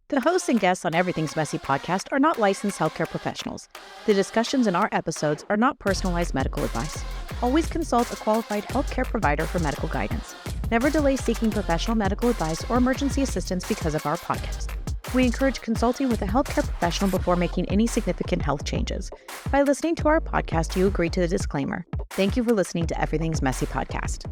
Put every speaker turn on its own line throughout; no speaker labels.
The hosts and guests on Everything's Messy podcast are not licensed healthcare professionals. The discussions in our episodes are not personalized medical advice. Always consult a qualified healthcare provider for medical guidance. Never delay seeking professional medical advice or emergency assistance because of our podcast. We encourage consulting with a healthcare professional before making any significant health changes. By listening to our podcast, you agree to the disclaimer. Thank you for listening to Everything's Messy podcast.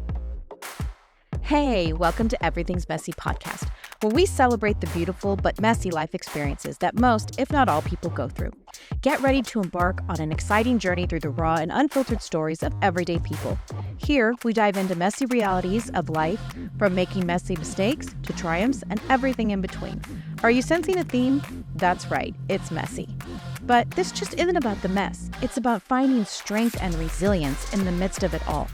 Hey, welcome to Everything's Messy podcast, where we celebrate the beautiful but messy life experiences that most, if not all, people go through. Get ready to embark on an exciting journey through the raw and unfiltered stories of everyday people. Here, we dive into messy realities of life, from making messy mistakes to triumphs and everything in between. Are you sensing a theme? That's right, it's messy. But this just isn't about the mess. It's about finding strength and resilience in the midst of it all.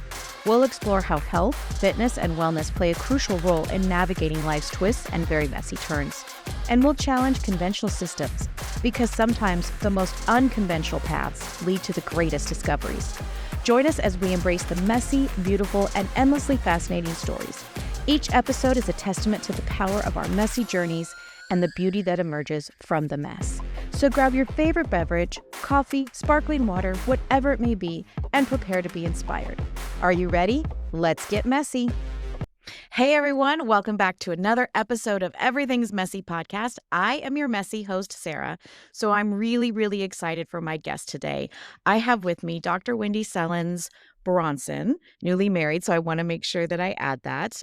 We'll explore how health, fitness, and wellness play a crucial role in navigating life's twists and very messy turns. And we'll challenge conventional systems, because sometimes the most unconventional paths lead to the greatest discoveries. Join us as we embrace the messy, beautiful, and endlessly fascinating stories. Each episode is a testament to the power of our messy journeys and the beauty that emerges from the mess. So grab your favorite beverage, coffee, sparkling water, whatever it may be, and prepare to be inspired. Are you ready? Let's get messy. Hey everyone, welcome back to another episode of Everything's Messy podcast. I am your messy host, Sarah, so I'm really excited for my guest today. I have with me Dr. Wendy Sellens Bronson, newly married, so I want to make sure that I add that.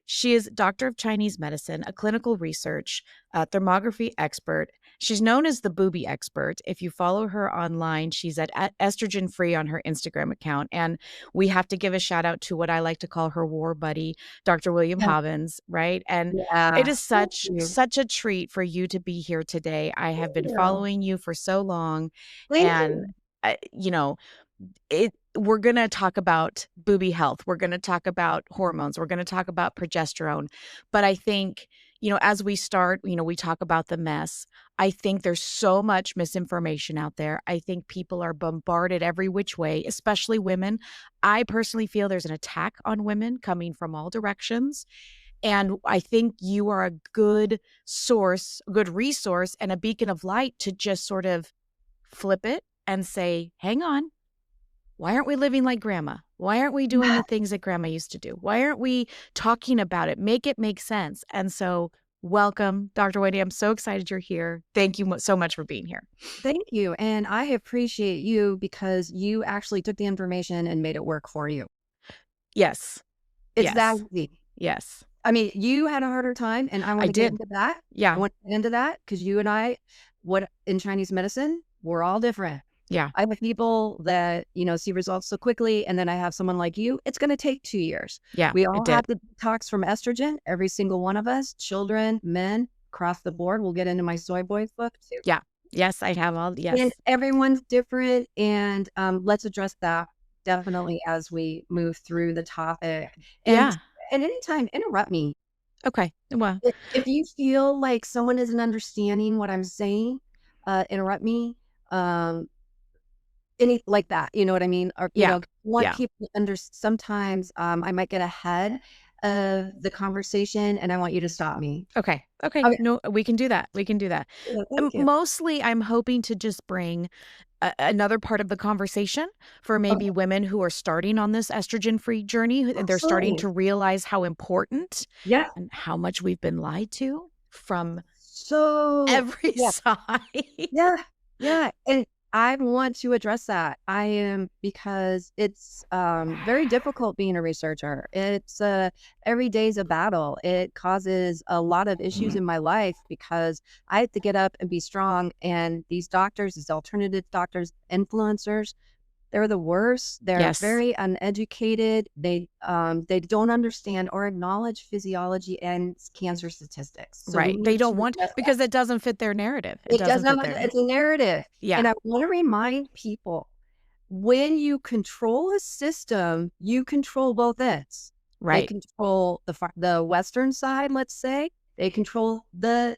She is Doctor of Chinese Medicine, a clinical research, thermography expert. She's known as the Boobie expert. If you follow her online, she's at estrogen-free on her Instagram account. And we have to give a shout out to what I like to call her war buddy, Dr. William Hobbins, right? And it is such a treat for you to be here today. I have been following you for so long. We're going to talk about boobie health. We're going to talk about hormones. We're going to talk about progesterone. But I think, as we start, we talk about the mess. I think there's so much misinformation out there. I think people are bombarded every which way, especially women. I personally feel there's an attack on women coming from all directions. And I think you are a good source, a good resource, and a beacon of light to just sort of flip it and say, hang on. Why aren't we living like grandma? Why aren't we doing the things that grandma used to do? Why aren't we talking about it? Make it make sense. And so welcome, Dr. Wendy. I'm so excited you're here. Thank you so much for being here.
Thank you. And I appreciate you because you actually took the information and made it work for you.
Yes.
Exactly.
Yes.
I mean, you had a harder time, and I want to get into that.
Yeah.
I want to get into that because you and I, in Chinese medicine, we're all different.
Yeah.
I have people that, see results so quickly. And then I have someone like you. It's going to take 2 years.
Yeah.
We all have the detox from estrogen. Every single one of us, children, men, across the board. We'll get into my Soy Boys book too.
Yeah. Yes, I have all. Yes.
And everyone's different. And let's address that definitely as we move through the topic. And anytime, interrupt me.
Okay. Well,
if you feel like someone isn't understanding what I'm saying, interrupt me. Any like that, you know what I mean? Or people sometimes I might get ahead of the conversation and I want you to stop me.
Okay. No, we can do that. Yeah, mostly I'm hoping to just bring another part of the conversation for maybe women who are starting on this estrogen-free journey. Absolutely. They're starting to realize how important and how much we've been lied to from every side.
Yeah. And I want to address that. Because it's very difficult being a researcher. It's every day's a battle. It causes a lot of issues in my life because I have to get up and be strong. And these doctors, these alternative doctors, influencers, they're the worst. They're very uneducated. They don't understand or acknowledge physiology and cancer statistics.
So they don't want because it doesn't fit their narrative.
It doesn't. It's a narrative. Yeah. And I want to remind people, when you control a system, you control both ends. Right. They control the Western side. Let's say they control the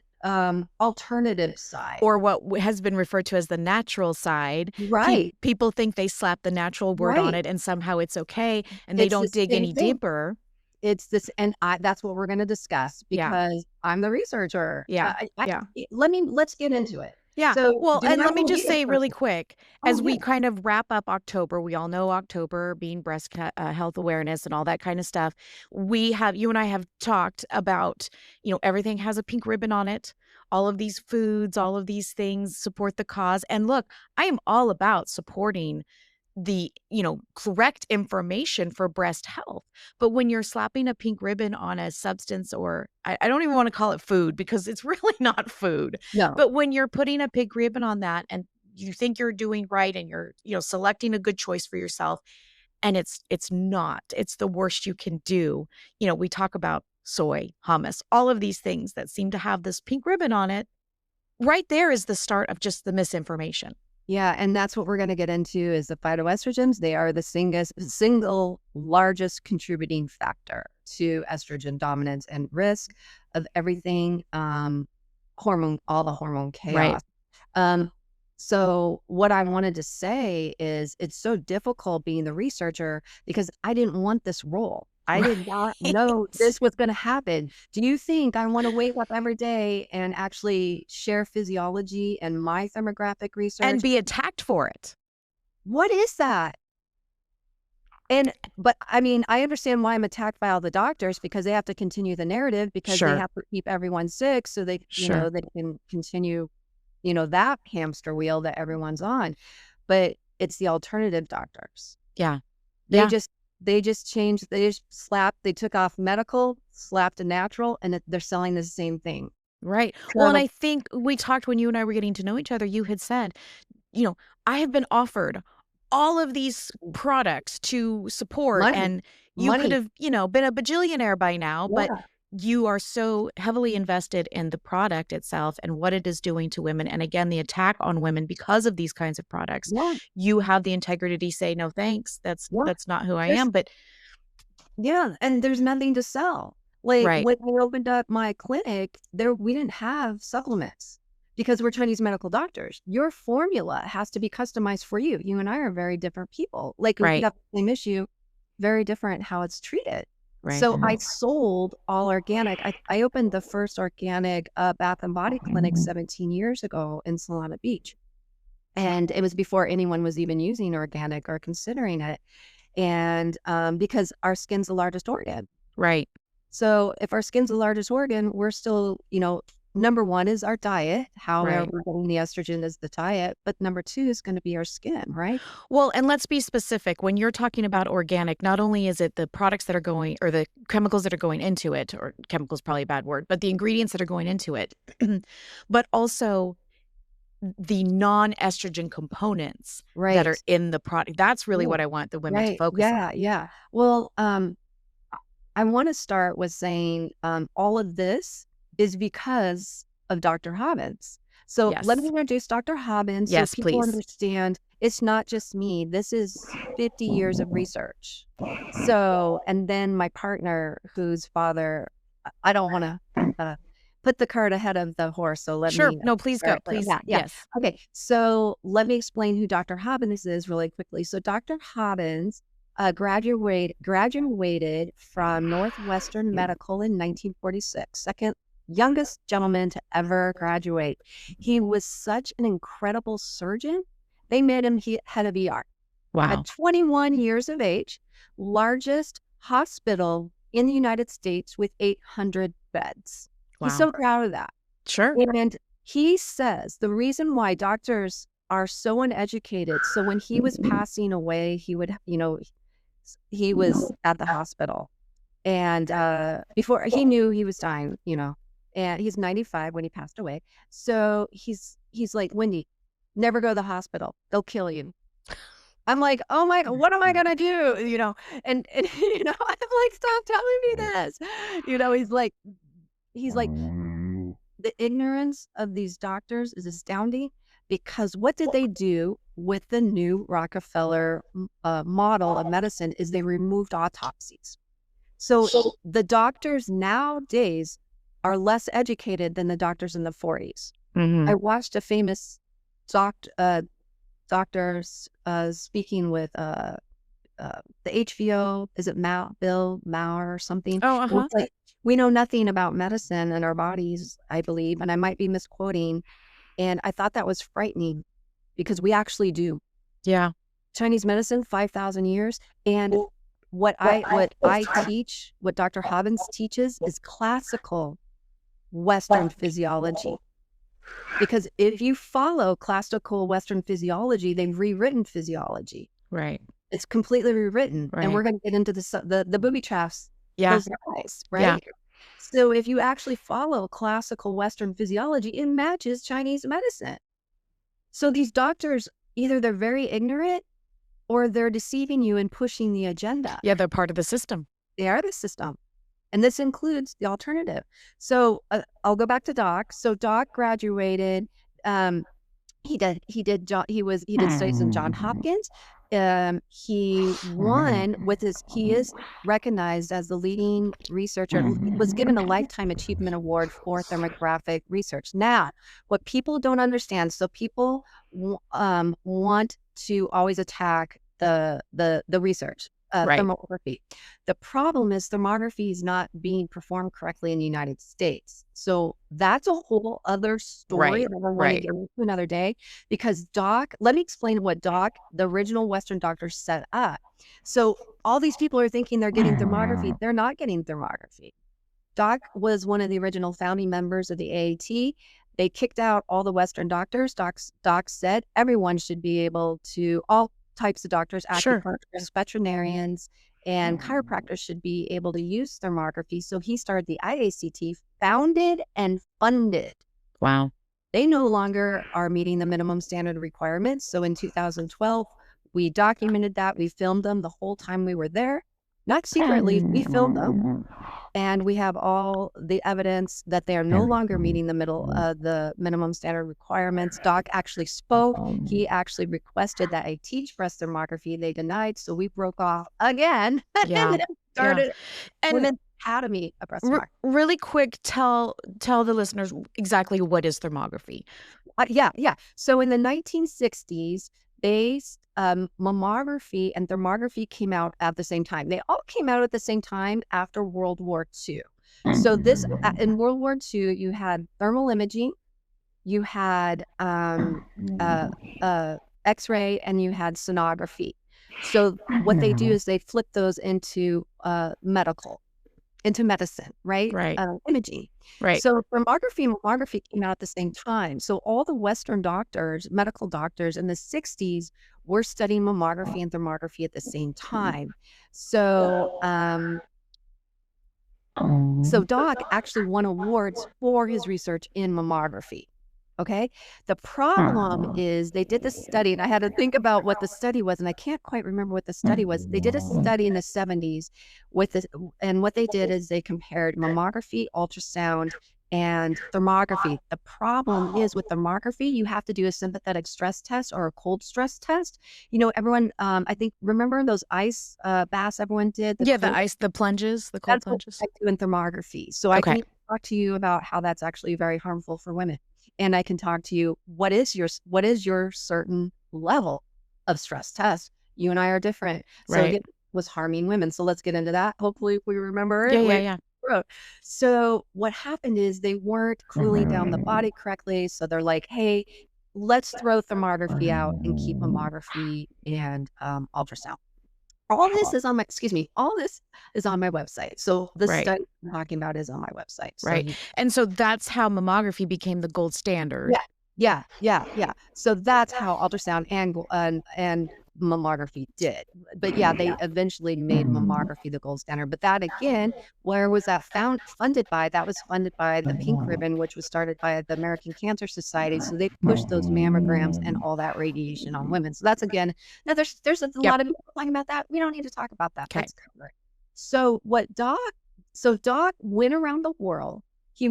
alternative side,
or what has been referred to as the natural side.
Right.
People think they slap the natural word on it and somehow it's okay, and they don't dig any deeper.
it's this, and that's what we're going to discuss
Yeah.
because I'm the researcher.
Yeah. Yeah.
Let's get into it.
Yeah.
So
Well,
do
and
not
let me just
believe
say
it.
really quick,
Oh
as
yeah.
we kind of wrap up October, we all know October being health awareness and all that kind of stuff. You and I have talked about, everything has a pink ribbon on it. All of these foods, all of these things support the cause. And look, I am all about supporting the, correct information for breast health. But when you're slapping a pink ribbon on a substance, or I don't even want to call it food because it's really not food.
No.
But when you're putting a pink ribbon on that and you think you're doing right and you're, selecting a good choice for yourself, and it's not, it's the worst you can do. We talk about soy, hummus, all of these things that seem to have this pink ribbon on it. Right there is the start of just the misinformation.
Yeah, and that's what we're going to get into is the phytoestrogens. They are the single largest contributing factor to estrogen dominance and risk of everything hormone, all the hormone
Right.
chaos. So what I wanted to say is it's so difficult being the researcher because I didn't want this role. I did not know this was going to happen. Do you think I want to wake up every day and actually share physiology and my thermographic research?
And be attacked for it.
What is that? But I mean, I understand why I'm attacked by all the doctors because they have to continue the narrative because they
Sure.
have to keep everyone sick so they,
Sure.
they can continue, that hamster wheel that everyone's on. But it's the alternative doctors.
Yeah.
They
Yeah.
just changed, they took off medical, slapped a natural, and they're selling the same thing.
Right. Well, and I think we talked when you and I were getting to know each other, you had said, I have been offered all of these products to support, and you could have, been a bajillionaire by now, but you are so heavily invested in the product itself and what it is doing to women. And again, the attack on women because of these kinds of products.
Yeah.
You have the integrity to say, no, thanks. That's not who I am. But
yeah, and there's nothing to sell. Like
right.
when I opened up my clinic, we didn't have supplements because we're Chinese medical doctors. Your formula has to be customized for you. You and I are very different people. Like we
Right.
have the same issue, very different how it's treated.
Right.
So I sold all organic. I opened the first organic bath and body clinic 17 years ago in Solana Beach. And it was before anyone was even using organic or considering it. And because our skin's the largest organ.
Right.
So if our skin's the largest organ, we're still, number one is our diet, how
Right.
we're getting the estrogen is the diet, but number two is going to be our skin, right?
Well, and let's be specific. When you're talking about organic, not only is it the products that are going, or the chemicals that are going into it, or chemicals probably a bad word, but the ingredients that are going into it, but also the non-estrogen components that are in the product. That's really what I want the women to focus on.
Yeah. Well, I want to start with saying all of this is because of Dr. Hobbins. So let me introduce Dr. Hobbins so people understand it's not just me. This is 50 years of research. So, and then my partner, whose father, I don't want to put the cart ahead of the horse. So let me.
No, please go. Please.
Yeah.
Yes.
Okay. So let me explain who Dr. Hobbins is really quickly. So Dr. Hobbins graduated from Northwestern Medical in 1946, second youngest gentleman to ever graduate. He was such an incredible surgeon. They made him head of ER.
Wow.
At 21 years of age, largest hospital in the United States with 800 beds.
Wow.
He's so proud of that.
Sure.
And he says the reason why doctors are so uneducated. So when he was passing away, he would, he was at the hospital, and before he knew he was dying, and he's 95 when he passed away. So he's like, Wendy, never go to the hospital. They'll kill you. I'm like, oh my God, what am I going to do? And I'm like, stop telling me this. He's like, the ignorance of these doctors is astounding because what did they do with the new Rockefeller model of medicine is they removed autopsies. So the doctors nowadays are less educated than the doctors in the 40s.
Mm-hmm.
I watched a famous doctor speaking with the HVO, is it Bill Maher or something?
Oh,
And it's like, we know nothing about medicine and our bodies, I believe, and I might be misquoting. And I thought that was frightening because we actually do.
Yeah.
Chinese medicine, 5,000 years. And what I teach, what Dr. Hobbins teaches is classical Western physiology. Because if you follow classical Western physiology, they've rewritten physiology.
Right.
It's completely rewritten.
Right.
And we're going to get into the booby traps,
Yeah.
those guys, right?
Yeah.
So if you actually follow classical Western physiology, it matches Chinese medicine. So these doctors, either they're very ignorant or they're deceiving you and pushing the agenda.
Yeah, they're part of the system.
They are the system. And this includes the alternative. So I'll go back to Doc. So Doc graduated. He did studies in Johns Hopkins. He won with his. He is recognized as the leading researcher. Was given a lifetime achievement award for thermographic research. Now, what people don't understand. So people want to always attack the research.
Right.
Thermography. The problem is thermography is not being performed correctly in the United States. So that's a whole other story that I want to get into another day, because let me explain what the original Western doctors set up. So all these people are thinking they're getting thermography. They're not getting thermography. Doc was one of the original founding members of the AAT. They kicked out all the Western doctors. Doc said everyone should be able to, all types of doctors, acupuncturists, veterinarians, and chiropractors should be able to use thermography. So he started the IACT, founded and funded.
Wow.
They no longer are meeting the minimum standard requirements. So in 2012, we documented that. We filmed them the whole time we were there. Not secretly, we filmed them. And we have all the evidence that they are no longer meeting the minimum standard requirements. Doc actually spoke. He actually requested that I teach breast thermography. They denied, so we broke off again and started Women's Academy of Breast Thermography.
Really quick, tell the listeners exactly what is thermography.
Yeah. So in the 1960s, mammography and thermography came out at the same time. They all came out at the same time after World War II. So in World War II, you had thermal imaging, you had X-ray, and you had sonography. So what they do is they flip those into medicine, right?
Right.
Imaging.
Right.
So thermography and mammography came out at the same time. So all the Western doctors, medical doctors in the 60s were studying mammography and thermography at the same time. So, so Doc actually won awards for his research in mammography. Okay. The problem is they did this study, and I had to think about what the study was, and I can't quite remember what the study was. They did a study in the 70s and what they did is they compared mammography, ultrasound, and thermography. The problem is with thermography, you have to do a sympathetic stress test or a cold stress test. You know, everyone, I think, remember those ice baths everyone did?
The plunges, the cold plunges.
That's what I do in thermography. So I can talk to you about how that's actually very harmful for women. And I can talk to you, what is your certain level of stress test? You and I are different. So it was harming women. So let's get into that. Hopefully we remember it.
Yeah.
So what happened is they weren't cooling down the body correctly. So they're like, hey, let's throw thermography out and keep mammography and ultrasound. All this is on my website. So the study I'm talking about is on my website.
So and so that's how mammography became the gold standard.
Yeah. So that's how ultrasound and mammography did. But they eventually made mammography the gold standard. But that, again, where was that funded by? That was funded by the Pink Ribbon, which was started by the American Cancer Society. So they pushed those mammograms and all that radiation on women. So that's, again, now there's a lot of people talking about that. We don't need to talk about that. That's covered. So Doc went around the world. He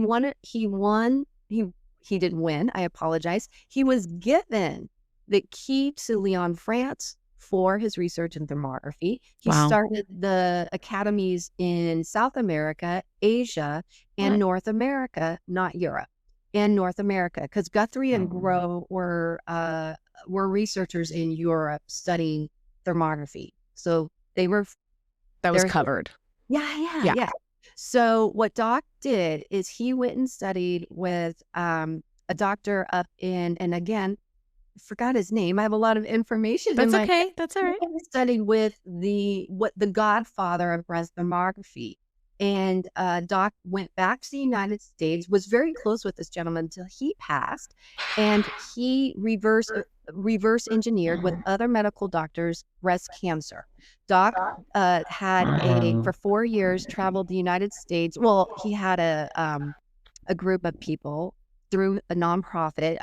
didn't win. I apologize. He was given the key to Lyon, France, for his research in thermography. He started the academies in South America, Asia, and North America, not Europe, and North America, because Guthrie and Groh were researchers in Europe studying thermography. So they were
That was covered.
Yeah. So what Doc did is he went and studied with a doctor up in, and again, I forgot his name. I have a lot of information in
That's
my
okay. That's all right.
He studied with the godfather of breast thermography. And Doc went back to the United States, was very close with this gentleman until he passed, and he reverse engineered with other medical doctors breast cancer. Doc for 4 years traveled the United States. Well, he had a group of people through a nonprofit,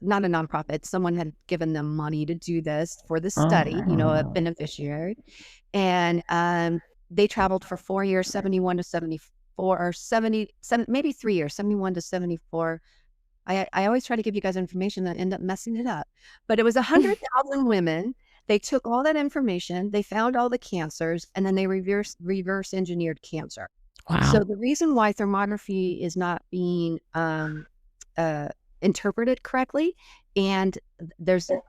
not a nonprofit. Someone had given them money to do this for the study, a beneficiary. And they traveled for 4 years, 71 to 74, or maybe 3 years, 71 to 74. I always try to give you guys information that end up messing it up. But it was 100,000 women. They took all that information, they found all the cancers, and then they reverse engineered cancer.
Wow.
So the reason why thermography is not being interpreted correctly, and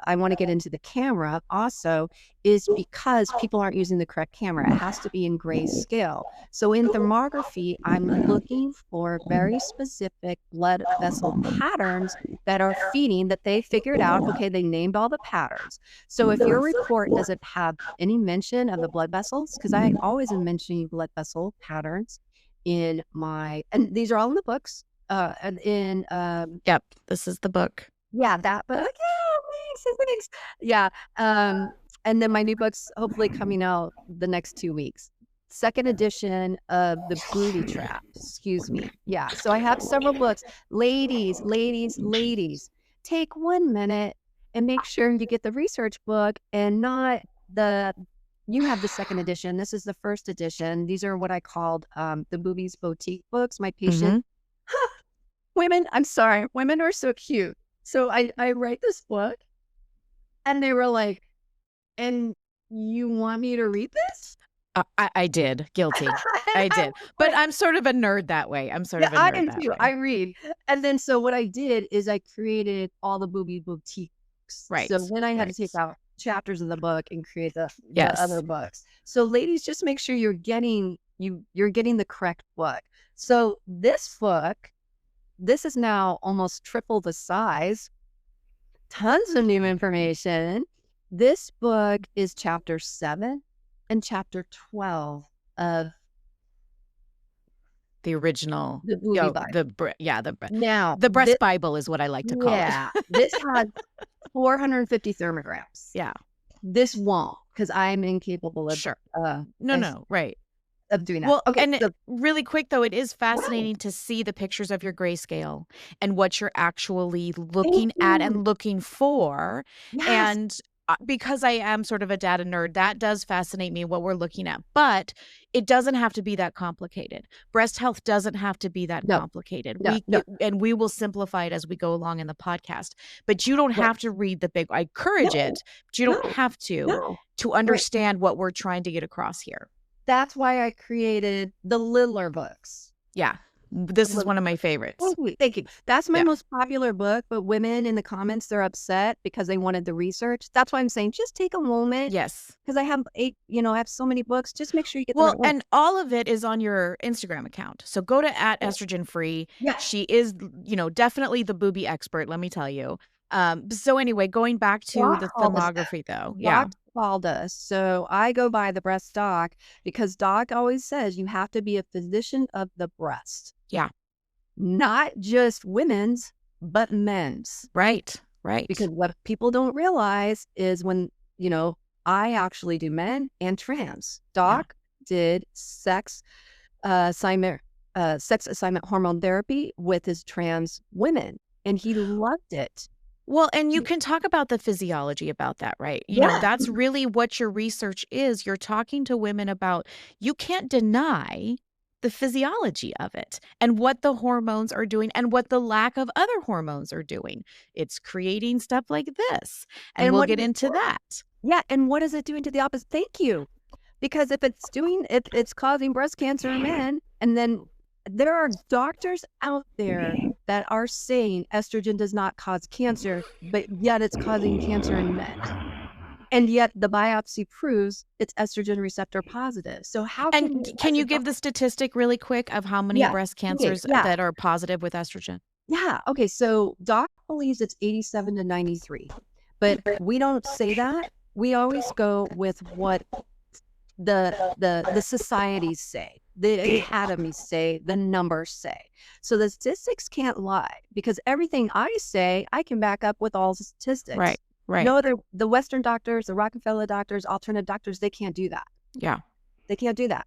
I want to get into the camera also, is because people aren't using the correct camera. It has to be in grayscale. So in thermography, I'm looking for very specific blood vessel patterns that are feeding, that they figured out. Okay, they named all the patterns. So if your report doesn't have any mention of the blood vessels, because I always am mentioning blood vessel patterns in and these are all in the books.
Yep, this is the book.
Yeah, that book. Yeah, thanks. Yeah. And then my new book's hopefully coming out the next 2 weeks. Second edition of the Booby Trap. Excuse me. Yeah. So I have several books. Ladies, take 1 minute and make sure you get the research book and not you have the second edition. This is the first edition. These are what I called the Boobie's Boutique books. My patient women, I'm sorry, women are so cute. So I write this book and they were like, and you want me to read this?
I did. Guilty. I did. But I'm sort of a nerd that way. I'm sort of a nerd
I am
that
too.
way.
I read. And then so what I did is I created all the Boobie Boutiques.
Right.
So then I had to take out chapters of the book and create the
Yes.
other books. So ladies, just make sure you're getting the correct book. So this book, this is now almost triple the size. Tons of new information. This book is chapter 7 and chapter 12 of
the original.
the Boobie Bible. Now,
the breast Bible is what I like to call it.
This has 450 thermograms.
Yeah.
This won't, because I'm incapable of
right.
of doing that.
Well,
okay,
and really quick though, it is fascinating to see the pictures of your grayscale and what you're actually looking at and looking for.
Yes.
And because I am sort of a data nerd, that does fascinate me, what we're looking at. But it doesn't have to be that complicated. Breast health doesn't have to be that complicated. And we will simplify it as we go along in the podcast. But you don't have to read the big. I encourage it, but you don't have to understand what we're trying to get across here.
That's why I created the littler books.
Yeah. This is one of my favorites.
Thank you. That's my most popular book, but women in the comments, they're upset because they wanted the research. That's why I'm saying just take a moment.
Yes.
Because I have I have so many books. Just make sure you get the right one.
And all of it is on your Instagram account. So go to @estrogen-free.
Yeah.
She is, definitely the Boobie expert, let me tell you. So anyway, going back to the thermography though.
Doc called us. So I go by the breast doc because Doc always says you have to be a physician of the breast.
Yeah.
Not just women's, but men's.
Right.
Because what people don't realize is when, I actually do men and trans. Doc did sex assignment hormone therapy with his trans women, and he loved it.
Well, and you can talk about the physiology about that, right? You know, that's really what your research is. You're talking to women about, you can't deny the physiology of it and what the hormones are doing and what the lack of other hormones are doing. It's creating stuff like this. And we'll get into that.
Yeah. And what is it doing to the opposite? Thank you. Because if it's causing breast cancer in men, and then there are doctors out there that are saying estrogen does not cause cancer, but yet it's causing cancer in men. And yet the biopsy proves it's estrogen receptor positive. So how can
And
you,
can
as
you
a
give the statistic really quick of how many
yeah,
breast
okay,
cancers
yeah,
that are positive with estrogen?
yeah. Okay, so doc believes it's 87 to 93, but we don't say that. We always go with what the societies say, the academies say, the numbers say. So the statistics can't lie because everything I say, I can back up with all the statistics.
Right, right.
No other, the Western doctors, the Rockefeller doctors, alternative doctors, they can't do that.
Yeah.
They can't do that.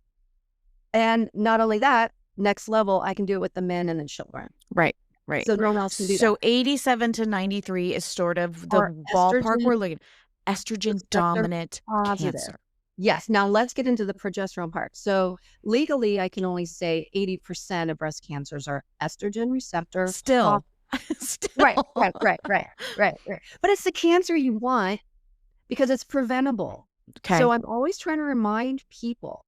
And not only that, next level, I can do it with the men and the children.
Right, right.
So no one else can do
So
that.
87 to 93 is sort of the
Or
ballpark
estrogen
we're looking at. Estrogen
receptor
dominant
positive.
cancer.
Yes. Now let's get into the progesterone part. So legally, I can only say 80% of breast cancers are estrogen receptor.
Still.
Right. But it's the cancer you want because it's preventable.
Okay.
So I'm always trying to remind people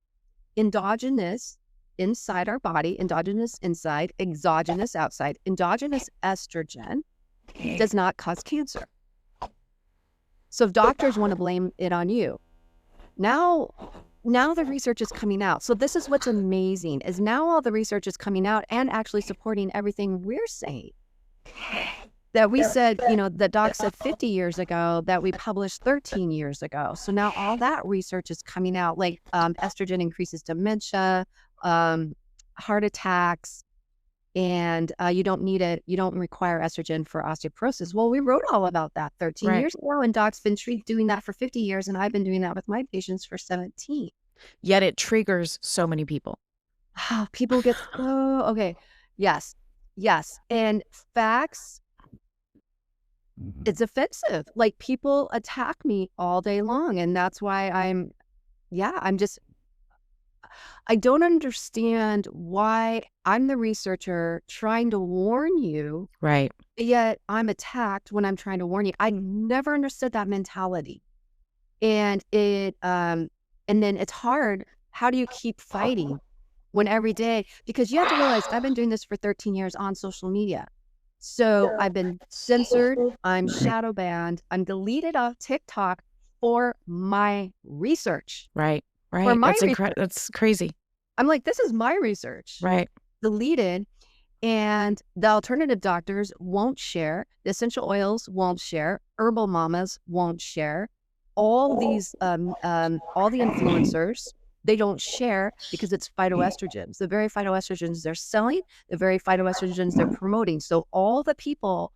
endogenous inside our body, endogenous inside, exogenous outside. Endogenous estrogen does not cause cancer. So if doctors want to blame it on you, now the research is coming out. So this is what's amazing is now all the research is coming out and actually supporting everything we're saying. That we said, the doc said 50 years ago that we published 13 years ago. So now all that research is coming out, like estrogen increases dementia, heart attacks, and you don't require estrogen for osteoporosis. Well, we wrote all about that 13 years ago, and doc's been doing that for 50 years, and I've been doing that with my patients for 17.
Yet it triggers so many people.
People get, okay. Yes. And facts, it's offensive. Like people attack me all day long. And that's why I don't understand why I'm the researcher trying to warn you.
Right.
Yet I'm attacked when I'm trying to warn you. I never understood that mentality. And and then it's hard. How do you keep fighting when every day, because you have to realize I've been doing this for 13 years on social media. So I've been censored, I'm shadow banned, I'm deleted off TikTok for my research.
Right.
For my
That's crazy.
I'm like, this is my research.
Right.
Deleted. And the alternative doctors won't share. The essential oils won't share. Herbal mamas won't share. All these, all the influencers, they don't share because it's phytoestrogens. The very phytoestrogens they're selling, the very phytoestrogens they're promoting. So all the people,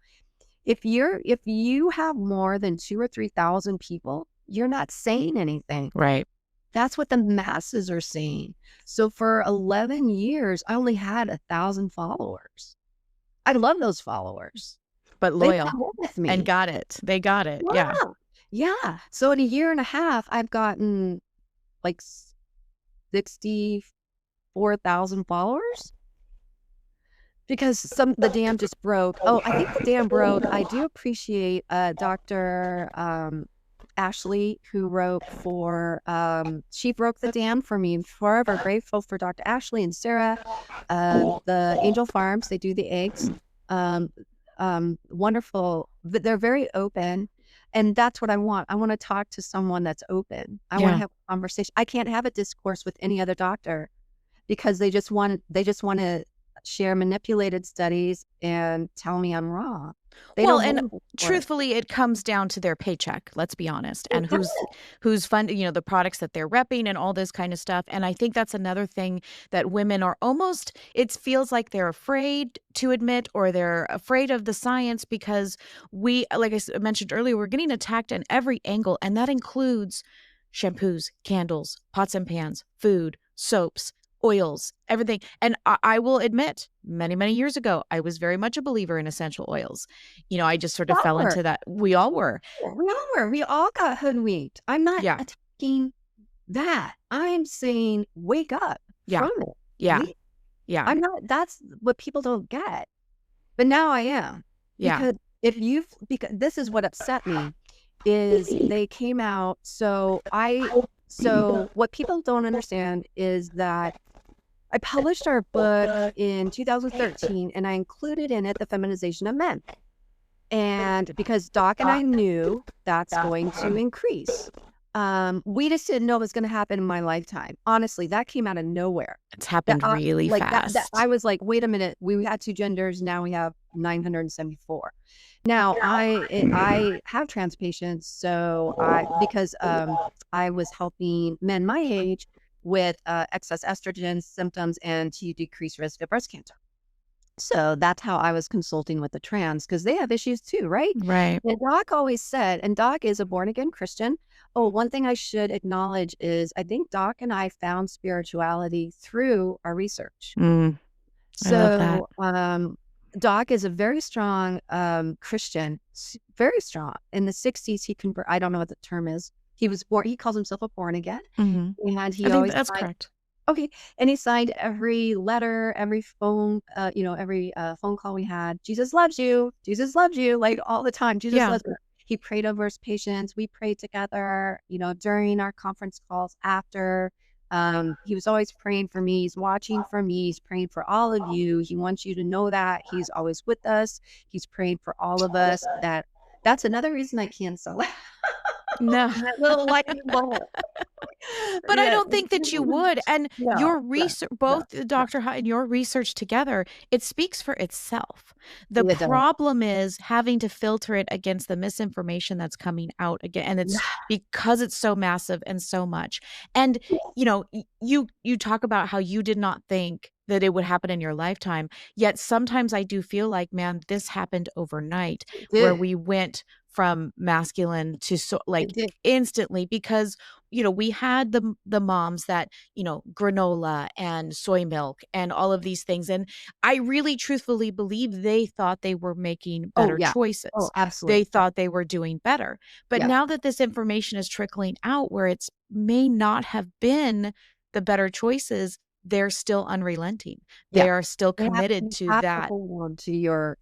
if you have more than 2,000 or 3,000 people, you're not saying anything.
Right.
That's what the masses are saying. So for 11 years, I only had 1,000 followers. I love those followers.
But loyal.
With me.
And got it. They got it. Yeah.
Yeah. So in a year and a half, I've gotten like 64,000 followers because the dam just broke. Oh, I think the dam broke. I do appreciate Dr. Ashley, who wrote for, she broke the dam for me. Forever grateful for Dr. Ashley and Sarah, the Angel Farms. They do the eggs. Wonderful. They're very open. And that's what I want. I want to talk to someone that's open. I want to have a conversation. I can't have a discourse with any other doctor because they just want to share manipulated studies and tell me I'm wrong.
And truthfully, it comes down to their paycheck, let's be honest, and who's funding, the products that they're repping and all this kind of stuff. And I think that's another thing that women are almost, it feels like they're afraid to admit, or they're afraid of the science because we, like I mentioned earlier, we're getting attacked in every angle. And that includes shampoos, candles, pots and pans, food, soaps, oils, everything. And I will admit, many, many years ago, I was very much a believer in essential oils. I just sort of fell into that. We all were.
We all got hoodwinked. I'm not attacking that. I'm saying wake up from it.
Yeah.
I'm not, that's what people don't get. But now I am.
Yeah.
Because this is what upset me is they came out. So what people don't understand is that I published our book in 2013 and I included in it the feminization of men. And because Doc and I knew that's going to increase. We just didn't know it was going to happen in my lifetime. Honestly, that came out of nowhere.
It's happened really
That
fast.
I was like, wait a minute, we had 2 genders, now we have 974. Now I have trans patients, so because I was helping men my age with excess estrogen symptoms and to decrease risk of breast cancer. So that's how I was consulting with the trans because they have issues too, right?
Right.
And Doc always said, and Doc is a born again Christian. Oh, one thing I should acknowledge is I think Doc and I found spirituality through our research.
Mm, I love that.
So Doc is a very strong Christian, very strong. In the 60s, he convert. I don't know what the term is. He was born. He calls himself a born again,
Hmm.
and he
I think
always
that's correct.
okay. And he signed every letter, every phone, every phone call we had. Jesus loves you. Jesus loves you. Like all the time. Jesus
Yeah.
loves you. He prayed over his patients. We prayed together, during our conference calls after. He was always praying for me. He's watching for me. He's praying for all of you. He wants you to know that he's always with us. He's praying for all of us. That's another reason I can't sell it.
No.
That little lightning bolt.
But I
Yeah.
don't think that you would. And
No,
your
no,
research,
no,
both
no.
Dr. Hyde and your research together, it speaks for itself. The
It does.
problem is having to filter it against the misinformation that's coming out again. And it's because it's so massive and so much. And, you talk about how you did not think that it would happen in your lifetime. Yet sometimes I do feel like, man, this happened overnight where
Did.
we went from masculine to
It did.
instantly because we had the moms that granola and soy milk and all of these things, and I really truthfully believe they thought they were making
Oh,
better
yeah. Oh,
choices. They
absolutely.
thought they were doing better, but
Yeah.
now that this information is trickling out where it's may not have been the better choices, they're still unrelenting.
Yeah.
They are still
They have
committed
you
to
have to
that.
hold on to your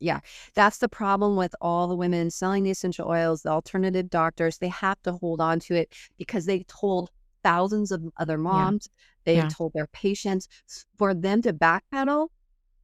that's the problem with all the women selling the essential oils, the alternative doctors. They have to hold on to it because they told thousands of other
Yeah.
moms, they
Yeah.
told their patients. For them to backpedal,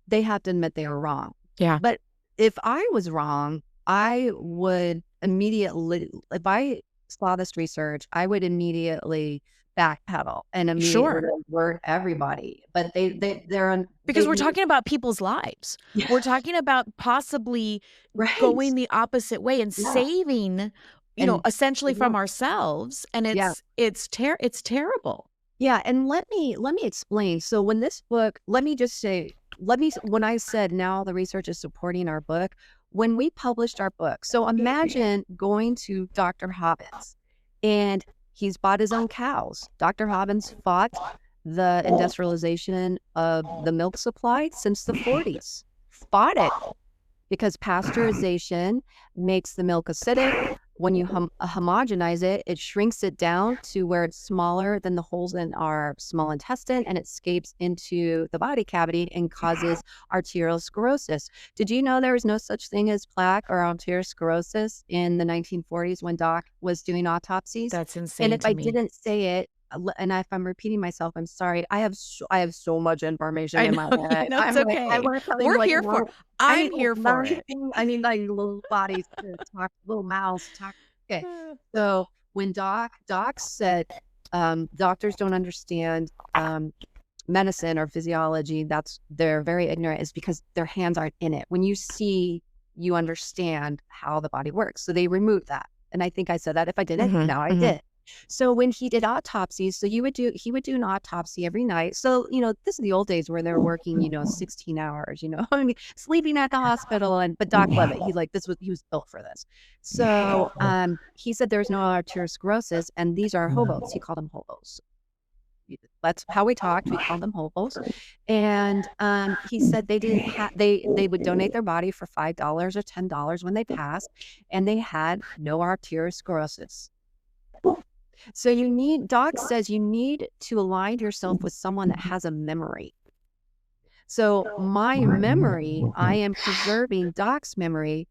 they have to admit they were wrong.
Yeah.
But if I was wrong, I would immediately, if I saw this research, I would immediately backpedal and immediately
Sure.
alert everybody. But
Because we're talking about people's lives. We're
yeah,
talking about possibly
right.
going the opposite way and
Yeah.
saving,
And
essentially
yeah,
from ourselves, and
yeah.
it's terrible.
Yeah, and let me explain. So when this book, let me just say, when I said now the research is supporting our book, when we published our book. So imagine going to Dr. Hobbins and he's bought his own cows. Dr. Hobbins fought the industrialization of the milk supply since the 40s. Fought it because pasteurization makes the milk acidic. When you homogenize it, it shrinks it down to where it's smaller than the holes in our small intestine and it escapes into the body cavity and causes arteriosclerosis. Did you know there was no such thing as plaque or arteriosclerosis in the 1940s when Doc was doing autopsies?
That's
And
insane
if
to
I
me.
didn't say it, and if I'm repeating myself, I'm sorry. I have so much information
I
in
know,
my head.
it's
I'm like, I
okay.
want to tell you
We're
like,
here for
I need
I'm
little
here for it.
mouths. I need like little bodies to talk, little mouths to talk. Okay. So when Doc said, doctors don't understand medicine or physiology, they're very ignorant, is because their hands aren't in it. When you see, you understand how the body works. So they removed that. And I think I said that. If I didn't,
Mhm,
now I
mhm.
did. So when he did autopsies, so he would do an autopsy every night. So, this is the old days where they were working, 16 hours, I mean, sleeping at the hospital. But Doc loved it. He was built for this. So he said there's no arteriosclerosis, and these are hobos. He called them hobos. That's how we talked. We called them hobos. And he said they didn't have they would donate their body for $5 or $10 when they passed, and they had no arteriosclerosis. So Doc says you need to align yourself with someone that has a memory. So my memory, I am preserving Doc's memory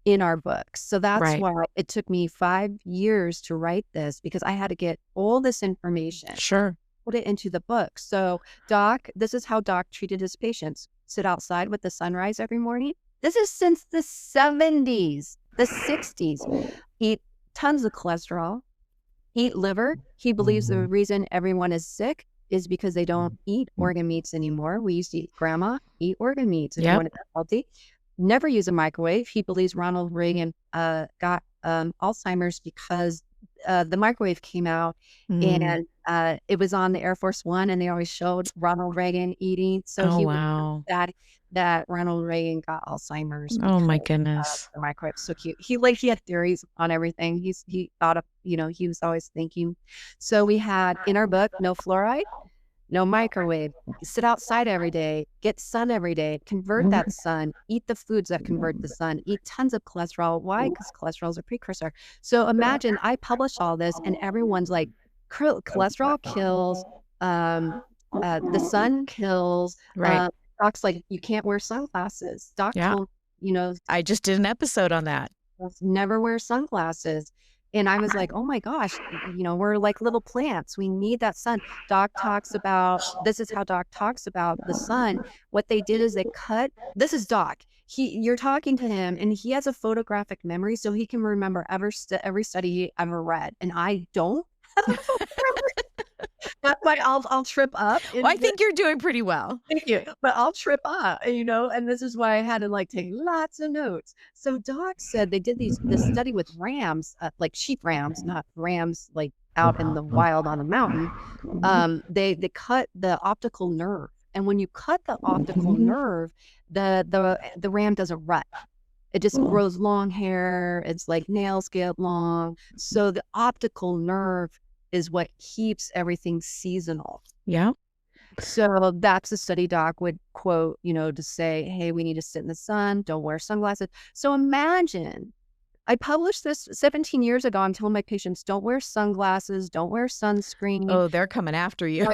in our books. So that's
Right.
why it took me 5 years to write this, because I had to get all this information,
Sure.
put it into the book. So this is how Doc treated his patients. Sit outside with the sunrise every morning. This is since the 70s, the 60s. Eat tons of cholesterol, eat liver. He believes the reason everyone is sick is because they don't eat organ meats anymore. We used to eat grandma, eat organ meats if you want to be healthy. Never use a microwave. He believes Ronald Reagan got Alzheimer's because the microwave came out and it was on the Air Force One, and they always showed Ronald Reagan eating. So he was that Ronald Reagan got Alzheimer's.
Oh my goodness.
The microwave, so cute. He had theories on everything. He thought of, he was always thinking. So we had in our book, no fluoride, no microwave, sit outside every day, get sun every day, convert that sun, eat the foods that convert the sun, eat tons of cholesterol. Why? Because cholesterol is a precursor. So imagine I publish all this and everyone's like, cholesterol kills, the sun kills, Doc's like, you can't wear sunglasses. Doc told,
I just did an episode on that.
Never wear sunglasses. And I was like, oh my gosh, we're like little plants. We need that sun. Doc talks about, this is how Doc talks about the sun. What they did is they this is Doc. You're talking to him and he has a photographic memory, so he can remember every study he ever read. And I don't. That's why I'll trip up.
Well, I think you're doing pretty well.
Thank you. But I'll trip up, and this is why I had to take lots of notes. So Doc said they did this study with rams, like sheep rams, not rams like out in the wild on a mountain. They cut the optical nerve. And when you cut the optical nerve, the ram does a rut. It just grows long hair. It's like nails get long. So the optical nerve is what keeps everything seasonal.
Yeah.
So that's a study Doc would quote, to say, hey, we need to sit in the sun, don't wear sunglasses. So imagine, I published this 17 years ago. I'm telling my patients, don't wear sunglasses, don't wear sunscreen.
Oh, they're coming after you.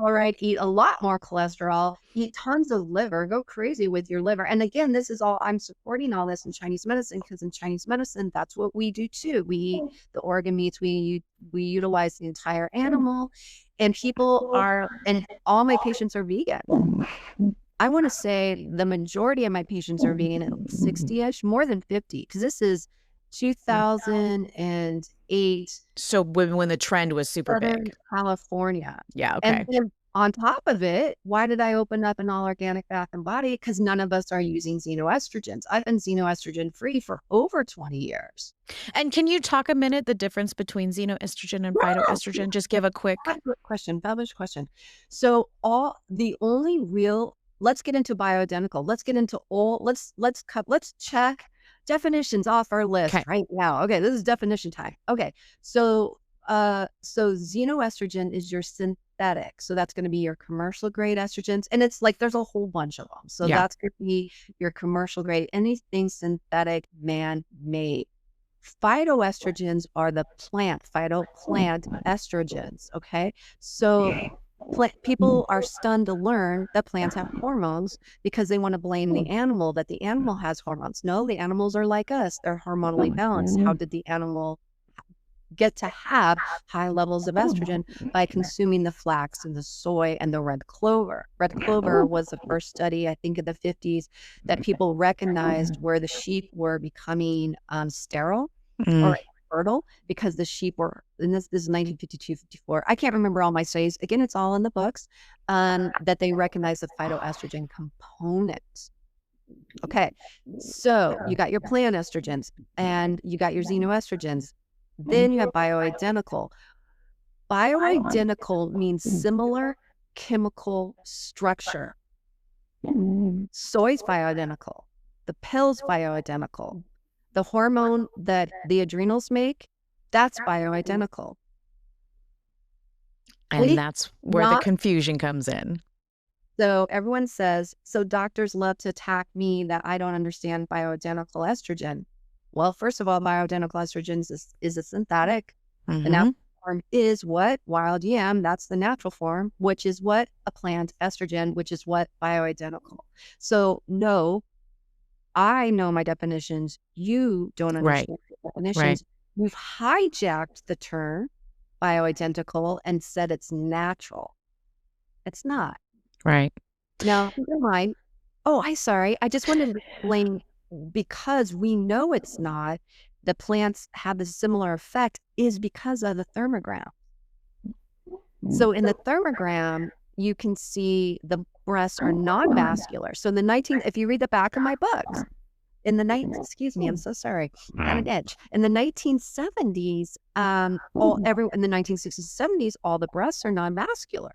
All right, eat a lot more cholesterol, eat tons of liver, go crazy with your liver. And again, this is all, I'm supporting all this in Chinese medicine, because in Chinese medicine, that's what we do too. We eat the organ meats, we utilize the entire animal, and and all my patients are vegan. I want to say the majority of my patients are vegan at 60-ish, more than 50, because this is 2008.
So when the trend was super
Southern
big.
California.
Yeah, okay.
And then on top of it, why did I open up an all-organic Bath and Body? Because none of us are using xenoestrogens. I've been xenoestrogen-free for over 20 years.
And can you talk a minute the difference between xenoestrogen and phytoestrogen? Just give a quick
question, published question. So let's get into bioidentical. Let's get into let's check definitions off our list right now. Okay, this is definition time. Okay, so xenoestrogen is your synthetic. So that's going to be your commercial grade estrogens, and it's like there's a whole bunch of them. So that's going to be your commercial grade, anything synthetic, man-made. Phytoestrogens are the plant estrogens. Okay, so people are stunned to learn that plants have hormones because they want to blame the animal, that the animal has hormones. No, the animals are like us. They're hormonally balanced. How did the animal get to have high levels of estrogen? By consuming the flax and the soy and the red clover. Red clover was the first study, I think in the 50s, that people recognized where the sheep were becoming sterile or fertile because the sheep were, and this is 1952, 54. I can't remember all my studies. Again, it's all in the books, that they recognize the phytoestrogen component. Okay, so you got your plant estrogens and you got your xenoestrogens. Then you have bioidentical. Bioidentical means similar chemical structure. Soy's bioidentical. The pill's bioidentical. The hormone that the adrenals make, that's bioidentical.
And that's where the confusion comes in.
So everyone says, so doctors love to attack me that I don't understand bioidentical estrogen. Well, first of all, bioidentical estrogens is a synthetic. The natural form is what? Wild yam, that's the natural form, which is what? A plant estrogen, which is what? Bioidentical. So no, I know my definitions. You don't understand the definitions. We've hijacked the term bioidentical and said it's natural. It's not.
Right.
Now, keep in mind, Oh, sorry. I just wanted to explain, because we know it's not, the plants have a similar effect is because of the thermogram. So in the thermogram, you can see the breasts are non-vascular. So in if you read the back of my books, excuse me, I'm so sorry, got an itch. In the 1970s, in the 1960s, 70s, all the breasts are non-vascular.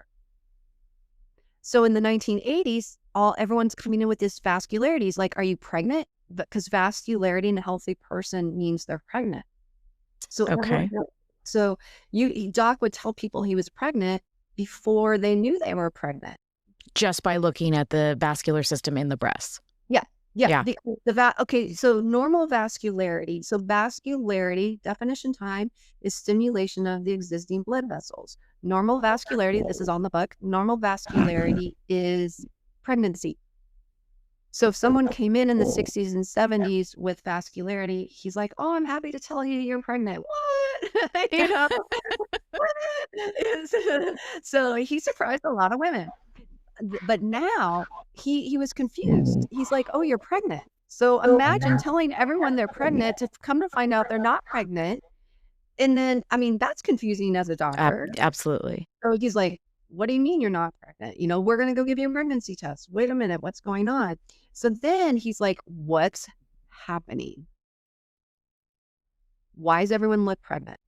So in the 1980s, everyone's coming in with this vascularities. Like, are you pregnant? Because vascularity in a healthy person means they're pregnant. So
Okay.
So Doc would tell people he was pregnant before they knew they were pregnant.
Just by looking at the vascular system in the breasts.
Yeah.
Yeah.
Okay. So normal vascularity. So vascularity, definition time, is stimulation of the existing blood vessels. Normal vascularity, this is on the book. Normal vascularity is pregnancy. So if someone came in the 60s and 70s with vascularity, he's like, "Oh, I'm happy to tell you you're pregnant." What? You know? So he surprised a lot of women. But now he was confused. He's like, "Oh, you're pregnant." So imagine telling everyone they're pregnant to come to find out they're not pregnant. And then, I mean, that's confusing as a doctor.
Absolutely.
So he's like, "What do you mean you're not pregnant? You know, we're going to go give you a pregnancy test. Wait a minute. What's going on?" So then he's like, "What's happening? Why does everyone look pregnant?"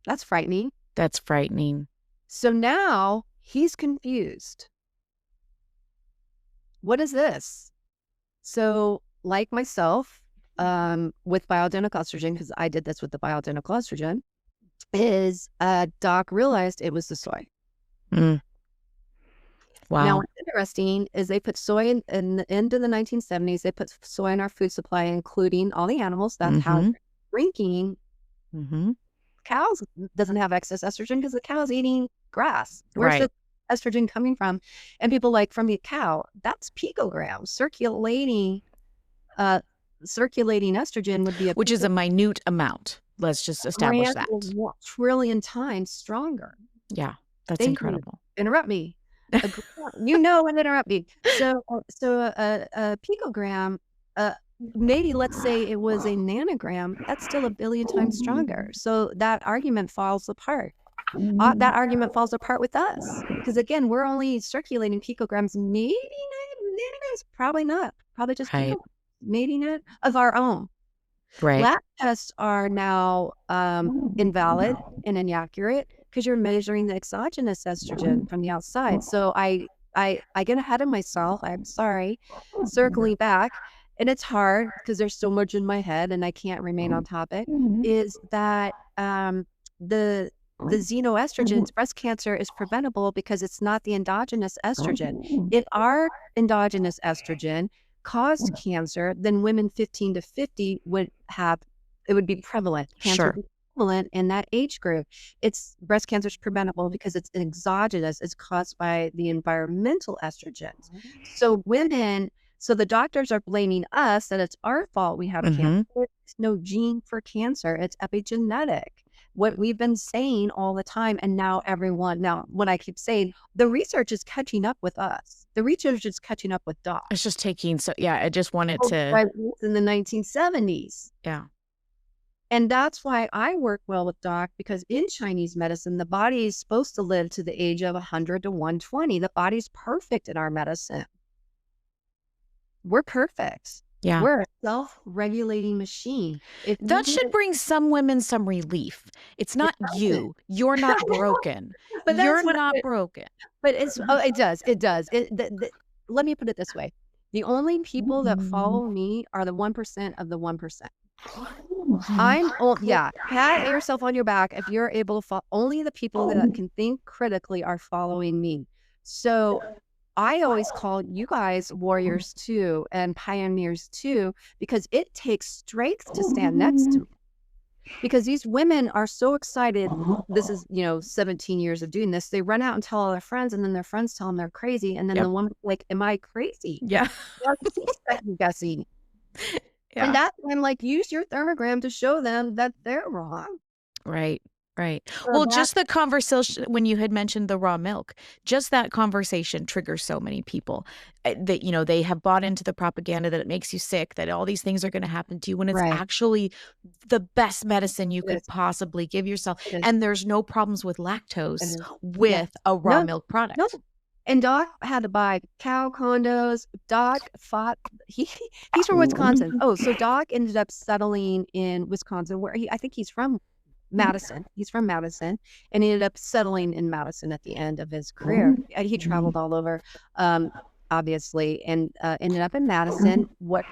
That's frightening.
That's frightening.
So now he's confused. What is this? So, like myself, with bioidentical estrogen, because I did this with the bioidentical estrogen, is Doc realized it was the soy.
Mm. Wow.
Now, what's interesting is they put soy in the end of the 1970s. They put soy in our food supply, including all the animals. That's how drinking cows doesn't have excess estrogen, because the cow's eating grass. Where's the estrogen coming from? And people like, from the cow, that's picograms. Circulating estrogen would be
which is a minute amount. Let's just establish that.
1 trillion times stronger.
Yeah, that's incredible.
Interrupt me. And interrupt me. So a picogram, maybe let's say it was a nanogram, that's still 1 billion times stronger. So that argument falls apart. That argument falls apart with us, because again, we're only circulating picograms, maybe nanograms, probably not, probably just picograms, maybe not, of our own.
Right.
Lab tests are now invalid and inaccurate, because you're measuring the exogenous estrogen from the outside. So I get ahead of myself. I'm sorry. Circling back, and it's hard because there's so much in my head and I can't remain on topic, is that the xenoestrogens, breast cancer is preventable because it's not the endogenous estrogen. If our endogenous estrogen caused cancer, then women 15 to 50 would be prevalent. Cancer would be prevalent in that age group. Breast cancer is preventable because it's exogenous. It's caused by the environmental estrogens. So the doctors are blaming us that it's our fault we have cancer. There's no gene for cancer. It's epigenetic. What we've been saying all the time, and now when I keep saying, the research is catching up with us. The research is catching up with docs.
It's just taking, I just wanted to.
In the 1970s.
Yeah.
And that's why I work well with Doc, because in Chinese medicine, the body is supposed to live to the age of 100 to 120. The body's perfect in our medicine. We're perfect.
Yeah.
We're a self-regulating machine.
That should bring some women some relief. It's not you. You're not broken. But you're not broken.
But it does. It does. Let me put it this way. The only people that follow me are the 1% of the 1%. Pat yourself on your back if you're able to follow. Only the people that can think critically are following me. So I always call you guys warriors too, and pioneers too, because it takes strength to stand next to me. Because these women are so excited. This is, 17 years of doing this. They run out and tell all their friends, and then their friends tell them they're crazy. And then the woman's like, "Am I crazy?"
Yeah.
Guessing. Yeah. And that's when, use your thermogram to show them that they're wrong.
Right. Right.
So
Well,
that
just the conversation when you had mentioned the raw milk, just that conversation triggers so many people that, they have bought into the propaganda that it makes you sick, that all these things are going to happen to you when it's
right.
actually the best medicine you
It
could
is.
possibly give yourself.
It is.
And there's no problems with
It
lactose
is. Yes.
with a raw
No,
milk
no.
product.
And Doc had to buy cow condos. Doc fought. He he's from Wisconsin. Oh, so Doc ended up settling in Wisconsin, where I think he's from Madison. He's from Madison, and he ended up settling in Madison at the end of his career. And he traveled all over, um, obviously, and ended up in Madison. What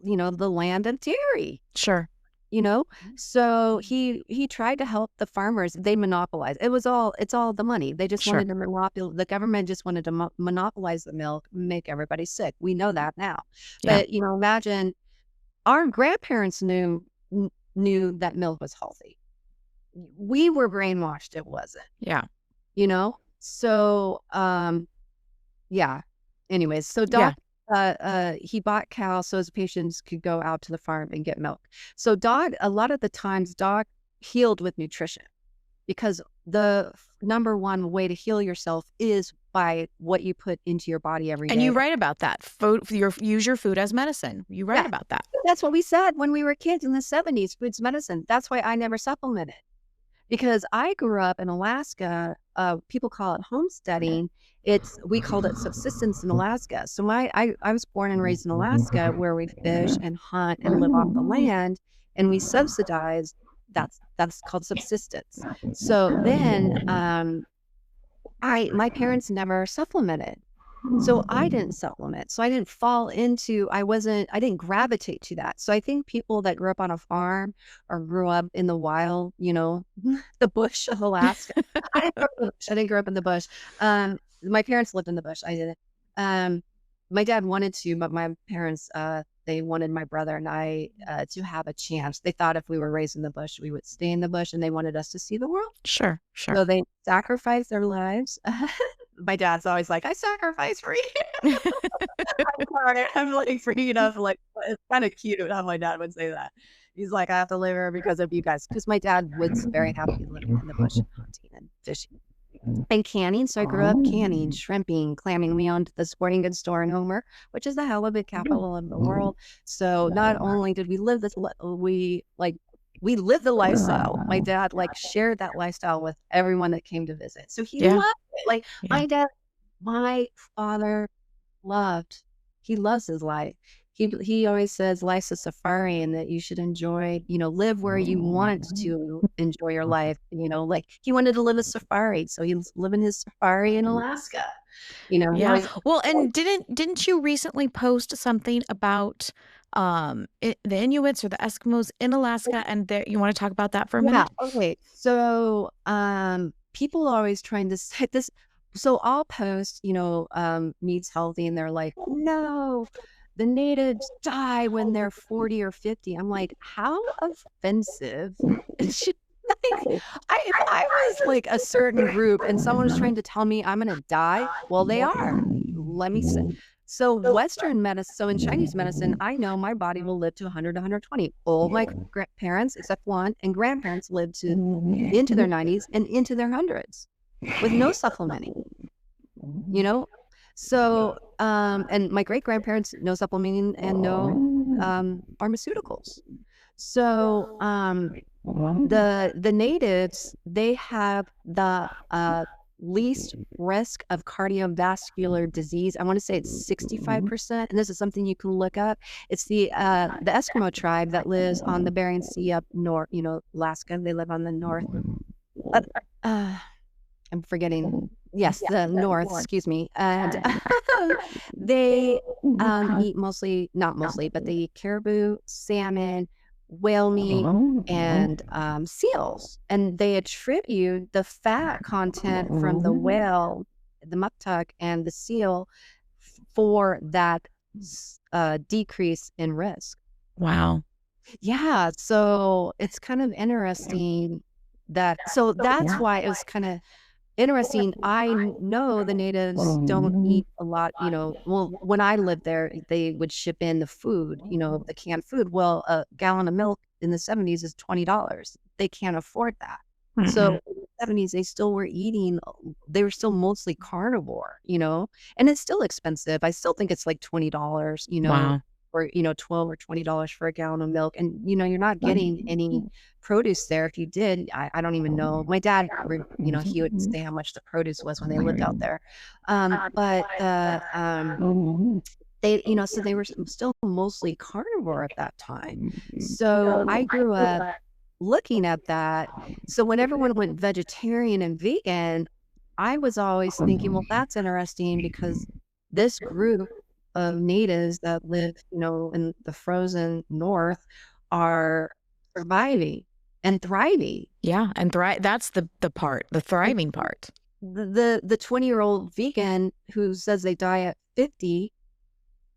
the land of dairy.
Sure.
You know, so he tried to help the farmers. They monopolized. It's all the money. They just
Sure.
wanted to the government just wanted to monopolize the milk, make everybody sick. We know that now.
Yeah.
But imagine our grandparents knew that milk was healthy. We were brainwashed it wasn't,
Yeah.
So yeah. Anyways, so
Yeah.
Doc, he bought cows so his patients could go out to the farm and get milk. So Doc, a lot of the times, Doc healed with nutrition, because the number one way to heal yourself is by what you put into your body every
And you
day.
write about that. Use your food as medicine. You write about that.
That's what we said when we were kids in the 70s, food's medicine. That's why I never supplemented. Because I grew up in Alaska, people call it homesteading. We called it subsistence in Alaska. So I was born and raised in Alaska, where we fish and hunt and live off the land, and we subsidize. That's called subsistence. So then, my parents never supplemented. So I didn't supplement. So I didn't I didn't gravitate to that. So I think people that grew up on a farm or grew up in the wild, the bush of Alaska. I didn't grow up in the bush. My parents lived in the bush. I didn't. My dad wanted to, but my parents, they wanted my brother and I to have a chance. They thought if we were raised in the bush, we would stay in the bush, and they wanted us to see the world.
Sure.
So they sacrificed their lives. My dad's always like, I sacrifice for you. I'm like free enough. Like, it's kind of cute how my dad would say that. He's like, I have to live here because of you guys. Because my dad was very happy living in the bush and hunting and fishing and canning. So I grew up canning, shrimping, clamming. We owned the sporting goods store in Homer, which is the halibut capital of the world. So not only did we live we lived the lifestyle. My dad shared that lifestyle with everyone that came to visit. So he loved it.
Yeah.
My father he loves his life. He always says life's a safari, and that you should enjoy, live where you want to enjoy your life. He wanted to live a safari. So he's living his safari in Alaska,
Yeah. Well, and didn't you recently post something about the Inuits or the Eskimos in Alaska, and you want to talk about that for a minute?
Okay. So people are always trying to say this. So I'll post, meat's healthy, and they're like, no, the natives die when they're 40 or 50. I'm like, how offensive. If I was a certain group and someone was trying to tell me I'm going to die, well, they are. Let me say. So Western medicine, so in Chinese medicine, I know my body will live to 100 to 120. All my parents, except one, and grandparents lived into their 90s and into their hundreds with no supplementing, So, and my great grandparents, no supplementing and no pharmaceuticals. So, the natives, they have the least risk of cardiovascular disease. I want to say it's 65%, and this is something you can look up. It's the Eskimo tribe that lives on the Bering Sea up north. Alaska. They live on the north. I'm forgetting. Yes, the north. Excuse me. And they eat not mostly, but they eat caribou, salmon, whale meat, and seals. And they attribute the fat content from the whale, the muktuk, and the seal for that decrease in risk.
Wow.
Yeah. So it's kind of interesting that's why it was kind of interesting. I know the natives don't eat a lot, well, when I lived there, they would ship in the food, the canned food. Well, a gallon of milk in the 70s is $20. They can't afford that. So
Mhm.
in the 70s, they still were eating, they were still mostly carnivore, and it's still expensive. I still think it's like $20,
Wow.
or, $12 or $20 for a gallon of milk. And, you're not getting any produce there. If you did, I don't even know. My dad, he would say how much the produce was when they lived out there. But they, so they were still mostly carnivore at that time. So I grew up looking at that. So when everyone went vegetarian and vegan, I was always thinking, well, that's interesting because this group of natives that live, in the frozen north are surviving and thriving.
Yeah, and thrive. That's the
And
thriving part.
the 20-year-old vegan who says they die at 50,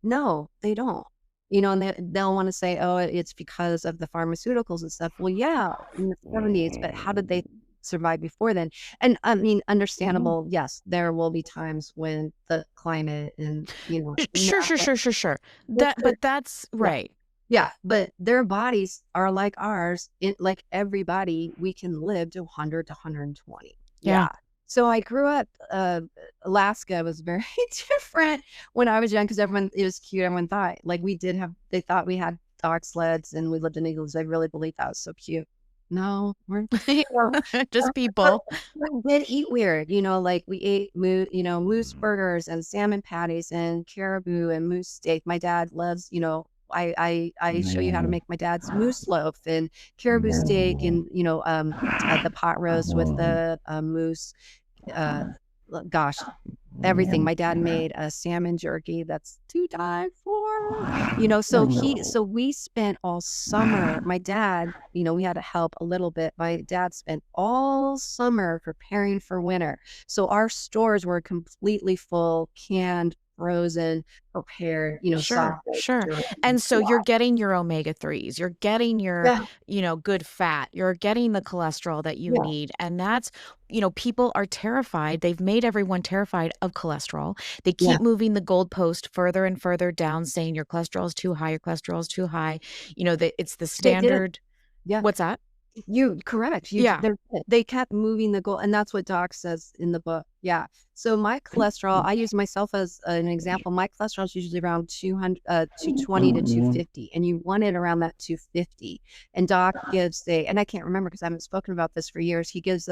no, they don't. And they'll want to say, oh, it's because of the pharmaceuticals and stuff. Well, yeah, in the 70s, but how did they survive before then? And I mean, understandable, yes, there will be times when the climate and,
Sure, sure, sure, sure, sure. But that's
yeah,
right.
yeah, but their bodies are like ours. Like everybody, we can live to 100 to 120.
Yeah.
Yeah. So I grew up, Alaska was very different when I was young because it was cute. Everyone thought like they thought we had dog sleds and we lived in igloos. I really believed that was so cute. No, we're,
Just people.
we did eat weird, like we ate moose burgers and salmon patties and caribou and moose steak. My dad loves, I show you how to make my dad's moose loaf and caribou steak and, the pot roast with the moose. Uh, Gosh, everything. My dad made a salmon jerky that's to die for. So we spent all summer. My dad, we had to help a little bit. My dad spent all summer preparing for winter. So our stores were completely full, canned, frozen, prepared,
Sure,
soft.
sure. And so you're getting your omega-3s, you're getting your,
Yeah,
good fat, you're getting the cholesterol that you
yeah,
need. And that's, people are terrified. They've made everyone terrified of cholesterol. They
yeah.
keep moving the goalpost further and further down, saying your cholesterol is too high, your cholesterol is too high. It's the
They didn't.
standard.
Yeah.
What's that?
You correct.
Yeah.
They kept moving the goal, and that's what Doc says in the book. Yeah. So my cholesterol, I use myself as an example. My cholesterol is usually around 220 to 250, and you want it around that 250. And Doc gives and I can't remember because I haven't spoken about this for years. He gives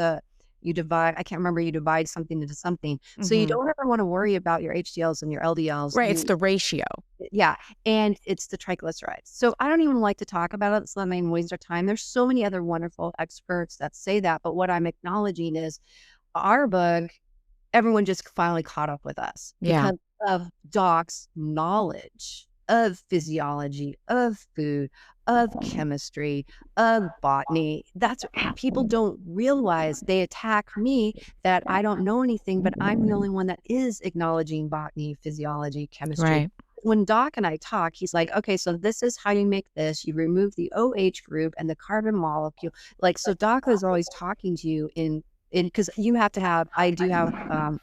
you divide. I can't remember. You divide something into something, so you
Hmm.
don't ever want to worry about your HDLs and your LDLs.
Right. It's the ratio.
Yeah, and it's the triglycerides. So I don't even like to talk about it. So let me waste our time. There's so many other wonderful experts that say that, but what I'm acknowledging is our book, everyone just finally caught up with us
Yeah.
because of Doc's knowledge of physiology, of food, of chemistry, of botany. That's people don't realize. They attack me that I don't know anything, but I'm the only one that is acknowledging botany, physiology, chemistry.
Right.
When Doc and I talk, he's like, okay, so this is how you make this. You remove the OH group and the carbon molecule. Like, so Doc is always talking to you in because you have to have, I do have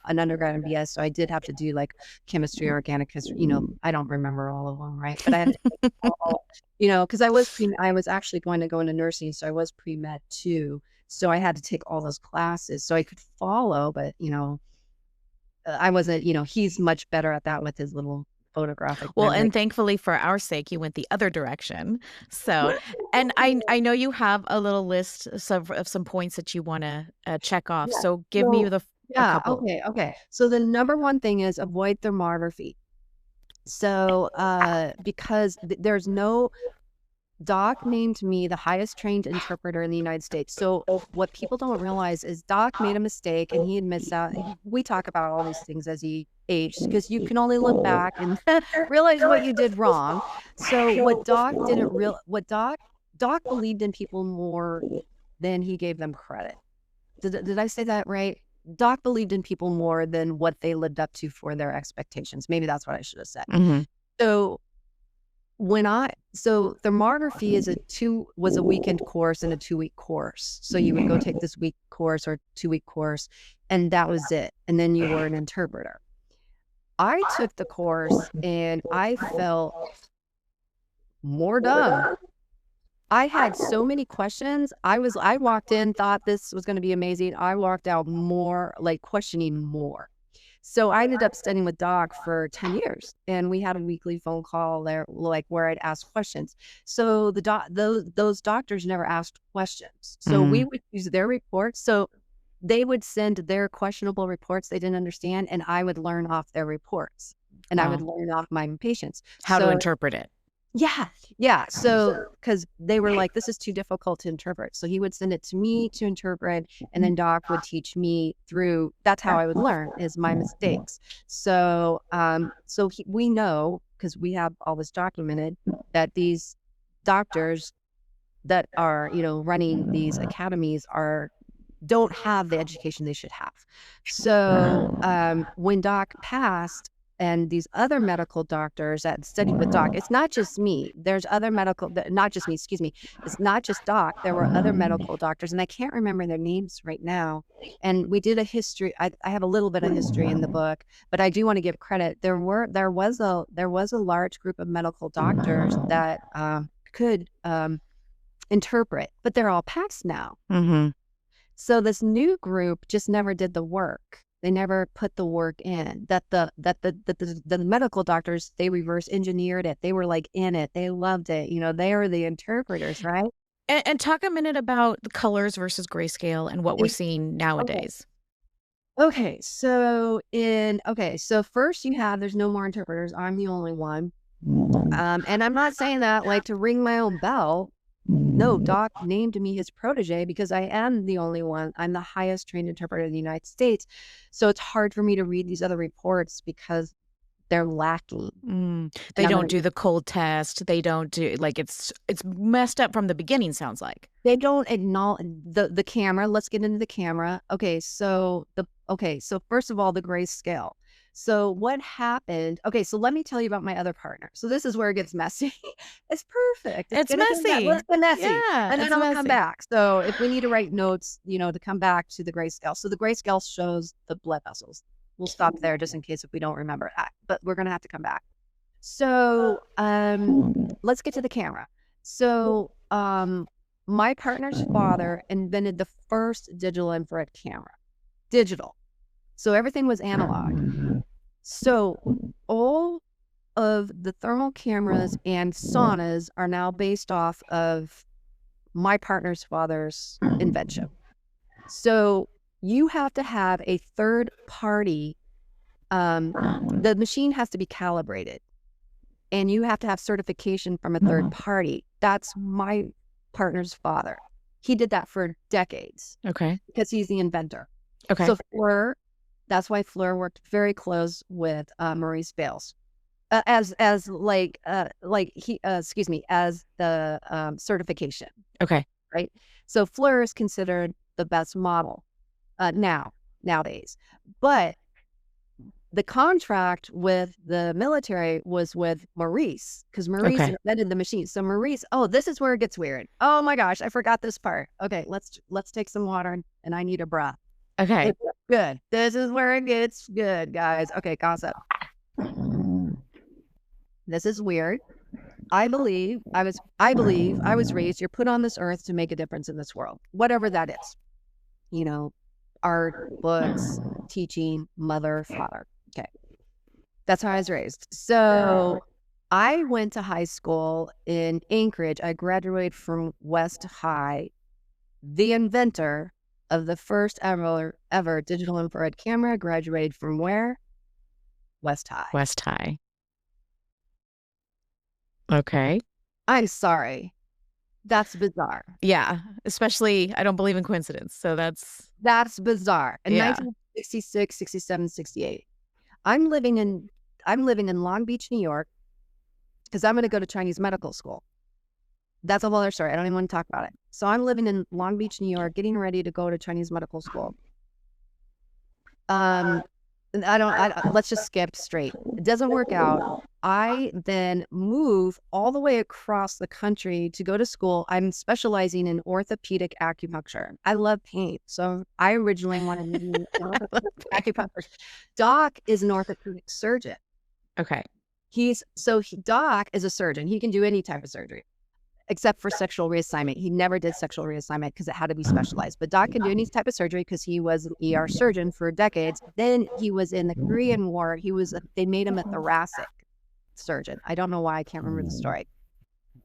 an undergrad in BS, so I did have to do like chemistry, organic history. I don't remember all of them, right? But I had to take all, because I was actually going to go into nursing, so I was pre-med too. So I had to take all those classes so I could follow, but I wasn't, he's much better at that with his little photographic
Well,
memory.
and thankfully for our sake, you went the other direction. So, and I know you have a little list of some points that you want to check off.
Yeah.
So give me
So,
a
yeah.
couple.
Okay. So the number one thing is avoid thermography. So, because there's no Doc named me the highest trained interpreter in the United States. So what people don't realize is Doc made a mistake and he admits that. We talk about all these things as he aged because you can only look back and realize what you did wrong. So what Doc didn't real what Doc believed in people more than he gave them credit. Did I say that right? Doc believed in people more than what they lived up to for their expectations. Maybe that's what I should have said.
Hmm.
So so thermography was a weekend course and a 2-week course. So you would go take this week course or 2-week course, and that was it. And then you were an interpreter. I took the course and I felt more dumb I had so many questions. I walked in, thought this was going to be amazing. I walked out more like questioning more. So I ended up studying with Doc for 10 years, and we had a weekly phone call there, like where I'd ask questions. So those doctors never asked questions. So we would use their reports. So they would send their questionable reports they didn't understand, and I would learn off their reports, and I would learn off my patients.
How to interpret it.
Yeah. Yeah. So, because they were like, this is too difficult to interpret. So he would send it to me to interpret, and then Doc would teach me through. That's how I would learn, is my mistakes. So, we know, because we have all this documented, that these doctors that are, running these academies don't have the education they should have. So, when Doc passed, and these other medical doctors that studied with Doc, it's not just me. There's other not just me, excuse me. It's not just Doc. There were other medical doctors, and I can't remember their names right now. And we did a history. I have a little bit of history in the book, but I do want to give credit. There was a large group of medical doctors that could interpret, but they're all passed now. So this new group just never did the work. They never put the work in. That the medical doctors, they reverse engineered it. They were like in it. They loved it. They are the interpreters, right?
And talk a minute about the colors versus grayscale and what we're seeing nowadays.
Okay. So first there's no more interpreters. I'm the only one. And I'm not saying that like to ring my own bell. No, Doc named me his protege because I am the only one. I'm the highest trained interpreter in the United States. So it's hard for me to read these other reports because they're lacking.
They don't do the cold test. They don't do, like, it's messed up from the beginning, sounds like.
They don't acknowledge the camera. Let's get into the camera. Okay, so first of all, the grayscale. So what happened? Okay, so let me tell you about my other partner. So this is where it gets messy. It's perfect.
It's messy.
Let's get messy.
Yeah,
and then I'll come back. So if we need to write notes, to come back to the grayscale. So the grayscale shows the blood vessels. We'll stop there just in case if we don't remember that, but we're going to have to come back. So let's get to the camera. So my partner's father invented the first digital infrared camera. Digital. So everything was analog. So all of the thermal cameras and saunas are now based off of my partner's father's invention. So you have to have a third party. The machine has to be calibrated, and you have to have certification from a third party. That's my partner's father. He did that for decades.
Okay.
Because he's the inventor.
Okay.
So that's why Fleur worked very close with Maurice Bales as the certification.
Okay.
Right. So Fleur is considered the best model nowadays, but the contract with the military was with Maurice, because Maurice invented the machine. So Maurice, this is where it gets weird. Oh my gosh, I forgot this part. Okay, let's take some water, and I need a breath.
Okay.
Good. This is where it gets good, guys. Okay, gossip. This is weird. I believe I was raised, you're put on this earth to make a difference in this world, whatever that is. Art, books, teaching, mother, father. Okay. That's how I was raised. So I went to high school in Anchorage. I graduated from West High. The inventor of the first ever digital infrared camera graduated from where? West High.
West High. Okay.
I'm sorry. That's bizarre.
Yeah. Especially, I don't believe in coincidence. So that's
bizarre. In 1966, 67, 68. I'm living in Long Beach, New York, because I'm going to go to Chinese medical school. That's a whole other story. I don't even want to talk about it. So I'm living in Long Beach, New York, getting ready to go to Chinese medical school. Let's just skip straight. It doesn't work out. I then move all the way across the country to go to school. I'm specializing in orthopedic acupuncture. I love pain. So I originally wanted to be acupuncture. Doc is an orthopedic surgeon.
Okay.
Doc is a surgeon. He can do any type of surgery. except for sexual reassignment. He never did sexual reassignment because it had to be specialized. But Doc can do any type of surgery because he was an ER surgeon for decades. Then he was in the Korean War. They made him a thoracic surgeon. I don't know why. I can't remember the story.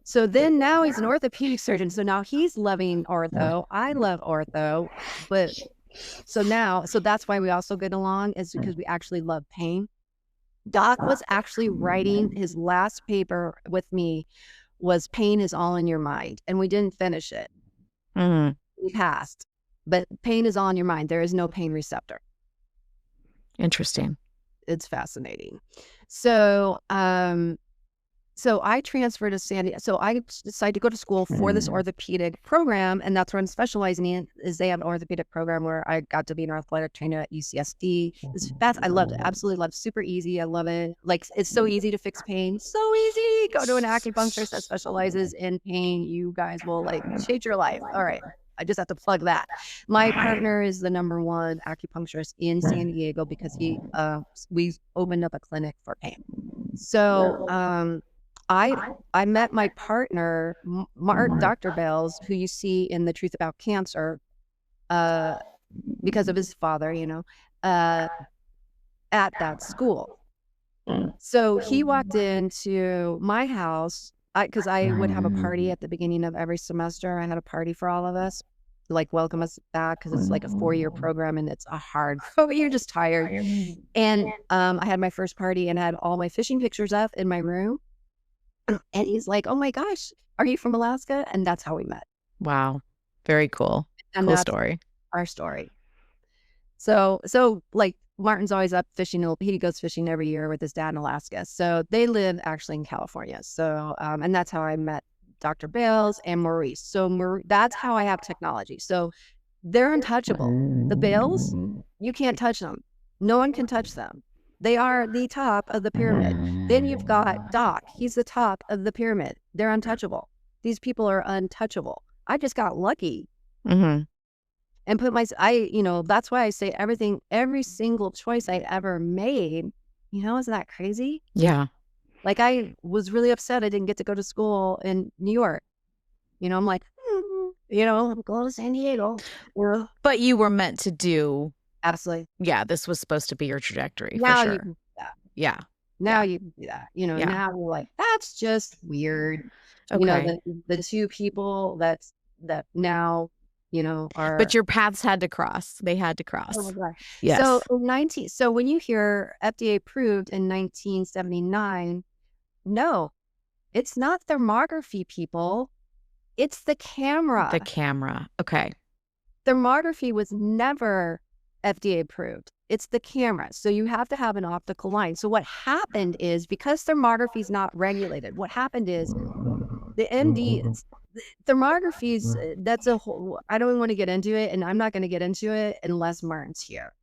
So then now he's an orthopedic surgeon. So now he's loving ortho. I love ortho. But so that's why we also get along, is because we actually love pain. Doc was actually writing his last paper with me was Pain is All in Your Mind. And we didn't finish it. We passed. But pain is all in your mind. There is no pain receptor.
Interesting.
It's fascinating. So I transferred to San Diego. So I decided to go to school for this orthopedic program, and that's where I'm specializing in. Is they have an orthopedic program where I got to be an athletic trainer at UCSD. It's fast. I loved it. Absolutely loved it. Super easy. I love it. Like, it's so easy to fix pain. So easy. Go to an acupuncturist that specializes in pain. You guys will like change your life. All right. I just have to plug that. My partner is the #1 acupuncturist in San Diego because we opened up a clinic for pain. So I met my partner, Dr. Bells, who you see in The Truth About Cancer, because of his father, at that school. So he walked into my house because I would have a party at the beginning of every semester. I had a party for all of us, like welcome us back, because it's like a 4-year program and it's a hard, you're just tired. And I had my first party and had all my fishing pictures up in my room. And he's like, "Oh my gosh, are you from Alaska?" And that's how we met.
Wow. Very cool.
And
cool
that's
story.
our story. So like Martin's always up fishing. He goes fishing every year with his dad in Alaska. So they live actually in California. So, and that's how I met Dr. Bales and Maurice. So that's how I have technology. So they're untouchable. The Bales, you can't touch them. No one can touch them. They are the top of the pyramid. Then you've got Doc. He's the top of the pyramid. They're untouchable. These people are untouchable. I just got lucky. And put that's why I say every single choice I ever made, isn't that crazy?
Yeah.
Like, I was really upset I didn't get to go to school in New York. I'm like, I'm going to San Diego.
But you were meant to do.
Absolutely.
Yeah, this was supposed to be your trajectory.
Now
for sure.
you can do that.
Yeah.
Now you can do that. Now we're like, that's just weird.
Okay.
The two people that now, are.
But your paths had to cross. They had to cross.
Oh my God.
Yes.
So when you hear FDA approved in 1979, no, it's not thermography, people. It's the camera.
The camera. Okay.
Thermography was never FDA approved. It's the camera. So you have to have an optical line. So what happened is, because thermography is not regulated, what happened is the MD thermography's, that's a whole, I don't want to get into it, and I'm not going to get into it unless Martin's here,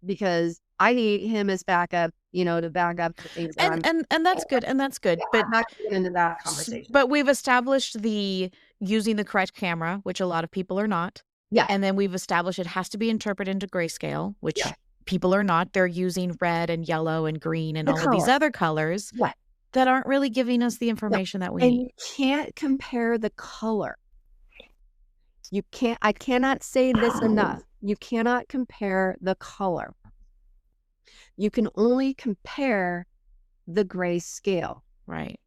because I need him as backup, to back up the things.
And that's good. And that's good. But
I'm not getting into that conversation.
But we've established using the correct camera, which a lot of people are not.
Yeah.
And then we've established it has to be interpreted into grayscale, which people are not. They're using red and yellow and green and all of these other colors that aren't really giving us the information that we need.
And you can't compare the color. I cannot say this enough. You cannot compare the color. You can only compare the grayscale.
Right.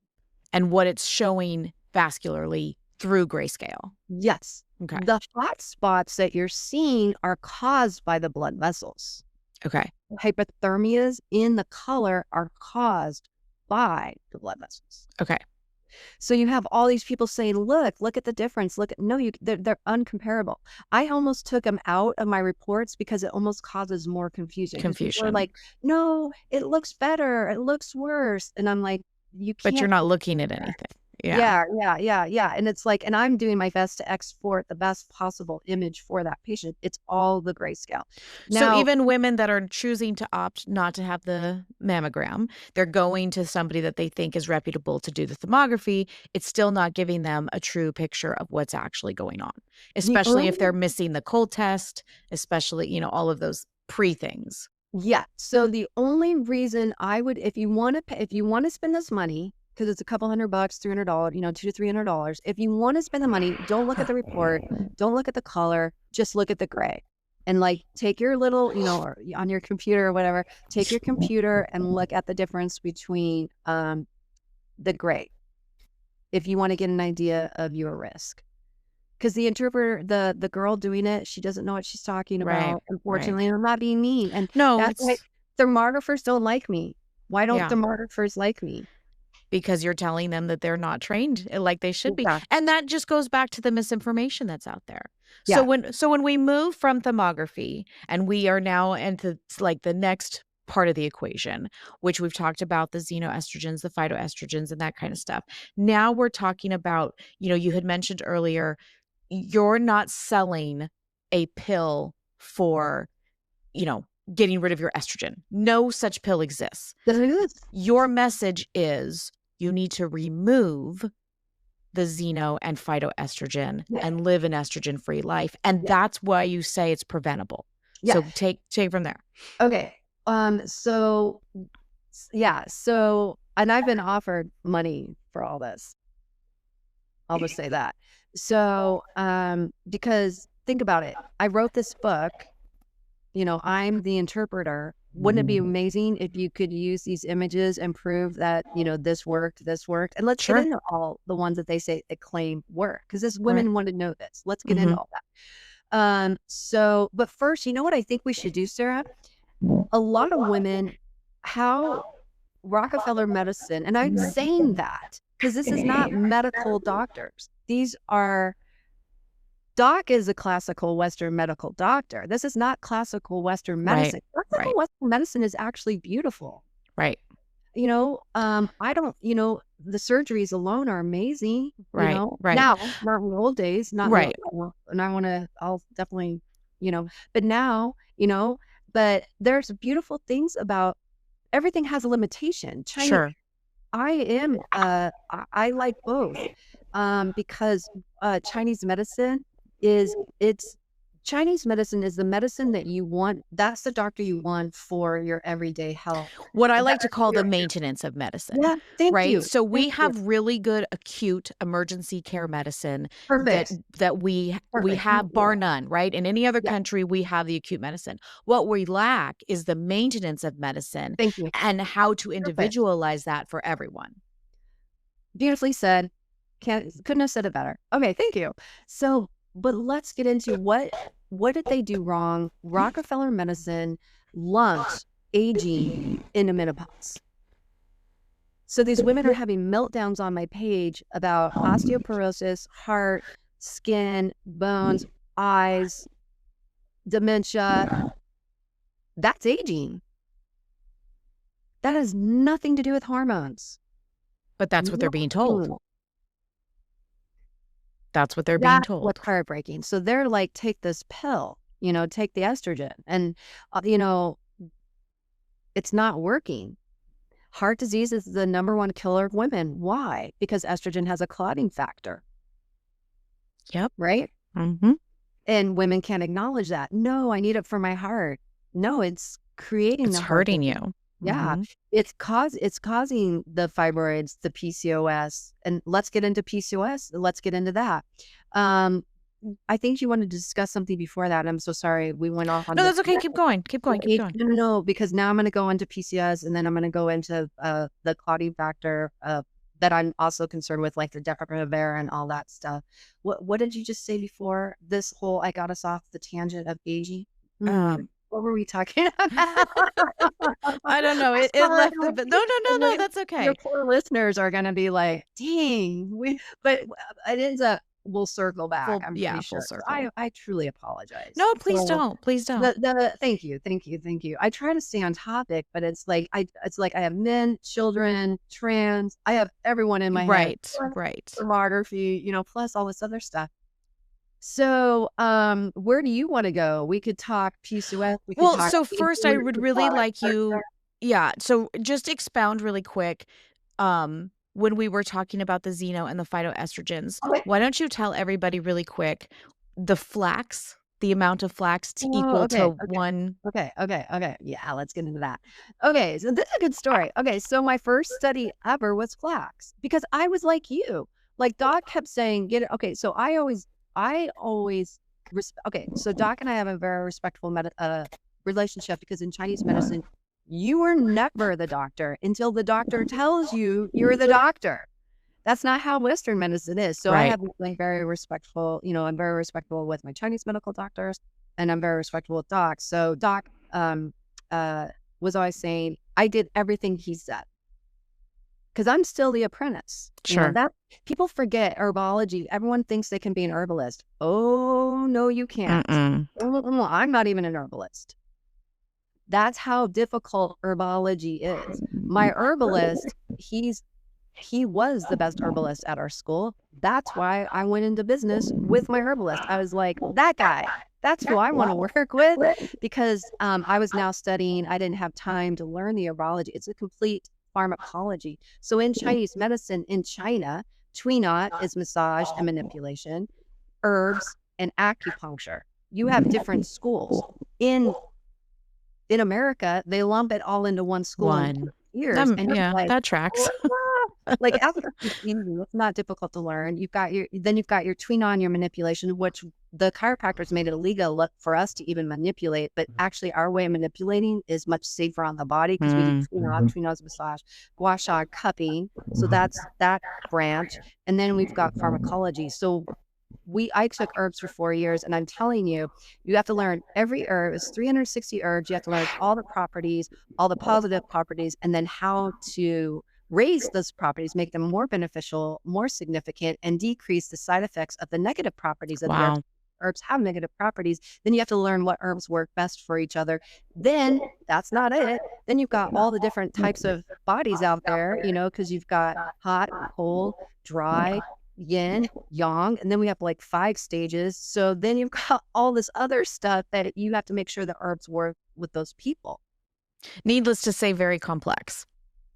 And what it's showing vascularly through grayscale.
Yes.
Okay.
The hot spots that you're seeing are caused by the blood vessels.
Okay.
Hypothermias in the color are caused by the blood vessels.
Okay.
So you have all these people saying, look at the difference. They're uncomparable. I almost took them out of my reports because it almost causes more confusion. People are like, no, it looks better. It looks worse. And I'm like, you can't.
But you're not looking at anything.
Yeah. And it's like, and I'm doing my best to export the best possible image for that patient. It's all the grayscale.
So even women that are choosing to opt not to have the mammogram, they're going to somebody that they think is reputable to do the thermography. It's still not giving them a true picture of what's actually going on, especially if they're missing the cold test, especially, all of those things.
Yeah. So the only reason I would, if you want to spend this money, because it's a couple $100, $300, $200 to $300. If you want to spend the money, don't look at the report, don't look at the color, just look at the gray. And like take your little, or on your computer or whatever, take your computer and look at the difference between the gray if you want to get an idea of your risk. Because the interpreter, the girl doing it, she doesn't know what she's talking about, unfortunately. And I'm not being mean. And
No,
that's why thermographers don't like me. Why don't thermographers like me?
Because you're telling them that they're not trained like they should be.
Yeah.
And that just goes back to the misinformation that's out there.
Yeah.
So when we move from thermography and we are now into like the next part of the equation, which we've talked about the xenoestrogens, the phytoestrogens, and that kind of stuff. Now we're talking about, you had mentioned earlier, you're not selling a pill for, getting rid of your estrogen. No such pill exists.
Doesn't exist.
Your message is you need to remove the xeno and phytoestrogen and live an estrogen-free life. And that's why you say it's preventable.
Yeah.
So take from there.
Okay. So and I've been offered money for all this. I'll just say that. So, because think about it. I wrote this book, I'm the interpreter. Wouldn't it be amazing if you could use these images and prove that, this worked? And let's get into all the ones that they say they claim work, because this women want to know this. Let's get into all that. But first, you know what I think we should do, Sarah? A lot of women, how Rockefeller medicine, and I'm saying that because this is not medical doctors. These are, Doc is a classical Western medical doctor. This is not classical Western medicine. Classical Western medicine is actually beautiful.
Right.
I don't, the surgeries alone are amazing.
Right.
Now, not in the old days, not
right.
And I'll definitely, but now, but there's beautiful things about everything has a limitation. Chinese, I like both because Chinese medicine Chinese medicine is the medicine that you want. That's the doctor you want for your everyday health.
What I like to call the maintenance of medicine.
Yeah, thank you.
So we have really good acute emergency care medicine that we have bar none, right? In any other country, we have the acute medicine. What we lack is the maintenance of medicine.
Thank you.
And how to individualize that for everyone.
Beautifully said. Couldn't have said it better. Okay, thank you. So, but let's get into what did they do wrong? Rockefeller medicine lumped aging into menopause. So these women are having meltdowns on my page about osteoporosis, heart, skin, bones, eyes, dementia. That's aging. That has nothing to do with hormones.
But that's what they're being told. That's what they're being told.
What's heartbreaking. So they're like, take this pill, take the estrogen. And, it's not working. Heart disease is the #1 killer of women. Why? Because estrogen has a clotting factor.
Yep.
Right?
Mm-hmm.
And women can't acknowledge that. No, I need it for my heart. No, it's creating
It's hurting you.
Yeah.
Mm-hmm.
It's causing the fibroids, the PCOS, and let's get into PCOS. Let's get into that. I think you wanted to discuss something before that. I'm so sorry. We went off on
No, that's okay. Keep going.
No, because now I'm going to go into PCOS, and then I'm going to go into the clotting factor that I'm also concerned with, like the deprivative air and all that stuff. What did you just say before this whole, I got us off the tangent of aging? What were we talking about?
I don't know. It left the, no, that's okay.
Your poor listeners are going to be like, dang, but it ends up, we'll circle back. I'm pretty sure.
Full circle.
I truly apologize.
No, please don't. Please don't.
Thank you. I try to stay on topic, but it's like I have men, children, trans. I have everyone in my head.
Right.
Thermography, plus all this other stuff. So, where do you want to go? We could talk PCOS.
So first I would really like you, so just expound really quick. When we were talking about the xeno and the phytoestrogens, why don't you tell everybody really quick the flax the amount of flax to equal to one.
Okay. Yeah, let's get into that. Okay, so this is a good story. Okay, so my first study ever was flax because I was like you. Like Doc kept saying, get it. Okay, so I always, okay, so Doc and I have a very respectful relationship because in Chinese medicine, you are never the doctor until the doctor tells you you're the doctor. That's not how Western medicine is. So I
Right.
have like very respectful, I'm very respectful with my Chinese medical doctors and I'm very respectful with Doc. So Doc was always saying, I did everything he said because I'm still the apprentice.
Sure.
That people forget herbology. Everyone thinks they can be an herbalist. Oh, no, you can't. I'm not even an herbalist. That's how difficult herbology is. My herbalist, he was the best herbalist at our school. That's why I went into business with my herbalist. I was like, that guy, that's who I want to work with because I was now studying. I didn't have time to learn the herbology. It's a complete pharmacology. So in Chinese medicine in China, Tui knot is massage and manipulation, herbs and acupuncture. You have different schools. In America, they lump it all into one school in years. And
Yeah,
like,
that tracks.
like acupuncture, it's not difficult to learn. You've got your Tui knot and your manipulation, which the chiropractors made it illegal for us to even manipulate. But actually, our way of manipulating is much safer on the body because we do Tui knot massage, gua sha cupping. So that's that branch. And then we've got pharmacology. So I took herbs for 4 years, and I'm telling you, you have to learn every herb. It's 360 herbs. You have to learn all the properties, all the positive properties, and then how to raise those properties, make them more beneficial, more significant, and decrease the side effects of the negative properties of the herbs. Herbs have negative properties. Then you have to learn what herbs work best for each other. Then that's not it. Then you've got all the different types of bodies out there, because you've got hot, cold, dry, yin, yang, and then we have like 5 stages. So then you've got all this other stuff that you have to make sure the herbs work with those people.
Needless to say, very complex.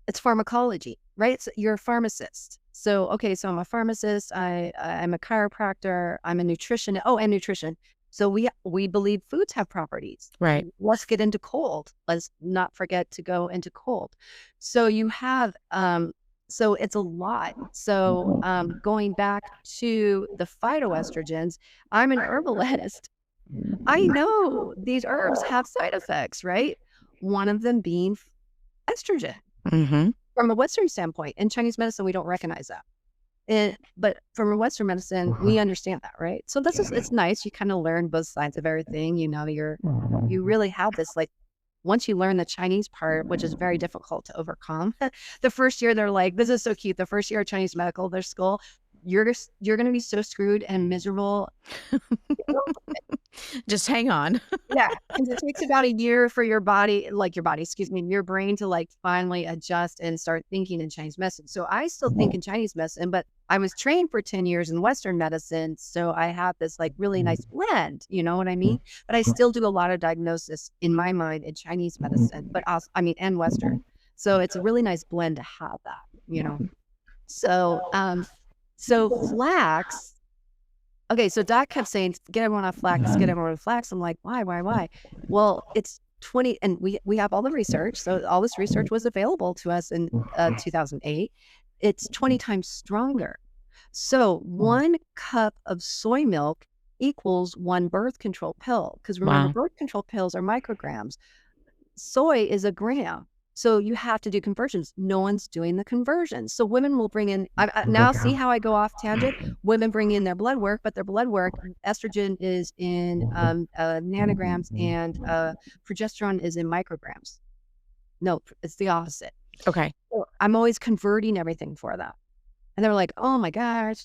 It's pharmacology, right? So you're a pharmacist. So, okay, so I'm a pharmacist. I'm a chiropractor. I'm a nutritionist. Oh, and nutrition. So we believe foods have properties.
Right.
Let's get into cold. Let's not forget to go into cold. So you have so it's a lot. So going back to the phytoestrogens, I'm an herbalist. I know these herbs have side effects, right? One of them being estrogen. From a Western standpoint, in Chinese medicine, we don't recognize that. But from a Western medicine, we understand that, right? So it's nice. You kind of learn both sides of everything. You really have this, like, once you learn the Chinese part, which is very difficult to overcome, the first year they're like, this is so cute. The first year of Chinese medical, their school, you're going to be so screwed and miserable.
Just hang on.
Yeah. And it takes about a year for your brain to like finally adjust and start thinking in Chinese medicine. So I still think in Chinese medicine, but I was trained for 10 years in Western medicine. So I have this like really nice blend, you know what I mean? But I still do a lot of diagnosis in my mind in Chinese medicine, but also, and Western. So it's a really nice blend to have that, So flax. Okay, so Doc kept saying, get everyone off flax, get everyone off flax. I'm like, why? Well, it's 20, and we have all the research. So all this research was available to us in 2008. It's 20 times stronger. So 1 cup of soy milk equals 1 birth control pill. Because remember, birth control pills are micrograms. Soy is a gram. So you have to do conversions. No one's doing the conversions. So women will bring in, now see how I go off tangent? Women bring in their blood work, but their blood work, estrogen is in nanograms and progesterone is in micrograms. No, it's the opposite.
Okay.
So I'm always converting everything for them. And they're like, oh my gosh,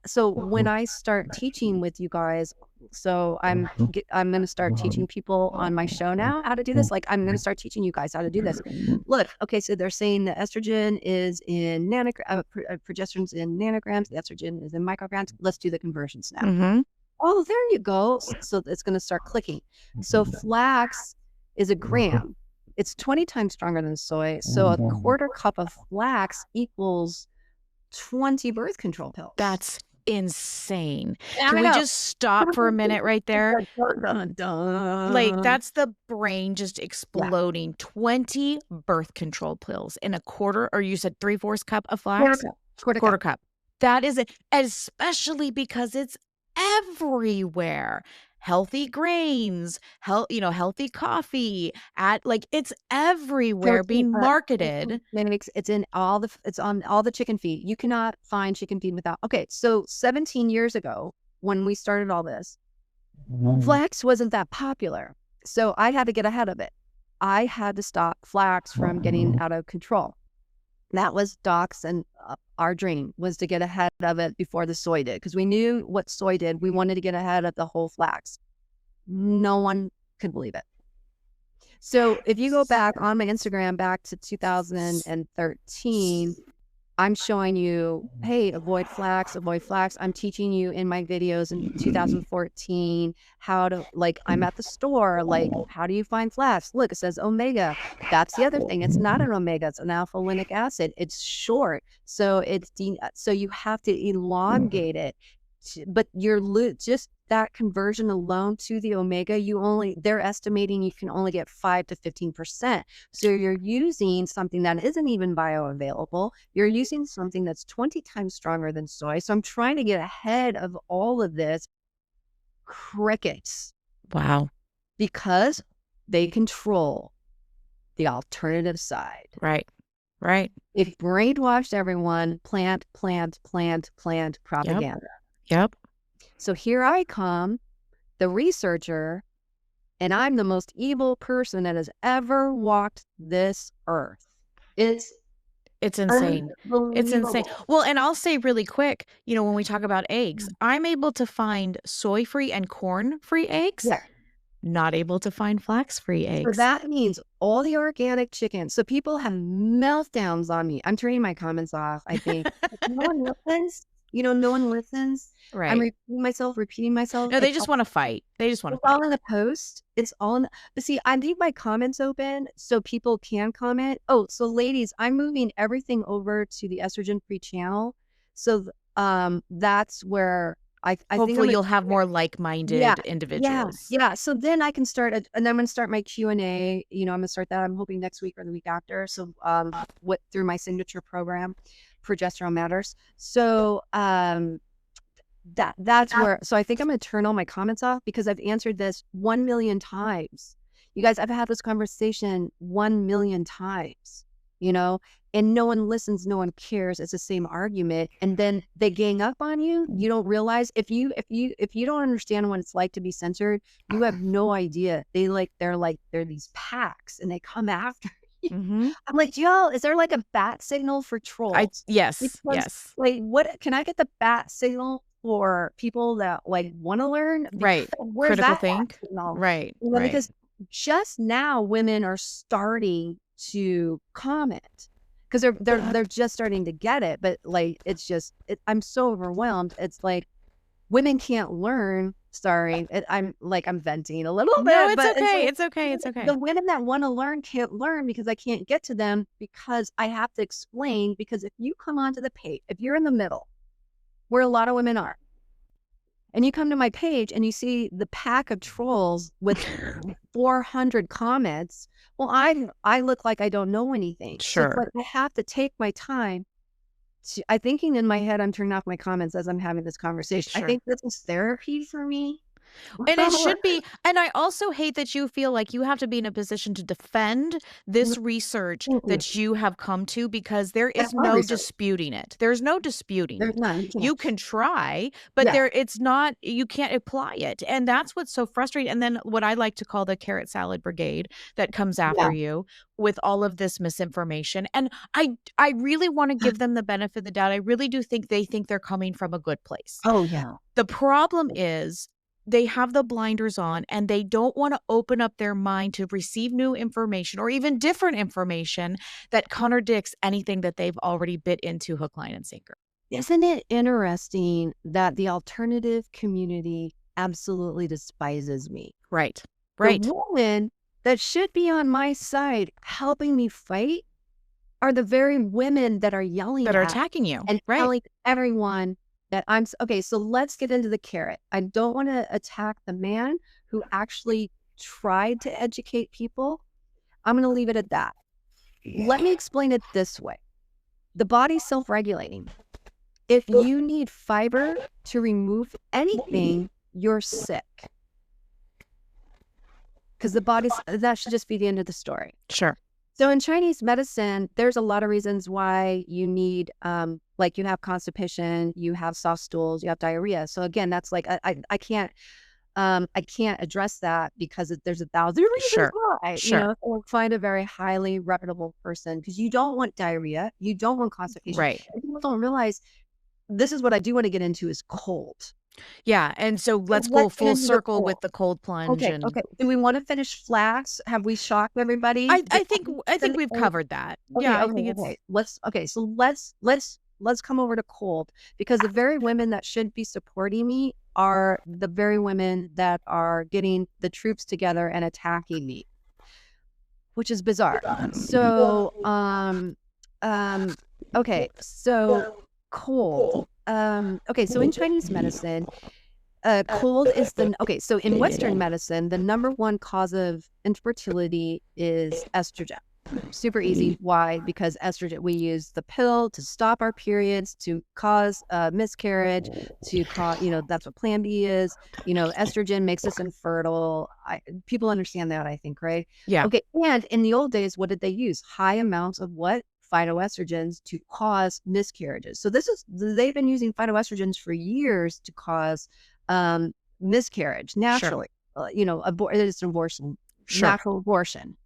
so when I start teaching with you guys, so I'm going to start teaching people on my show now how to do this. Like, I'm going to start teaching you guys how to do this. Look, okay, so they're saying the estrogen is in progesterone's in nanograms, the estrogen is in micrograms. Let's do the conversions now. Oh, there you go. So it's going to start clicking. So flax is a gram. It's 20 times stronger than soy. So a 1/4 cup of flax equals 20 birth control pills.
That's insane.
I
Can we
know.
just stop for a minute right there?
Dun, dun,
Like,
dun.
that's the brain just
Yeah.
exploding. 20 birth control pills in a quarter, or you said 3/4 cup of
Quarter
flax?
cup. Quarter
Quarter
cup.
cup. That is it, especially because it's everywhere. Healthy grains, healthy coffee, it's everywhere
Protein,
being marketed.
it's in all it's on all the chicken feed. You cannot find chicken feed without. Okay, so 17 years ago, when we started all this, flax wasn't that popular. So I had to get ahead of it. I had to stop flax from getting out of control. That was Doc's and our dream was to get ahead of it before the soy did, because we knew what soy did. We wanted to get ahead of the whole flax. No one could believe it. So if you go back on my Instagram back to 2013, I'm showing you, hey, avoid flax, avoid flax. I'm teaching you in my videos in 2014 how to, I'm at the store, how do you find flax? Look, it says omega. That's the other thing. It's not an omega, it's an alpha-linoleic acid. It's short. So so you have to elongate it. But you're just that conversion alone to the omega, they're estimating you can only get 5 to 15%. So you're using something that isn't even bioavailable. You're using something that's 20 times stronger than soy. So I'm trying to get ahead of all of this. Crickets.
Wow.
Because they control the alternative side.
Right. Right.
They've brainwashed everyone, plant propaganda.
Yep.
So here I come, the researcher, and I'm the most evil person that has ever walked this earth. It's
insane. It's insane. Well, and I'll say really quick, when we talk about eggs, I'm able to find soy-free and corn-free eggs.
Yeah.
Not able to find flax-free eggs.
So that means all the organic chicken. So people have meltdowns on me. I'm turning my comments off, I think. No one listens. No one listens.
Right.
I'm repeating myself.
No, they just want to fight. It's
all in a post. It's all in. But see, I leave my comments open so people can comment. Oh, so ladies, I'm moving everything over to the estrogen-free channel. So that's where I
hopefully
think
you'll have more like-minded individuals.
Yeah. So then I can start, and I'm going to start my Q&A. I'm going to start that. I'm hoping next week or the week after. So through my signature program, Progesterone Matters. So that's where. So I think I'm going to turn all my comments off because I've answered this 1 million times. You guys, I've had this conversation 1 million times. And no one listens, no one cares. It's the same argument, and then they gang up on you. You don't realize if you don't understand what it's like to be censored, you have no idea. They're these packs, and they come after you.
Mm-hmm.
I'm like, yo, is there like a bat signal for trolls?
Yes.
What can I get the bat signal for people that want to learn?
Right.
Where's
critical
that
think. Right. Right.
Because just now women are starting to comment. Because they're just starting to get it, but it's just I'm so overwhelmed. It's like women can't learn. Sorry, I'm venting a little bit.
No, it's
but
okay. It's okay. It's okay.
The women that want to learn can't learn because I can't get to them because I have to explain. Because if you come onto the page, if you're in the middle, where a lot of women are, and you come to my page and you see the pack of trolls with 400 comments, well, I look like I don't know anything.
Sure.
So, but I have to take my time. I'm thinking in my head, I'm turning off my comments as I'm having this conversation.
Sure.
I think this is therapy for me.
And it should be. And I also hate that you feel like you have to be in a position to defend this research that you have come to, because there is no disputing it. There's no disputing it.
None.
You can try, but it's not, you can't apply it. And that's what's so frustrating. And then what I like to call the carrot salad brigade that comes after you with all of this misinformation. And I really want to give them the benefit of the doubt. I really do think they think they're coming from a good place.
Oh, yeah.
The problem is they have the blinders on and they don't want to open up their mind to receive new information or even different information that contradicts anything that they've already bit into hook, line, and sinker.
Isn't it interesting that the alternative community absolutely despises me?
Right.
The women that should be on my side helping me fight are the very women that are yelling
that are attacking you
and telling everyone okay, so let's get into the carrot. I don't want to attack the man who actually tried to educate people. I'm going to leave it at that. Let me explain it this way. The body's self-regulating. If you need fiber to remove anything, you're sick. Because that should just be the end of the story.
Sure.
So in Chinese medicine, there's a lot of reasons why you need, like you have constipation, you have soft stools, you have diarrhea. So again, that's like, I can't address that because there's 1,000 reasons why.
Sure.
So find a very highly reputable person, because you don't want diarrhea, you don't want constipation.
Right.
And people don't realize, this is what I do want to get into, is cold.
Yeah. And so let's go full circle with the cold plunge.
Okay. Do we want to finish flax? Have we shocked everybody?
I think we've covered that.
Okay,
yeah.
okay,
I think
okay. Let's come over to cold, because the very women that should be supporting me are the very women that are getting the troops together and attacking me, which is bizarre. So, okay, so cold. Okay, so in Chinese medicine, cold is so in Western medicine, the number one cause of infertility is estrogen. Super easy. Why? Because estrogen, we use the pill to stop our periods, to cause miscarriage, to cause, that's what Plan B is. Estrogen makes us infertile. People understand that, I think, right?
Yeah.
Okay. And in the old days, what did they use? High amounts of what? Phytoestrogens to cause miscarriages. So they've been using phytoestrogens for years to cause miscarriage naturally. Sure. It's an abortion. Sure. Natural abortion.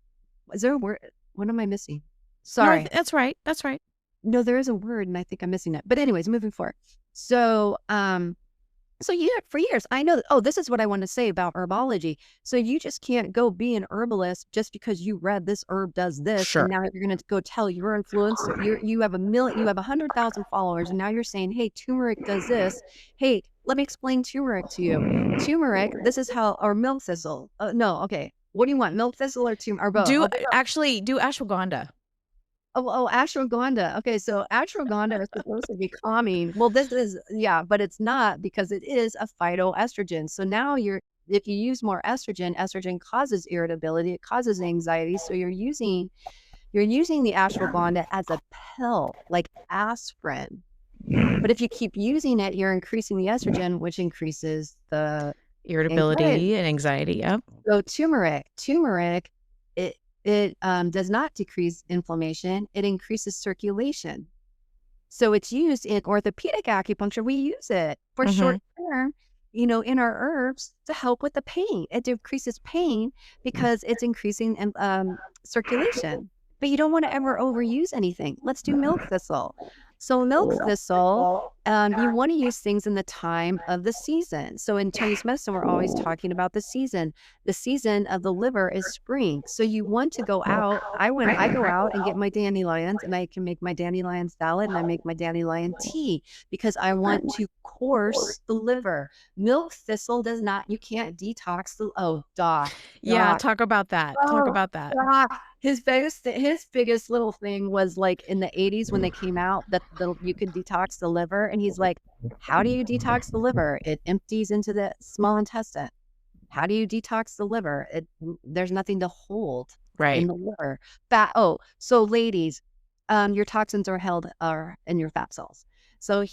Is there a word? What am I missing? Sorry.
No, that's right. That's right.
No, there is a word, and I think I'm missing it. But anyways, moving forward. So, for years, I know that, this is what I want to say about herbology. So you just can't go be an herbalist just because you read this herb does this. Sure. And now you're going to go tell your influencer, you have 100,000 followers, and now you're saying, hey, turmeric does this. Hey, let me explain turmeric to you. Turmeric, this is how, or milk thistle. No, okay. What do you want? Milk thistle or turmeric? Or both?
Do ashwagandha.
Oh, ashwagandha. Okay, so ashwagandha is supposed to be calming. Well, but it's not, because it is a phytoestrogen. So now if you use more estrogen causes irritability, it causes anxiety. So you're using the ashwagandha as a pill, like aspirin. But if you keep using it, you're increasing the estrogen, which increases the
irritability and anxiety. Yep.
So turmeric, it does not decrease inflammation. It increases circulation. So it's used in orthopedic acupuncture. We use it for short term, in our herbs to help with the pain. It decreases pain because it's increasing circulation. But you don't want to ever overuse anything. Let's do milk thistle. So milk thistle, you want to use things in the time of the season. So in Chinese medicine, we're always talking about the season. The season of the liver is spring. So you want to go out. I go out and get my dandelions, and I can make my dandelion salad, and I make my dandelion tea, because I want to course the liver. Milk thistle does not, you can't detox
Yeah, talk about that. Talk about that.
His biggest little thing was like in the 80s when they came out that you could detox the liver. And he's like, how do you detox the liver? It empties into the small intestine. How do you detox the liver? There's nothing to hold in the liver. So ladies, your toxins are held in your fat cells. So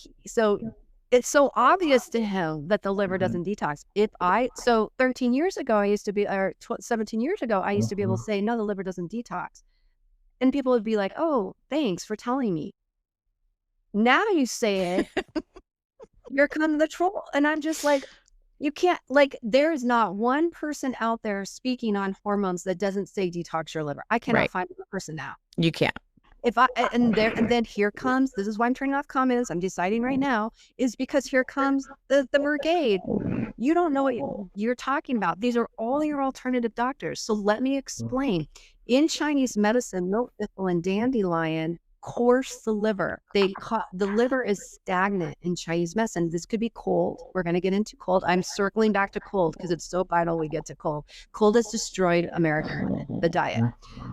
it's so obvious to him that the liver doesn't detox. 13 years ago, I used to be, or 17 years ago, I used to be able to say, no, the liver doesn't detox. And people would be like, oh, thanks for telling me. Now you say it, you're kind of the troll. And I'm just like, you can't, there is not one person out there speaking on hormones that doesn't say detox your liver. I cannot find a person now.
You can't.
And then here comes, this is why I'm turning off comments, I'm deciding right now, is because here comes the brigade. You don't know what you're talking about. These are all your alternative doctors. So let me explain. In Chinese medicine, milk thistle and dandelion course the liver. The liver is stagnant in Chinese medicine. This could be cold. We're going to get into cold. I'm circling back to cold because it's so vital we get to cold. Cold has destroyed America, the diet.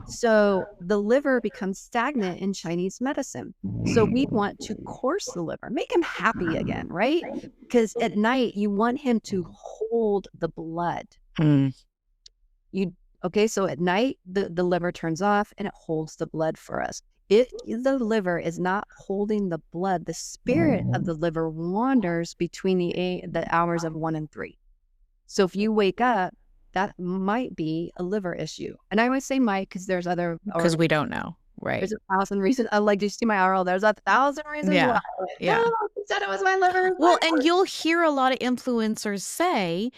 So the liver becomes stagnant in Chinese medicine. So we want to course the liver, make him happy again, right? Because at night you want him to hold the blood. Okay, so at night the liver turns off and it holds the blood for us. If the liver is not holding the blood, the spirit of the liver wanders between the hours of 1 and 3. So if you wake up, that might be a liver issue. And I always say might because there's other...
Because we don't know, right?
There's 1,000 reasons. Like, do you see my RL? There's 1,000 reasons why.
Yeah.
No, you said it was my liver.
Well, and you'll hear a lot of influencers say,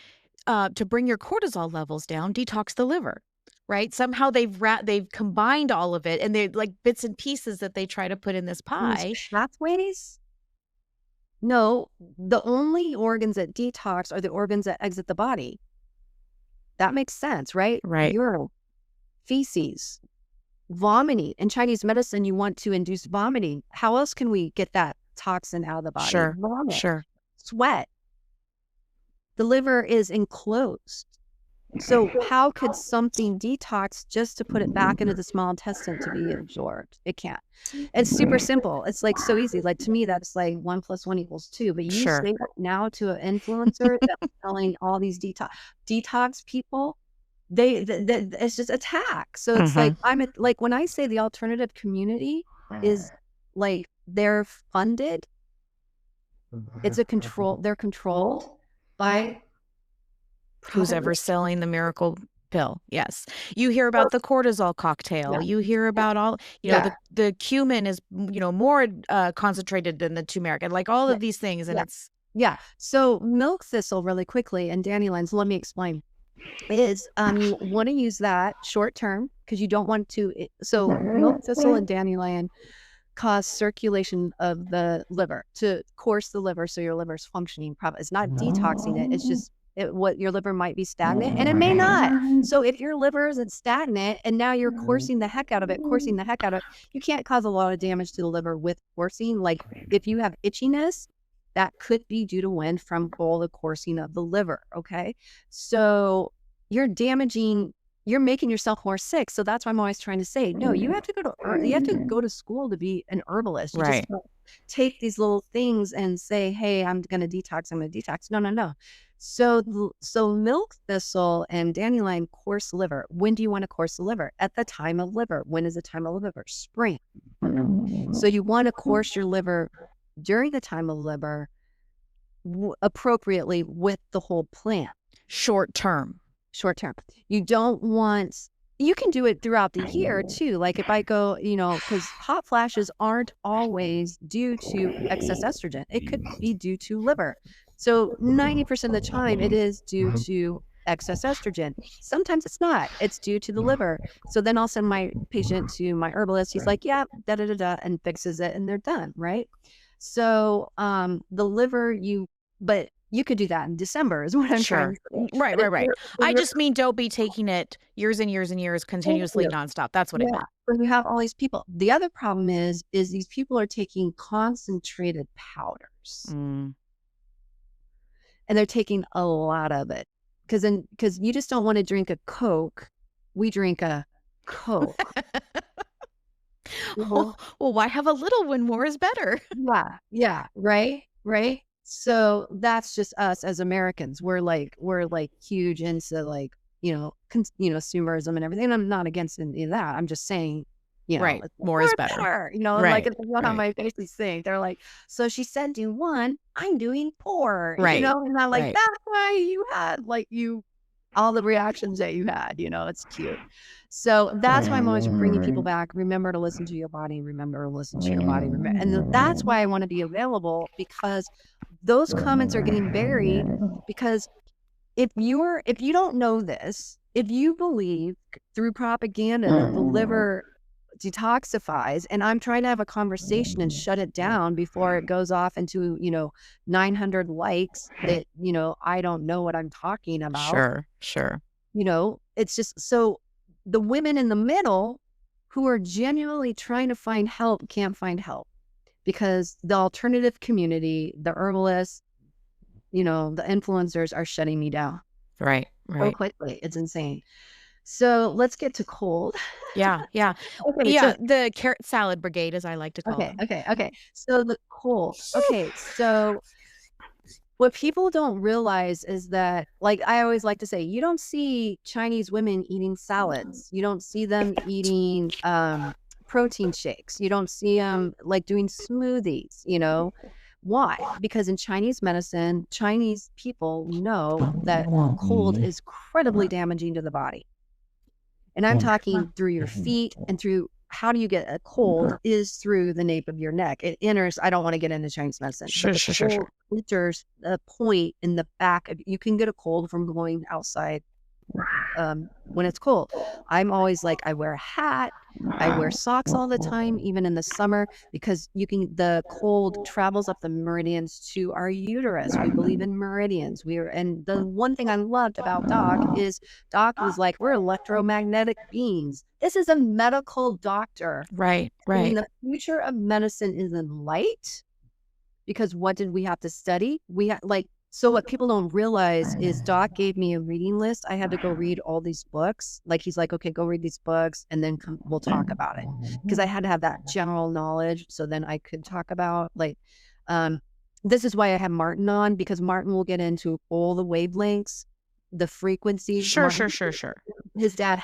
to bring your cortisol levels down, detox the liver, right? Somehow they've combined all of it, and they're like bits and pieces that they try to put in this pie.
These pathways? No, the only organs that detox are the organs that exit the body. That makes sense, right?
Right.
Urine, feces, vomiting. In Chinese medicine, you want to induce vomiting. How else can we get that toxin out of the body?
Sure.
Vomit,
Sure.
sweat. The liver is enclosed. So how could something detox just to put it back into the small intestine to be absorbed? It can't. It's super simple. It's like so easy. Like to me, that's like 1 + 1 = 2. But you
Sure.
say that now to an influencer that's telling all these detox people, it's just attack. So it's like like when I say the alternative community is like they're funded, it's a control. They're controlled by
who's ever selling the miracle pill. Yes. You hear about the cortisol cocktail.
Yeah.
You hear about all, you know, the cumin is, more concentrated than the turmeric and like all of these things. And it's.
Yeah. So milk thistle really quickly and dandelions, let me explain, is you want to use that short term because you don't want to. So milk thistle and dandelion cause circulation of the liver to course the liver so your liver's functioning properly. It's not detoxing it. It's just what your liver might be stagnant and it may not. So if your liver isn't stagnant and now you're coursing the heck out of it, you can't cause a lot of damage to the liver with coursing. Like if you have itchiness, that could be due to wind from all the coursing of the liver. Okay. So you're making yourself more sick. So that's why I'm always trying to say, no, you have to go to school to be an herbalist. You
Right.
just don't take these little things and say, hey, I'm going to detox. No. So milk thistle and dandelion course liver. When do you want to course the liver? At the time of liver. When is the time of liver? Spring. So you want to course your liver during the time of liver appropriately with the whole plant.
Short term.
You don't want, you can do it throughout the year too. Like if I go, because hot flashes aren't always due to excess estrogen. It could be due to liver. So 90% of the time it is due to excess estrogen. Sometimes it's not. It's due to the liver. So then I'll send my patient to my herbalist. He's like, yeah, and fixes it and they're done, right? So the liver, but you could do that in December is what I'm trying to say.
Right. I just mean don't be taking it years and years and years continuously nonstop. That's what I meant.
But you have all these people. The other problem is these people are taking concentrated powders. And they're taking a lot of it. Because you just don't want to drink a Coke. We drink a Coke.
Well, why have a little when more is better?
Yeah. Right. So that's just us as Americans. We're like huge into like, consumerism and everything. And I'm not against any of that. I'm just saying,
right. More is better.
Like it's not how my face is saying. They're like, so she said do one, I'm doing poor.
Right.
And I'm like, that's why you had all the reactions that you had, it's cute. So that's why I'm always bringing people back. Remember to listen to your body. And that's why I want to be available, because those comments are getting buried. Because if you don't know this, if you believe through propaganda that the liver detoxifies, and I'm trying to have a conversation and shut it down before it goes off into 900 likes that I don't know what I'm talking about.
Sure.
It's just so the women in the middle who are genuinely trying to find help can't find help because the alternative community, the herbalists, the influencers are shutting me down
Right.
so quickly. It's insane. So let's get to cold.
Yeah.
Okay,
Yeah.
so
The carrot salad brigade, as I like to call them.
okay. So the cold. Okay, so what people don't realize is that, like I always like to say, you don't see Chinese women eating salads. You don't see them eating protein shakes. You don't see them like doing smoothies, Why? Because in Chinese medicine, Chinese people know that cold is incredibly damaging to the body. And I'm talking through your feet and through how do you get a cold is through the nape of your neck. It enters, I don't want to get into Chinese medicine, but the cold enters the point in the back of, you can get a cold from going outside when it's cold. I'm always like, I wear a hat, I wear socks all the time, even in the summer, because the cold travels up the meridians to our uterus. We believe in meridians. And the one thing I loved about Doc was like, we're electromagnetic beings. This is a medical doctor.
Right.
I mean, the future of medicine is in light, because what did we have to study? So what people don't realize is Doc gave me a reading list. I had to go read all these books. Like, he's like, okay, go read these books and then we'll talk about it. Because I had to have that general knowledge so then I could talk about this is why I have Martin on, because Martin will get into all the wavelengths, the frequencies.
Sure.
His dad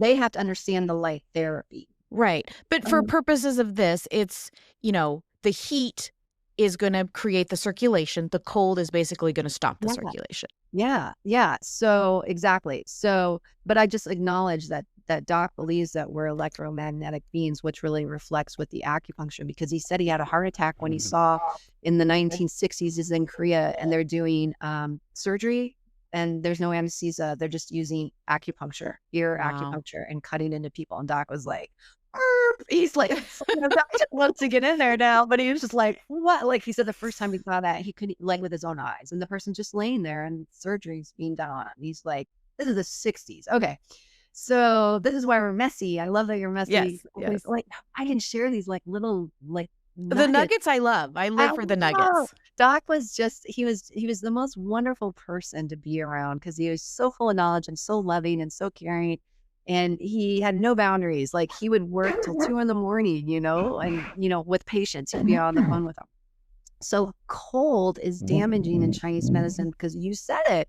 they have to understand the light therapy.
Right. But for purposes of this, it's, the heat is going to create the circulation. The cold is basically going to stop the circulation.
Yeah. So exactly. So, but I just acknowledge that Doc believes that we're electromagnetic beings, which really reflects with the acupuncture, because he said he had a heart attack when he saw in the 1960s is in Korea and they're doing surgery and there's no anesthesia. They're just using acupuncture, acupuncture, and cutting into people. And Doc was like, he's like, Doc wants to get in there now, but he was just like, what? Like, he said the first time he saw that, he couldn't, like, with his own eyes, and the person's just laying there and surgery's being done on him. He's like, this is the 60s. Okay. So this is why we're messy. I love that you're messy.
Yes.
Like, I can share these like little nuggets.
The nuggets I love. I live for the nuggets.
Doc was just, he was the most wonderful person to be around, because he was so full of knowledge and so loving and so caring. And he had no boundaries. Like, he would work till 2 a.m, and, with patients, he'd be on the phone with them. So cold is damaging in Chinese medicine because you said it.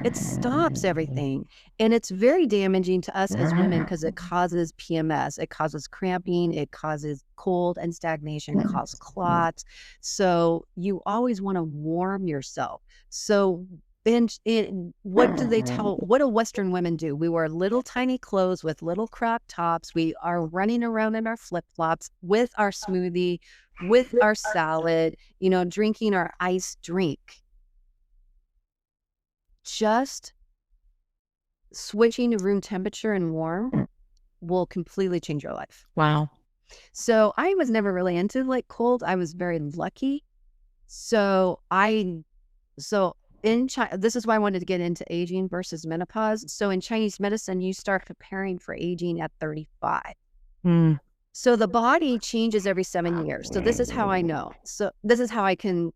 It stops everything. And it's very damaging to us as women because it causes PMS. It causes cramping. It causes cold and stagnation. It causes clots. So you always want to warm yourself. So what do Western women do? We wear little tiny clothes with little crop tops. We are running around in our flip-flops with our smoothie, with our salad, drinking our iced drink. Just switching to room temperature and warm will completely change your life.
Wow.
So I was never really into like cold. I was very lucky. So in China, this is why I wanted to get into aging versus menopause. So in Chinese medicine, you start preparing for aging at 35. So the body changes every 7 years. So this is how I know. So this is how I can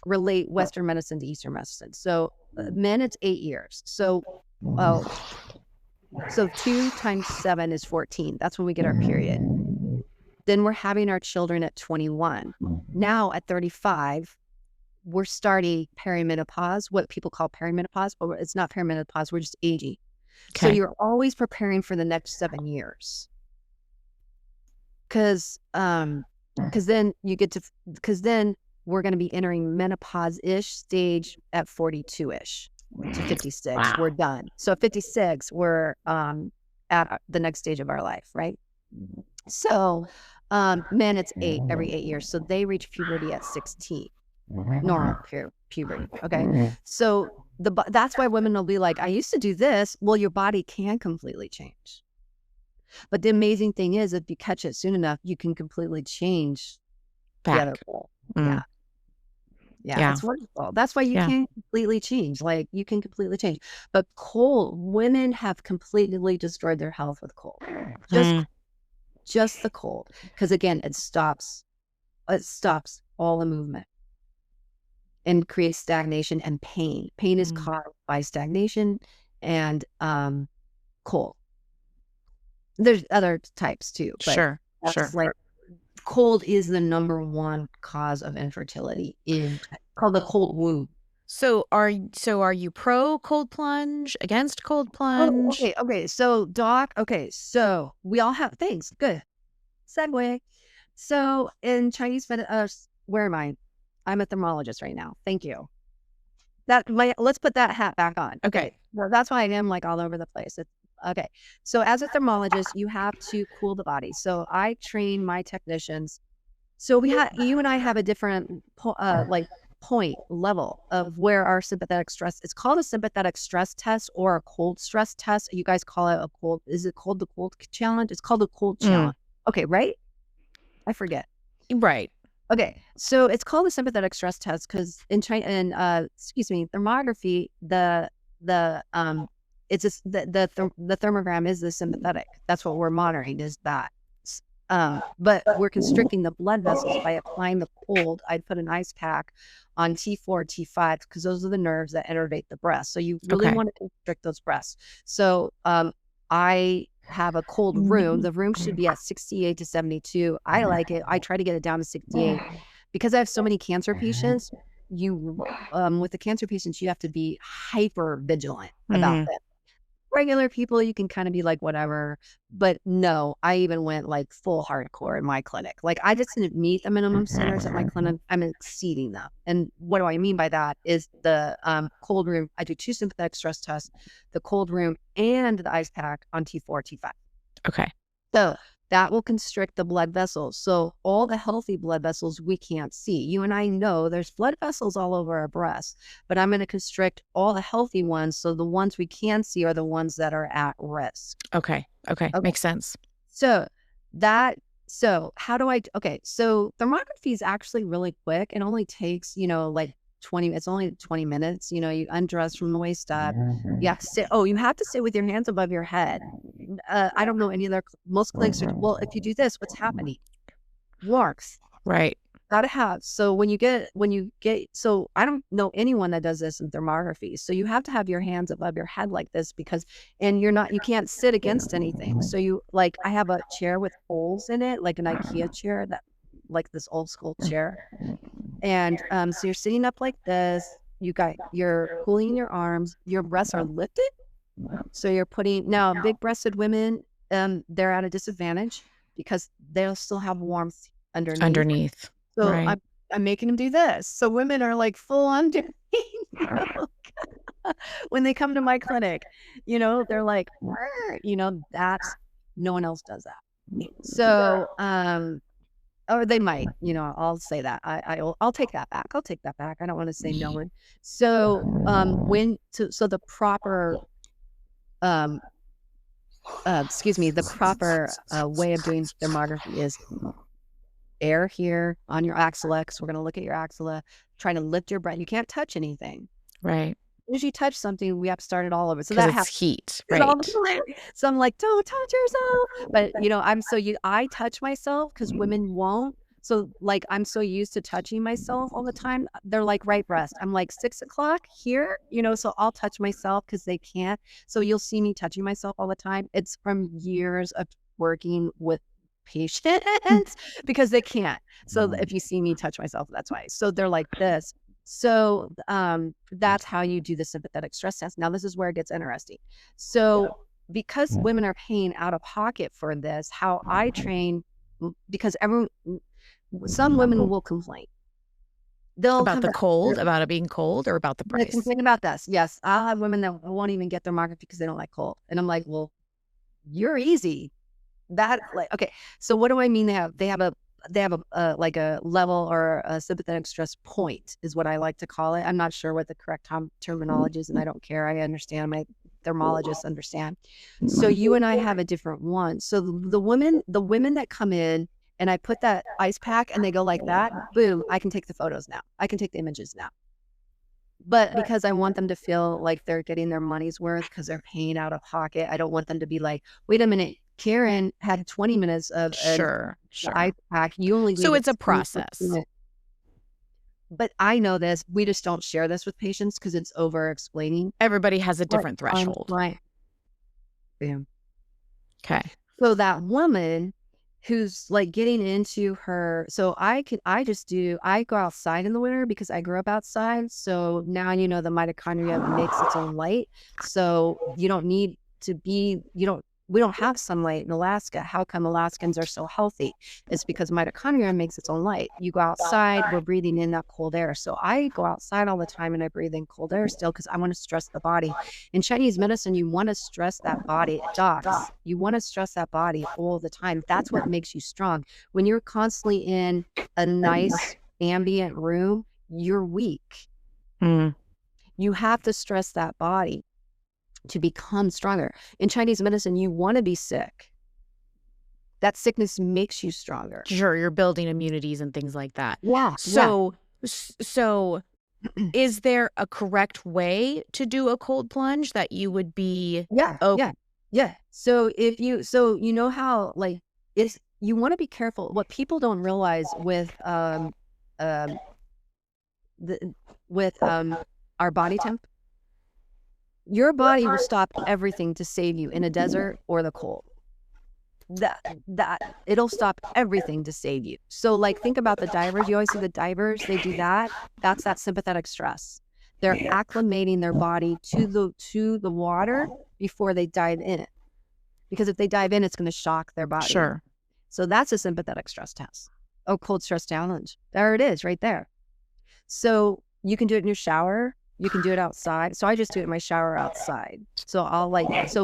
relate Western medicine to Eastern medicine. So men, it's 8 years. So 2 times 7 is 14. That's when we get our period. Then we're having our children at 21. Now at 35, we're starting perimenopause, what people call perimenopause, but it's not perimenopause, we're just aging. Okay. So you're always preparing for the next 7 years. Because then we're going to be entering menopause-ish stage at 42-ish to 56. Wow. We're done. So at 56, we're at the next stage of our life, right? So men, it's every 8 years. So they reach puberty at 16. Normal puberty. Okay. So that's why women will be like, I used to do this. Well, your body can completely change. But the amazing thing is, if you catch it soon enough, you can completely change the other pole. Yeah. Yeah, it's wonderful. That's why you can't completely change. Like, you can completely change. But cold, women have completely destroyed their health with cold. Just the cold. Because again, it stops all the movement and creates stagnation and pain. Pain is caused by stagnation and cold. There's other types too, but that's like cold is the number one cause of infertility. It's called the cold womb.
So are you pro cold plunge, against cold
Oh,
plunge?
okay. So doc, so we all have things. Good. Segue. So in Chinese where am I? I'm a thermologist right now. Thank you. Let's put that hat back on.
Okay.
Well, that's why I am like all over the place. Okay. So as a thermologist, you have to cool the body. So I train my technicians. So you and I have a different point level of where our sympathetic stress. It's called a sympathetic stress test or a cold stress test. You guys call it a cold. Is it called the cold challenge? It's called the cold challenge. Okay, right? I forget.
Right.
Okay, so it's called a sympathetic stress test because in thermography, the thermogram is the sympathetic. That's what we're monitoring is that. But we're constricting the blood vessels by applying the cold. I'd put an ice pack on T4, T5 because those are the nerves that innervate the breast. So you really want to constrict those breasts. So I have a cold room. The room should be at 68 to 72. I like it. I try to get it down to 68 because I have so many cancer patients. With the cancer patients, you have to be hyper vigilant about that. Regular people, you can kind of be like, whatever. But no, I even went like full hardcore in my clinic. Like, I just didn't meet the minimum standards at my clinic. I'm exceeding them. And what do I mean by that is the cold room. I do 2 sympathetic stress tests, the cold room and the ice pack on T4, T5.
Okay.
So that will constrict the blood vessels. So all the healthy blood vessels we can't see. You and I know there's blood vessels all over our breasts, but I'm going to constrict all the healthy ones. So the ones we can see are the ones that are at risk.
Okay. Makes sense.
So how do so thermography is actually really quick. It only takes, like 20, it's only 20 minutes. You undress from the waist up. You have to sit. Oh, you have to sit with your hands above your head. I don't know any other, most clinics are, well, if you do this, what's happening? Warmth.
Right.
Gotta have. So so I don't know anyone that does this in thermography. So you have to have your hands above your head like this and you can't sit against anything. So I have a chair with holes in it, like an IKEA chair like this old school chair. And so you're sitting up like this, you're pulling your arms, your breasts are lifted. So you're now big breasted women, they're at a disadvantage because they'll still have warmth underneath. So
right.
I'm making them do this. So women are like full underneath. When they come to my clinic, they're like, that's no one else does that. So, or they might, I'll say that. I'll take that back. I don't want to say no one. So, the proper, the proper way of doing thermography is air here on your axilla. So we're going to look at your axilla, trying to lift your breath. You can't touch anything.
Right.
As you touch something, we have to start it all over. So
that has heat. Right.
So I'm like, don't touch yourself. But I touch myself because women won't. So like, I'm so used to touching myself all the time. They're like right breast. I'm like 6 o'clock here, so I'll touch myself because they can't. So you'll see me touching myself all the time. It's from years of working with patients because they can't. So if you see me touch myself, that's why. So they're like this. So that's how you do the sympathetic stress test. Now, this is where it gets interesting. So because women are paying out of pocket for this, how I train, because some women will complain.
About it being cold or about the price?
They complain about this. Yes. I'll have women that won't even get their market because they don't like cold. And I'm like, well, you're easy. Okay. So what do I mean? They have a like a level or a sympathetic stress point is what I like to call it. I'm not sure what the correct terminology is, and I don't care. I understand. My thermologists understand. So you and I have a different one. So the women that come in and I put that ice pack and they go like that, boom, I can take the photos now. I can take the images now. But because I want them to feel like they're getting their money's worth because they're paying out of pocket, I don't want them to be like, wait a minute, Karen had 20 minutes of
Sure.
ice pack. You only
So
leave
it's a
it 20
process.
minutes. But I know this. We just don't share this with patients because it's over explaining.
Everybody has a different threshold.
Right. Bam.
Okay.
So that woman who's like getting into her, so I go outside in the winter because I grew up outside. So now, the mitochondria makes its own light. So you don't need to be, we don't have sunlight in Alaska. How come Alaskans are so healthy? It's because mitochondria makes its own light. You go outside, we're breathing in that cold air. So I go outside all the time and I breathe in cold air still because I want to stress the body. In Chinese medicine, you want to stress that body. Docs, you want to stress that body all the time. That's what makes you strong. When you're constantly in a nice ambient room, you're weak. You have to stress that body to become stronger. In Chinese medicine, you want to be sick. That sickness makes you stronger.
Sure, you're building immunities and things like that.
Yeah.
So is there a correct way to do a cold plunge that you would be
Yeah. So you know how like you want to be careful. What people don't realize with our body temp, your body will stop everything to save you in a desert or the cold. That it'll stop everything to save you. So like think about the divers. You always see the divers, they do that. That's that sympathetic stress. They're acclimating their body to the water before they dive in it. Because if they dive in, it's going to shock their body.
Sure.
So that's a sympathetic stress test. Oh, cold stress challenge. There it is right there. So you can do it in your shower. You can do it outside. So I just do it in my shower outside. So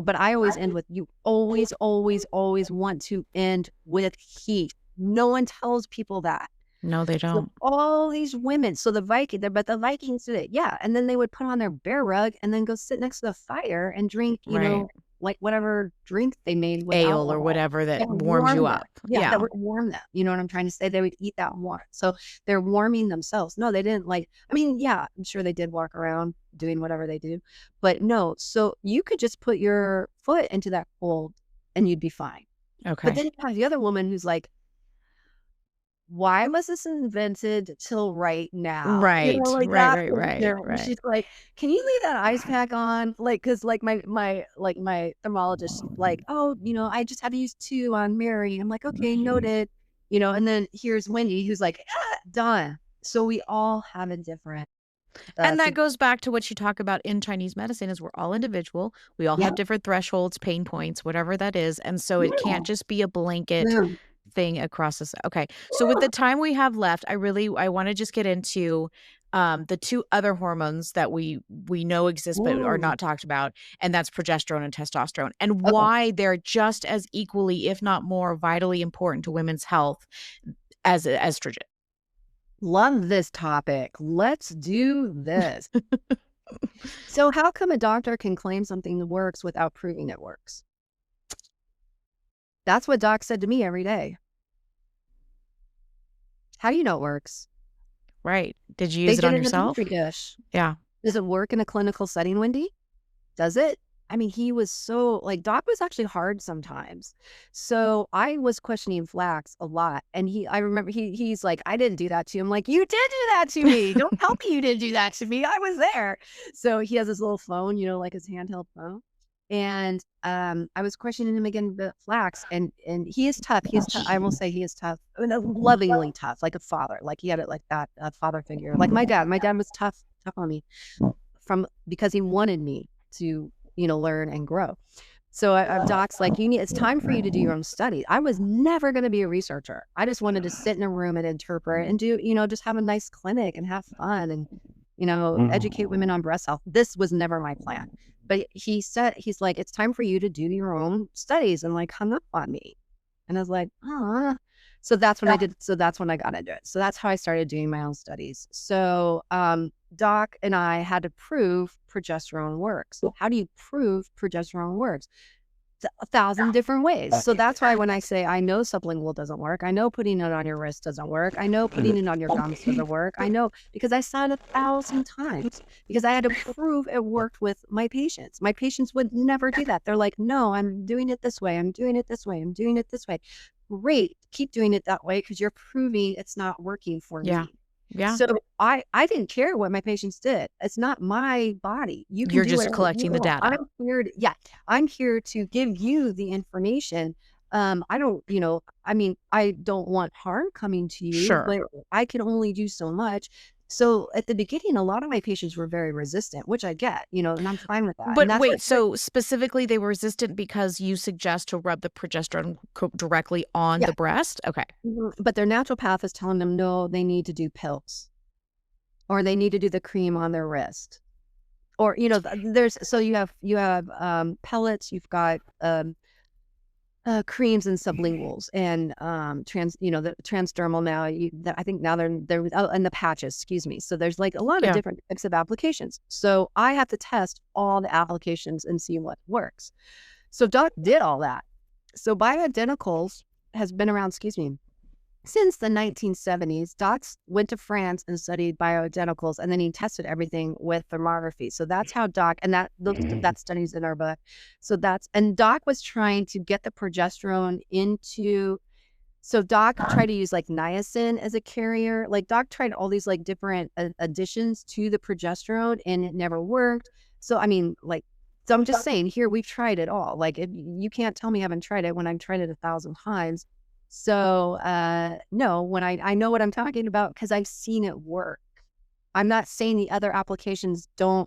but I always end with, you always, always, always want to end with heat. No one tells people that.
No, they don't.
So all these women, the Vikings did it. Yeah. And then they would put on their bear rug and then go sit next to the fire and drink, like whatever drink they made with
ale
alcohol.
or whatever that warms you up.
Yeah, that would warm them. You know what I'm trying to say? They would eat that warm. So they're warming themselves. No, they didn't I'm sure they did walk around doing whatever they do. But no, so you could just put your foot into that cold and you'd be fine.
Okay.
But then you have the other woman who's like, why was this invented till right now?
Right.
Right. She's like, can you leave that ice pack on? Like, cause like my thermologist, like, oh, I just had to use 2 on Mary. I'm like, okay, noted. And then here's Wendy, who's like, done. So we all have a different.
And that goes back to what you talk about in Chinese medicine is we're all individual. We all have different thresholds, pain points, whatever that is. And so it can't just be a blanket thing across this. Okay. So with the time we have left, I want to just get into the 2 other hormones that we know exist but are not talked about, and that's progesterone and testosterone, and why they're just as equally, if not more, vitally important to women's health as estrogen.
Love this topic. Let's do this. So how come a doctor can claim something works without proving it works? That's what doc said to me every day. How do you know it works?
Right. Did you use it on yourself?
Petri dish.
Yeah.
Does it work in a clinical setting, Wendy? Does it? I mean, he was so doc was actually hard sometimes. So I was questioning flax a lot. And I remember he's like, I didn't do that to you. I'm like, you did do that to me. Don't tell me you didn't do that to me. I was there. So he has this little phone, like his handheld phone. And I was questioning him again about flax, and he is tough. I will say he is tough. I mean, lovingly tough, like a father. Like he had it like that, a father figure. Like my dad. My dad was tough on me because he wanted me to, learn and grow. So doc's like, it's time for you to do your own study. I was never going to be a researcher. I just wanted to sit in a room and interpret and do, just have a nice clinic and have fun and, educate women on breast health. This was never my plan. But he's like, it's time for you to do your own studies, and like hung up on me. And I was like, So that's when I did. So that's when I got into it. So that's how I started doing my own studies. So doc and I had to prove progesterone works. How do you prove progesterone works? 1,000 different ways. So that's why when I say, I know sublingual doesn't work, I know putting it on your wrist doesn't work, I know putting it on your gums doesn't work, I know, because I saw it 1,000 times, because I had to prove it worked with my patients. My patients would never do that. They're like, no, I'm doing it this way, I'm doing it this way, I'm doing it this way. Great, keep doing it that way, because you're proving it's not working for
Yeah.
me.
Yeah.
So I didn't care what my patients did. It's not my body. You can
You're
do
just
whatever you
collecting the
want.
data.
I'm here to give you the information. I don't, I mean, I don't want harm coming to you,
Sure.
but I can only do so much. So at the beginning, a lot of my patients were very resistant, which I get, and I'm fine with that. And
But
that's
wait, so specifically they were resistant because you suggest to rub the progesterone directly on
Yeah.
the breast? Okay.
But their naturopath is telling them, no, they need to do pills, or they need to do the cream on their wrist. Or, so you have pellets, you've got creams and sublinguals, and the transdermal now. I think now they're and the patches. Excuse me. So there's like a lot of different types of applications. So I have to test all the applications and see what works. So Doc did all that. So bioidenticals has been around. Excuse me. Since the 1970s, Doc went to France and studied bioidenticals, and then he tested everything with thermography. So that's how Doc, and that study's in our book. So and Doc was trying to get the progesterone into. So Doc tried to use like niacin as a carrier. Like Doc tried all these like different additions to the progesterone, and it never worked. So I mean, so I'm just saying, here we've tried it all. Like you can't tell me I haven't tried it when I've tried it 1,000 times. So, no, when I know what I'm talking about, because I've seen it work. I'm not saying the other applications don't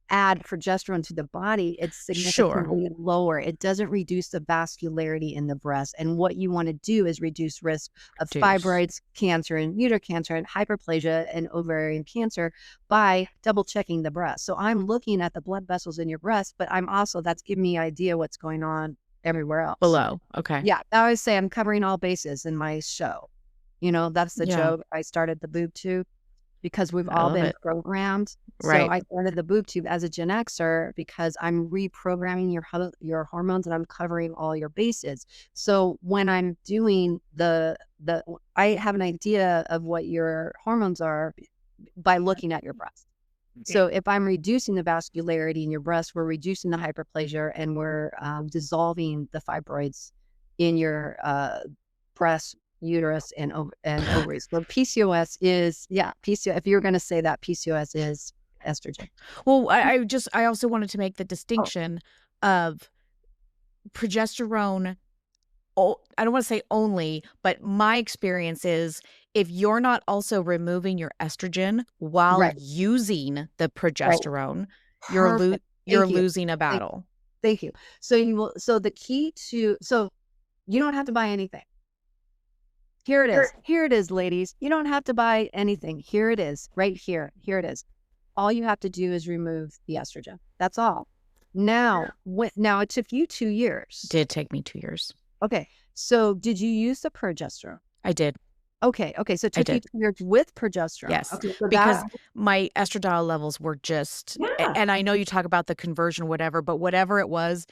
add progesterone to the body. It's significantly lower. It doesn't reduce the vascularity in the breast. And what you want to do is reduce risk of fibroids, cancer, and uterine cancer, and hyperplasia, and ovarian cancer by double checking the breast. So I'm looking at the blood vessels in your breast, but that's giving me an idea what's going on everywhere else.
Below. Okay.
Yeah. I always say I'm covering all bases in my show. That's the joke. I started the boob tube because we've all been programmed.
Right.
So I started the boob tube as a Gen Xer because I'm reprogramming your hormones, and I'm covering all your bases. So when I'm doing I have an idea of what your hormones are by looking at your breast. So if I'm reducing the vascularity in your breast, we're reducing the hyperplasia, and we're dissolving the fibroids in your breast, uterus, and ovaries. So PCOS is, PCOS. If you're going to say that, PCOS is estrogen.
Well, I also wanted to make the distinction of progesterone. I don't want to say only, but my experience is if you're not also removing your estrogen while using the progesterone, you're losing a battle.
Thank you. So the key to, you don't have to buy anything. Here it is. Here it is, ladies. You don't have to buy anything. Here it is, right here. Here it is. All you have to do is remove the estrogen. That's all. Now it took you 2 years.
Did take me 2 years.
Okay. So did you use the progesterone?
I did.
Okay. So it took you 2 years with progesterone.
Yes.
Okay, so
because my estradiol levels were just, and I know you talk about the conversion, whatever, but whatever it was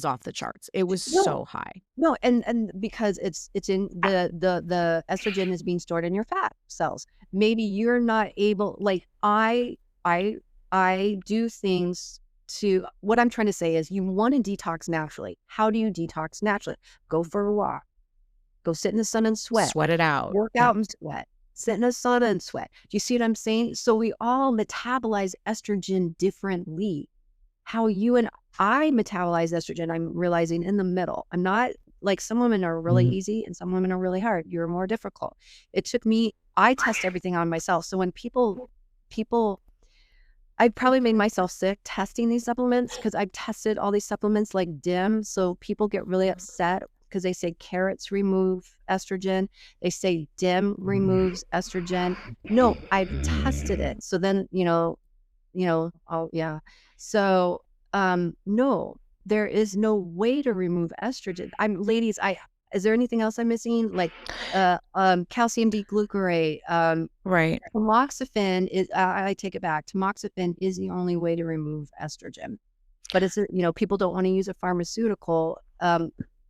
off the charts. It was so high.
No, and because it's in the estrogen is being stored in your fat cells. Maybe you're not able, like I do things to, what I'm trying to say is you want to detox naturally. How do you detox naturally? Go for a walk. Go sit in the sun and sweat.
Sweat it out.
Work out and sweat. Sit in the sun and sweat. Do you see what I'm saying? So we all metabolize estrogen differently. How you and I metabolize estrogen, I'm realizing in the middle. I'm not, like, some women are really easy and some women are really hard. You're more difficult. It took me, I test everything on myself. So when people, I probably made myself sick testing these supplements, because I've tested all these supplements like DIM. So people get really upset because they say carrots remove estrogen. They say DIM removes estrogen. No, I've tested it. So then, oh yeah. So, no, there is no way to remove estrogen. Ladies, is there anything else I'm missing? Like, calcium D-glucarate,
right.
Tamoxifen is, I take it back. Tamoxifen is the only way to remove estrogen. but it's, people don't want to use a pharmaceutical.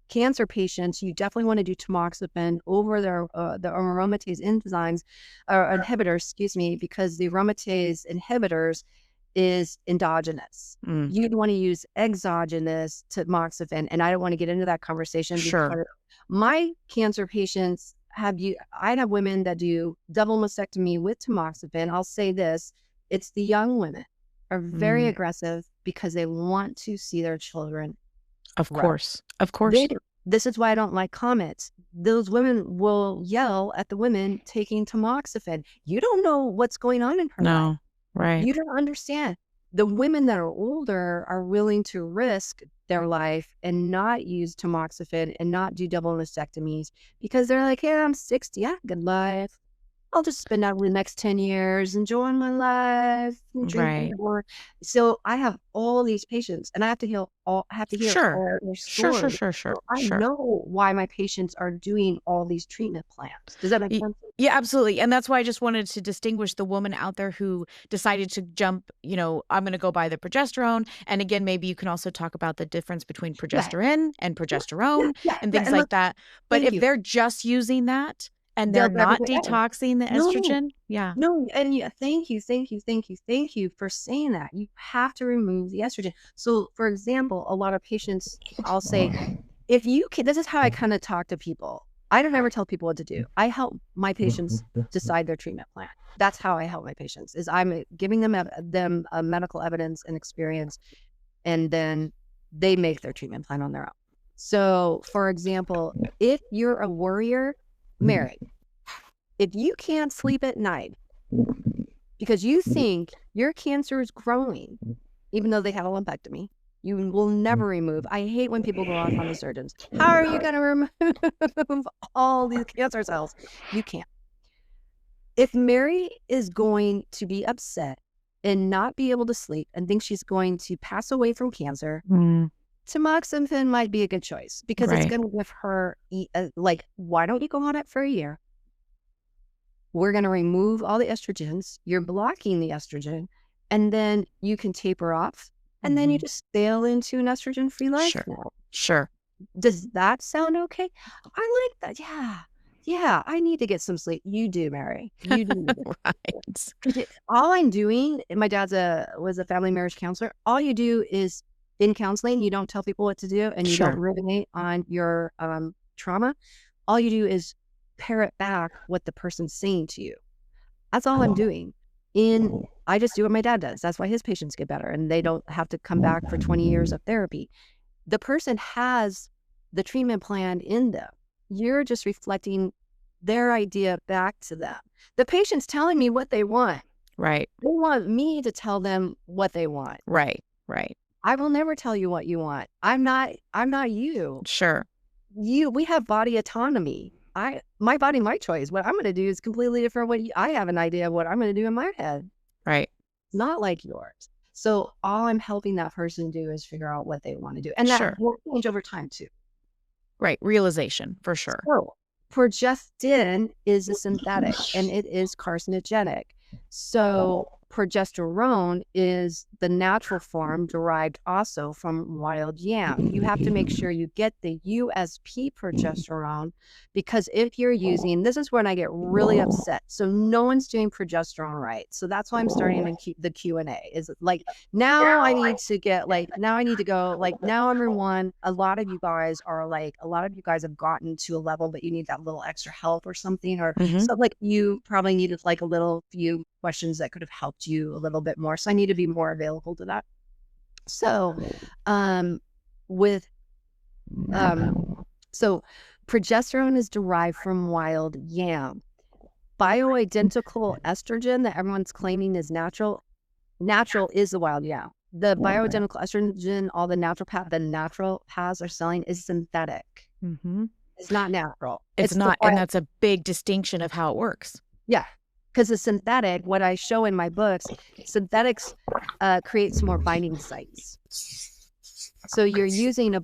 Cancer patients, you definitely want to do tamoxifen over the aromatase enzymes or inhibitors, excuse me, because the aromatase inhibitors is endogenous. You'd want to use exogenous tamoxifen, and I don't want to get into that conversation because my cancer patients I have women that do double mastectomy with tamoxifen. I'll say this, it's the young women are very aggressive because they want to see their children.
Of course. Of course.
This is why I don't like comments. Those women will yell at the women taking tamoxifen. You don't know what's going on in her life.
Right.
You don't understand. The women that are older are willing to risk their life and not use tamoxifen and not do double mastectomies because they're like, hey, I'm 60, I have a good life. I'll just spend out the next 10 years enjoying my life and drinking more. So I have all these patients, and I have to hear all their stories.
Sure.
I know why my patients are doing all these treatment plans. Does that make sense?
Yeah, absolutely. And that's why I just wanted to distinguish the woman out there who decided to jump, I'm going to go buy the progesterone. And again, maybe you can also talk about the difference between progesterone and progesterone and things like that. But if they're just using that, and they're not detoxing the estrogen.
No, and thank you for saying that. You have to remove the estrogen. So, for example, a lot of patients, I'll say, if you can, this is how I kind of talk to people. I don't ever tell people what to do. I help my patients decide their treatment plan. That's how I help my patients. Is I'm giving them a medical evidence and experience, and then they make their treatment plan on their own. So, for example, if you're a worrier, Mary, if you can't sleep at night because you think your cancer is growing, even though they had a lumpectomy, you will never remove. I hate when people go off on the surgeons. How are you going to remove all these cancer cells? You can't. If Mary is going to be upset and not be able to sleep and think she's going to pass away from cancer, tamoxifen might be a good choice because it's going to give her, why don't you go on it for a year? We're going to remove all the estrogens. You're blocking the estrogen, and then you can taper off, and then you just sail into an estrogen-free life now.
Sure.
Does that sound okay? I like that. Yeah, I need to get some sleep. You do, Mary. You do.
Right.
All I'm doing, my dad's was a family marriage counselor. All you do is, in counseling, you don't tell people what to do, and you don't ruminate on your trauma. All you do is parrot back what the person's saying to you. That's all I'm doing. I just do what my dad does. That's why his patients get better, and they don't have to come back for 20 years of therapy. The person has the treatment plan in them. You're just reflecting their idea back to them. The patient's telling me what they want.
Right.
They want me to tell them what they want.
Right.
I will never tell you what you want. I'm not you.
Sure.
We have body autonomy. My body, my choice. What I'm going to do is completely different. I have an idea of what I'm going to do in my head.
Right.
Not like yours. So all I'm helping that person do is figure out what they want to do. And that will change over time too.
Right. Realization, for sure.
So progestin is a synthetic and it is carcinogenic. So progesterone is the natural form derived also from wild yam. You have to make sure you get the USP progesterone, because if you're using, this is when I get really upset. So no one's doing progesterone right. So that's why I'm starting to keep the Q&A. Is like, now I need to go, now everyone, a lot of you guys have gotten to a level that you need that little extra help or something, or so you probably needed a little few questions that could have helped you a little bit more. So I need to be more available to that. So, so progesterone is derived from wild yam. Bioidentical estrogen that everyone's claiming is natural is the wild yam. The bioidentical estrogen, all the natural paths are selling, is synthetic. It's not natural.
It's not, and that's a big distinction of how it works.
Yeah. Because the synthetic, what I show in my books, synthetics creates more binding sites. So you're using a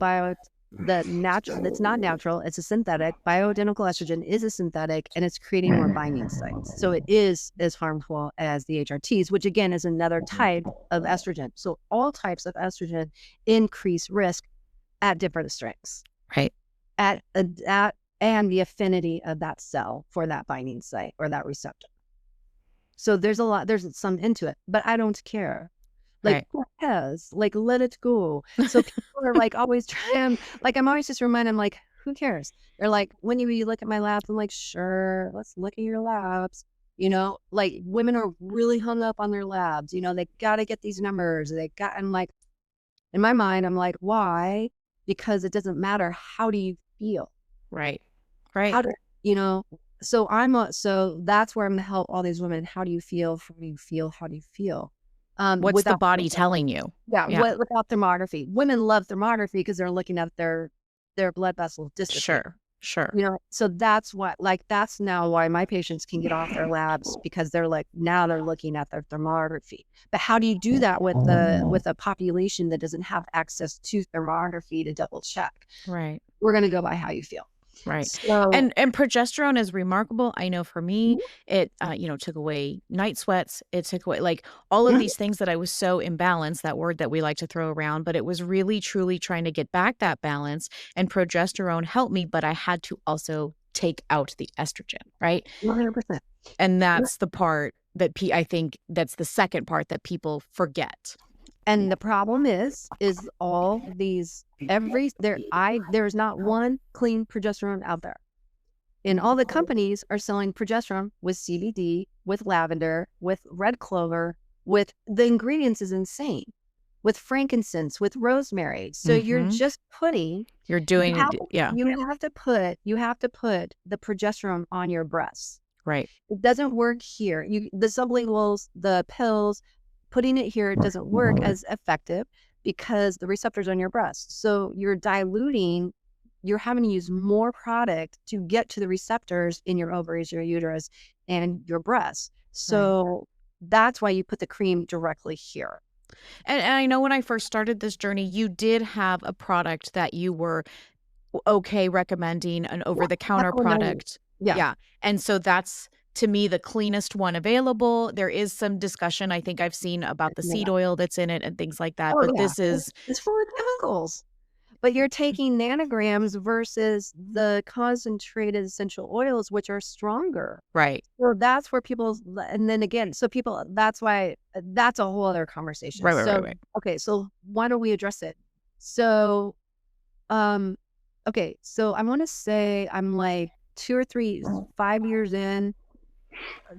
the natural, it's not natural, it's a synthetic. Bioidentical estrogen is a synthetic, and it's creating more binding sites. So it is as harmful as the HRTs, which again is another type of estrogen. So all types of estrogen increase risk at different strengths.
Right.
And the affinity of that cell for that binding site or that receptor. So there's some into it, but I don't care. Like, who cares? Like, let it go. So people are like always trying, like, I'm always just reminding them, like, who cares? They're like, when you look at my labs, I'm like, sure, let's look at your labs. You know, like, women are really hung up on their labs. You know, they got to get these numbers. I'm like, in my mind, I'm like, why? Because it doesn't matter. How do you feel?
Right. Right.
How do you know? So so that's where I'm gonna help all these women. How do you feel? How do you feel? How do you feel?
What's the body telling you?
Yeah. Without thermography. Women love thermography because they're looking at their blood vessels dystrophy.
Sure.
You know, so that's now why my patients can get off their labs, because they're like, now they're looking at their thermography. But how do you do that with a population that doesn't have access to thermography to double check?
Right.
We're gonna go by how you feel.
Right.
So,
And progesterone is remarkable. I know for me, it, took away night sweats. It took away like all of these things that I was so imbalanced, that word that we like to throw around, but it was really, truly trying to get back that balance, and progesterone helped me, but I had to also take out the estrogen. Right.
100%.
And that's the part that I think that's the second part that people forget.
And the problem is all these, there's not one clean progesterone out there. And all the companies are selling progesterone with CBD, with lavender, with red clover, with the ingredients is insane, with frankincense, with rosemary. So you're just putting,
you're doing,
you have to put the progesterone on your breasts.
Right.
It doesn't work here. The sublinguals, the pills, putting it here, it doesn't work as effective because the receptors on your breast. So you're diluting, you're having to use more product to get to the receptors in your ovaries, your uterus, and your breasts. So that's why you put the cream directly here.
And I know when I first started this journey, you did have a product that you were okay recommending, an over-the-counter product.
Yeah.
And so that's, to me, the cleanest one available. There is some discussion I think I've seen about the seed oil that's in it and things like that. But this is...
It's full of chemicals. But you're taking nanograms versus the concentrated essential oils, which are stronger.
Right.
So that's where people, and then again, so people, that's why, that's a whole other conversation.
Right.
Okay, so why don't we address it? So, okay, so I want to say I'm like 5 years in,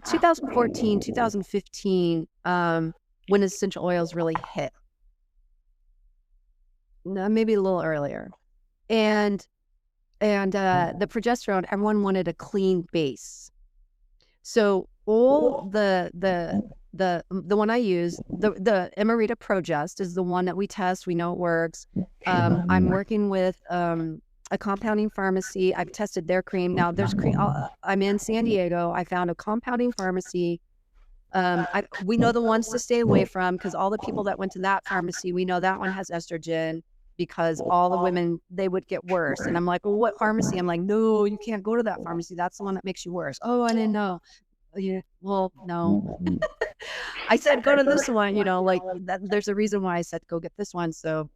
2014, 2015, when essential oils really hit. No, maybe a little earlier. And the progesterone, everyone wanted a clean base. So all the one I use, the Emerita Progest is the one that we test. We know it works. I'm working with a compounding pharmacy. I've tested their cream. Now there's cream. I'm in San Diego. I found a compounding pharmacy. We know the ones to stay away from, because all the people that went to that pharmacy, we know that one has estrogen, because all the women, they would get worse. And I'm like, well, what pharmacy? I'm like, no, you can't go to that pharmacy. That's the one that makes you worse. Oh, I didn't know. Yeah, well, no. I said, go to this one, like that, there's a reason why I said, go get this one. So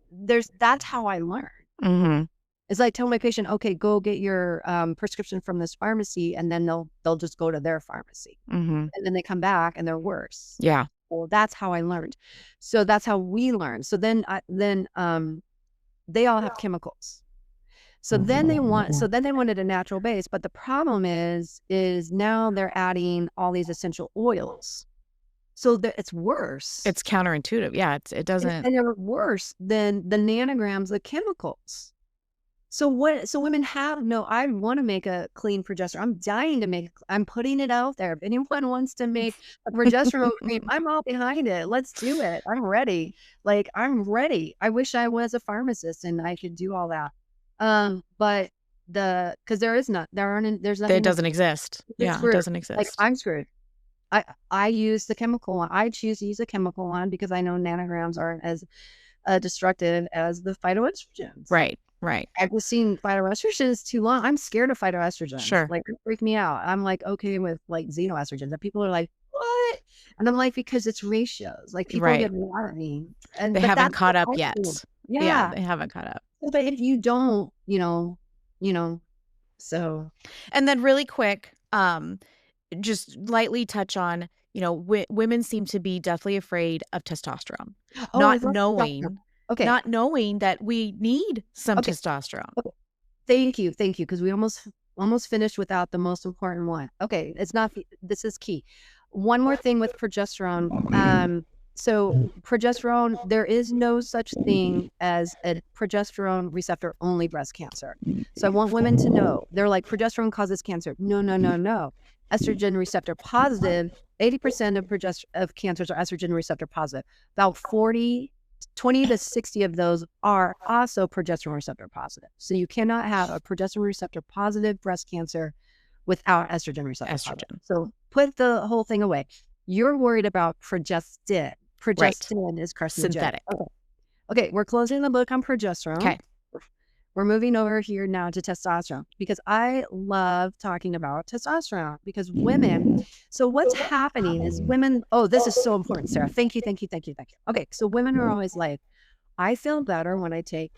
that's how I learned. It's like, tell my patient, okay, go get your prescription from this pharmacy, and then they'll just go to their pharmacy. And then they come back and they're worse.
Yeah.
Well, that's how I learned. So that's how we learned. So then they all have chemicals. So then they wanted a natural base, but the problem is now they're adding all these essential oils. So it's worse.
It's counterintuitive. Yeah, it doesn't.
And they're worse than the nanograms of chemicals. So women have I want to make a clean progesterone. I'm dying to I'm putting it out there. If anyone wants to make a progesterone cream, I'm all behind it. Let's do it. I'm ready. I'm ready. I wish I was a pharmacist and I could do all that. But because there's nothing.
It doesn't exist. Yeah, it doesn't exist.
I'm screwed. I use the chemical one. I choose to use a chemical one because I know nanograms aren't as destructive as the phytoestrogens.
Right. Right.
I've just seen phytoestrogens too long. I'm scared of phytoestrogens.
Sure.
Like, they freak me out. I'm like, okay with like xenoestrogens. And people are like, what? And I'm like, because it's ratios. Like, people
Right.
get mad at me.
They
But
haven't
that's
caught
what
up
I
yet.
do.
Yeah,
Yeah.
they haven't caught up.
But if you don't, so.
And then really quick, just lightly touch on, women seem to be deathly afraid of testosterone,
Oh, I
not
love testosterone.
knowing,
Okay.
not knowing that we need some
Okay.
testosterone.
Okay. Thank you. Because we almost finished without the most important one. Okay. This is key. One more thing with progesterone. So progesterone, there is no such thing as a progesterone receptor only breast cancer. So I want women to know, they're like, progesterone causes cancer. No, no, no, no. Estrogen receptor positive, 80% of cancers are estrogen receptor positive. About 20 to 60 of those are also progesterone receptor positive. So you cannot have a progesterone receptor positive breast cancer without estrogen receptor positive. So put the whole thing away. You're worried about progestin. Progestin is carcinogenic.
Synthetic.
Okay, we're closing the book on progesterone.
Okay.
We're moving over here now to testosterone, because I love talking about testosterone, because women, so what's happening is women, this is so important, Sarah. Thank you. Okay, so women are always like, I feel better when I take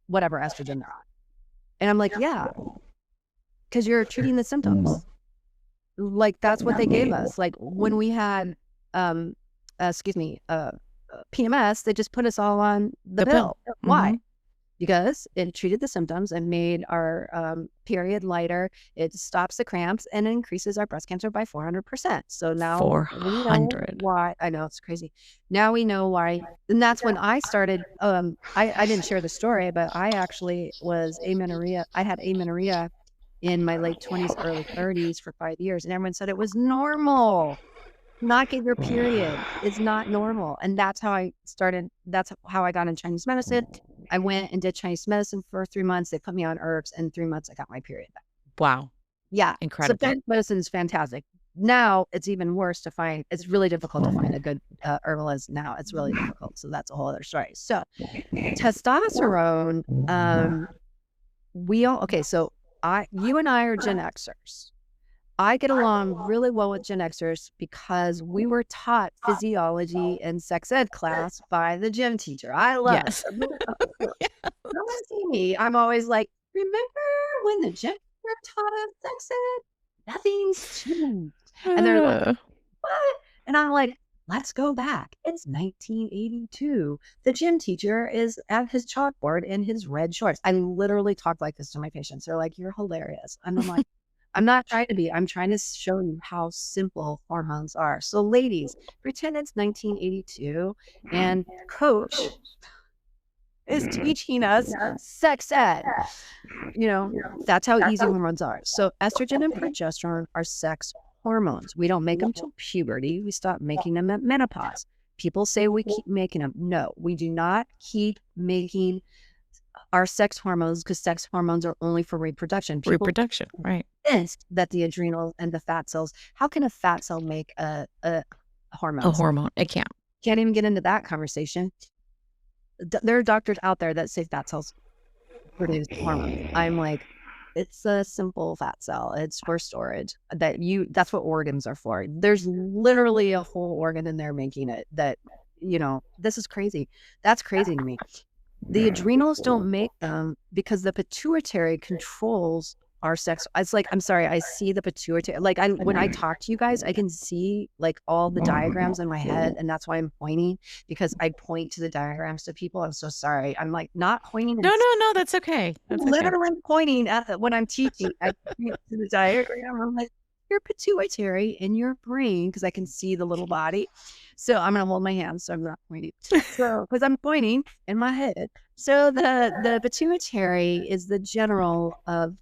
whatever estrogen they're on. And I'm like, yeah, because you're treating the symptoms. Like, that's what they gave us. Like, when we had, PMS, they just put us all on the pill. Why? Because it treated the symptoms and made our period lighter. It stops the cramps and increases our breast cancer by 400%. So now
400.
why. I know, it's crazy. Now we know why. And that's when I started. I didn't share the story, but I actually was amenorrhea. I had amenorrhea in my late 20s, early 30s for 5 years. And everyone said it was normal. Not get your period is not normal. And that's how I started. That's how I got in Chinese medicine. I went and did Chinese medicine for 3 months. They put me on herbs, and 3 months I got my period back.
Wow.
Yeah.
Incredible.
So Chinese medicine is fantastic. Now it's even worse to find. It's really difficult to find a good herbalist now. It's really difficult. So that's a whole other story. So testosterone, you and I are Gen Xers. I get along really well with Gen Xers because we were taught physiology and sex ed class by the gym teacher. I love it. Don't see me. I'm always like, remember when the gym teacher taught us sex ed? Nothing's changed. And they're like, what? And I'm like, let's go back. It's 1982. The gym teacher is at his chalkboard in his red shorts. I literally talk like this to my patients. They're like, you're hilarious. And I'm like, I'm not trying to be. I'm trying to show you how simple hormones are. So ladies, pretend it's 1982 and coach is teaching us sex ed. That's how easy hormones are. So estrogen and progesterone are sex hormones. We don't make them till puberty. We stop making them at menopause. People say we keep making them. No, we do not keep making our sex hormones, because sex hormones are only for reproduction.
Reproduction, right.
That the adrenal and the fat cells, how can a fat cell make a hormone?
A hormone. It can't.
Can't even get into that conversation. There are doctors out there that say fat cells produce hormones. I'm like, it's a simple fat cell. It's for storage. That's what organs are for. There's literally a whole organ in there making it. This is crazy. That's crazy to me. The adrenals don't make them because the pituitary controls our sex. It's like, I'm sorry, I see the pituitary. Like, when I talk to you guys, I can see like all the diagrams in my head, and that's why I'm pointing, because I point to the diagrams to people. I'm so sorry. I'm like not pointing.
No, that's okay. That's
literally pointing at when I'm teaching. I point to the diagram. I'm like, your pituitary in your brain, because I can see the little body. So I'm going to hold my hand so I'm not pointing. So, because I'm pointing in my head. So the pituitary is the general of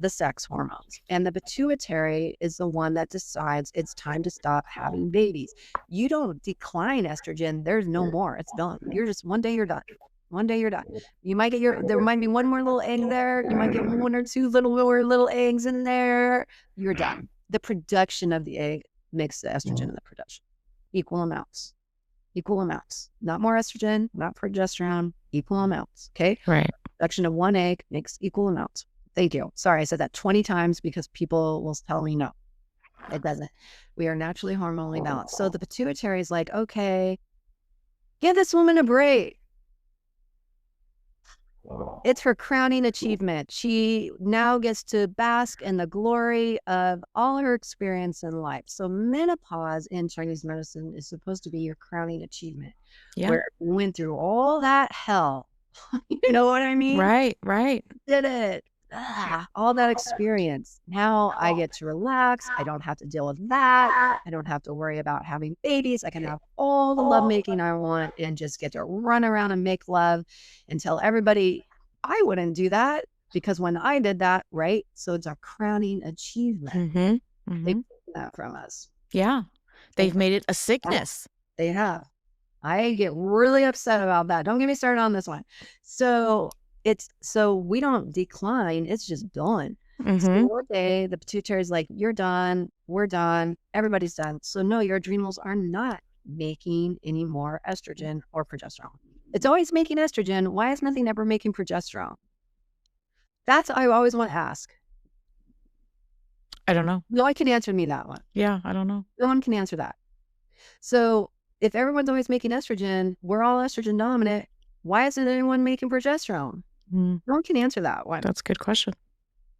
the sex hormones. And the pituitary is the one that decides it's time to stop having babies. You don't decline estrogen. There's no more. It's done. You're just, one day you're done. One day you're done. You might get there might be one more little egg there. You might get one or two little eggs in there. You're done. The production of the egg makes the estrogen in the production. Equal amounts. Not more estrogen, not progesterone, equal amounts. Okay.
Right.
Production of one egg makes equal amounts. Thank you. Sorry, I said that 20 times because people will tell me no, it doesn't. We are naturally hormonally balanced. So the pituitary is like, okay, give this woman a break. It's her crowning achievement. She now gets to bask in the glory of all her experience in life. So menopause in Chinese medicine is supposed to be your crowning achievement.
Yeah.
Where it went through all that hell. You know what I mean?
Right. Right.
Did it. All that experience. Now I get to relax. I don't have to deal with that. I don't have to worry about having babies. I can have all the lovemaking I want and just get to run around and make love and tell everybody I wouldn't do that because when I did that, right? So it's a crowning achievement. They took that from us.
Yeah. They've made it a sickness.
They have. I get really upset about that. Don't get me started on this one. So we don't decline. It's just done. So one day the pituitary is like, you're done. We're done. Everybody's done. So no, your adrenals are not making any more estrogen or progesterone. It's always making estrogen. Why is nothing ever making progesterone? That's I always want to ask.
I don't know.
No one can answer me that one.
Yeah, I don't know.
No one can answer that. So if everyone's always making estrogen, we're all estrogen dominant. Why isn't anyone making progesterone? No one can answer that one.
That's a good question.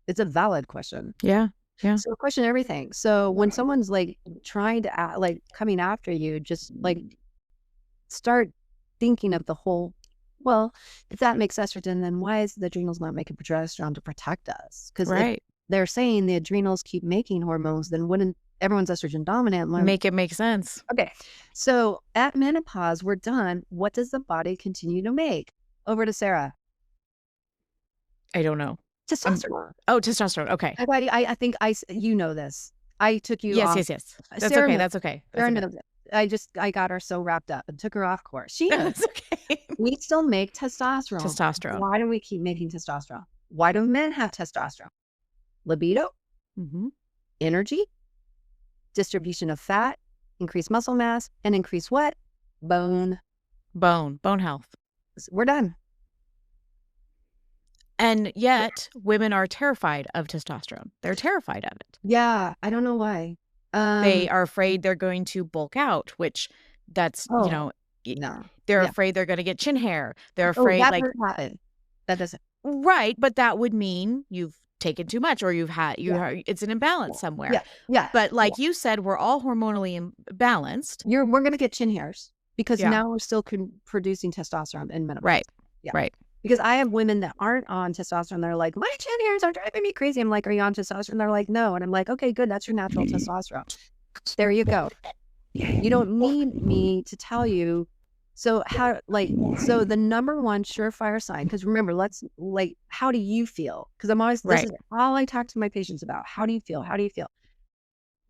It's a valid question.
Yeah. Yeah.
So question everything. So when someone's like trying to like coming after you, just like start thinking of the whole, well, if that makes estrogen, then why is the adrenals not making progesterone to protect us? Because if they're saying the adrenals keep making hormones, then wouldn't everyone's estrogen dominant
make it make sense?
Okay. So at menopause, we're done. What does the body continue to make? Over to Sarah.
I don't know.
Testosterone.
Testosterone. Okay.
I think you know this. I took you off.
Yes. That's okay. That's okay.
I got her so wrapped up and took her off course. She knows.
That's okay.
We still make testosterone. Why do we keep making testosterone? Why do men have testosterone? Libido, energy, distribution of fat, increased muscle mass, and increase what? Bone
health.
We're done.
And yet women are terrified of testosterone. They're terrified of it.
Yeah. I don't know why.
They are afraid they're going to bulk out, which that's,
no.
They're afraid they're going to get chin hair. They're afraid
that doesn't.
Right. But that would mean you've taken too much or it's an imbalance somewhere.
Yeah.
But like you said, we're all hormonally imbalanced.
We're going to get chin hairs because now we're still producing testosterone in menopause.
Right. Right.
Because I have women that aren't on testosterone. They're like, my chin hairs are driving me crazy. I'm like, are you on testosterone? They're like, no. And I'm like, okay, good. That's your natural testosterone. There you go. You don't need me to tell you. So so the number one surefire sign, because remember, how do you feel? Because I'm always, this is all I talk to my patients about. How do you feel? How do you feel?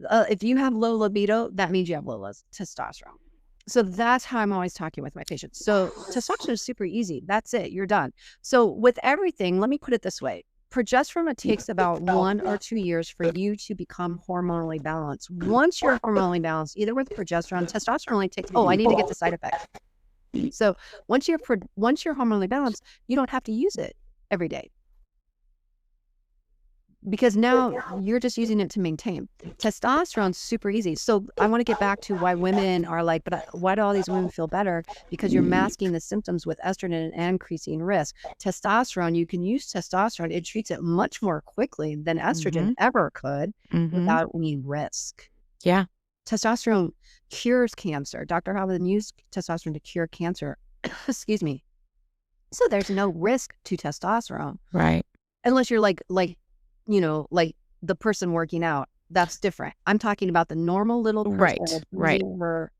If you have low libido, that means you have low testosterone. So that's how I'm always talking with my patients. So testosterone is super easy. That's it. You're done. So with everything, let me put it this way. Progesterone, it takes about 1 or 2 years for you to become hormonally balanced. Once you're hormonally balanced, either with progesterone, testosterone only takes, I need to get the side effect. So once you're hormonally balanced, you don't have to use it every day. Because now you're just using it to maintain. Testosterone's super easy. So I want to get back to why women are like, but why do all these women feel better? Because you're masking the symptoms with estrogen and increasing risk. Testosterone, you can use testosterone. It treats it much more quickly than estrogen ever could without any risk.
Yeah.
Testosterone cures cancer. Dr. Hobbins used testosterone to cure cancer. Excuse me. So there's no risk to testosterone.
Right.
Unless you're like the person working out, that's different. I'm talking about the normal little person using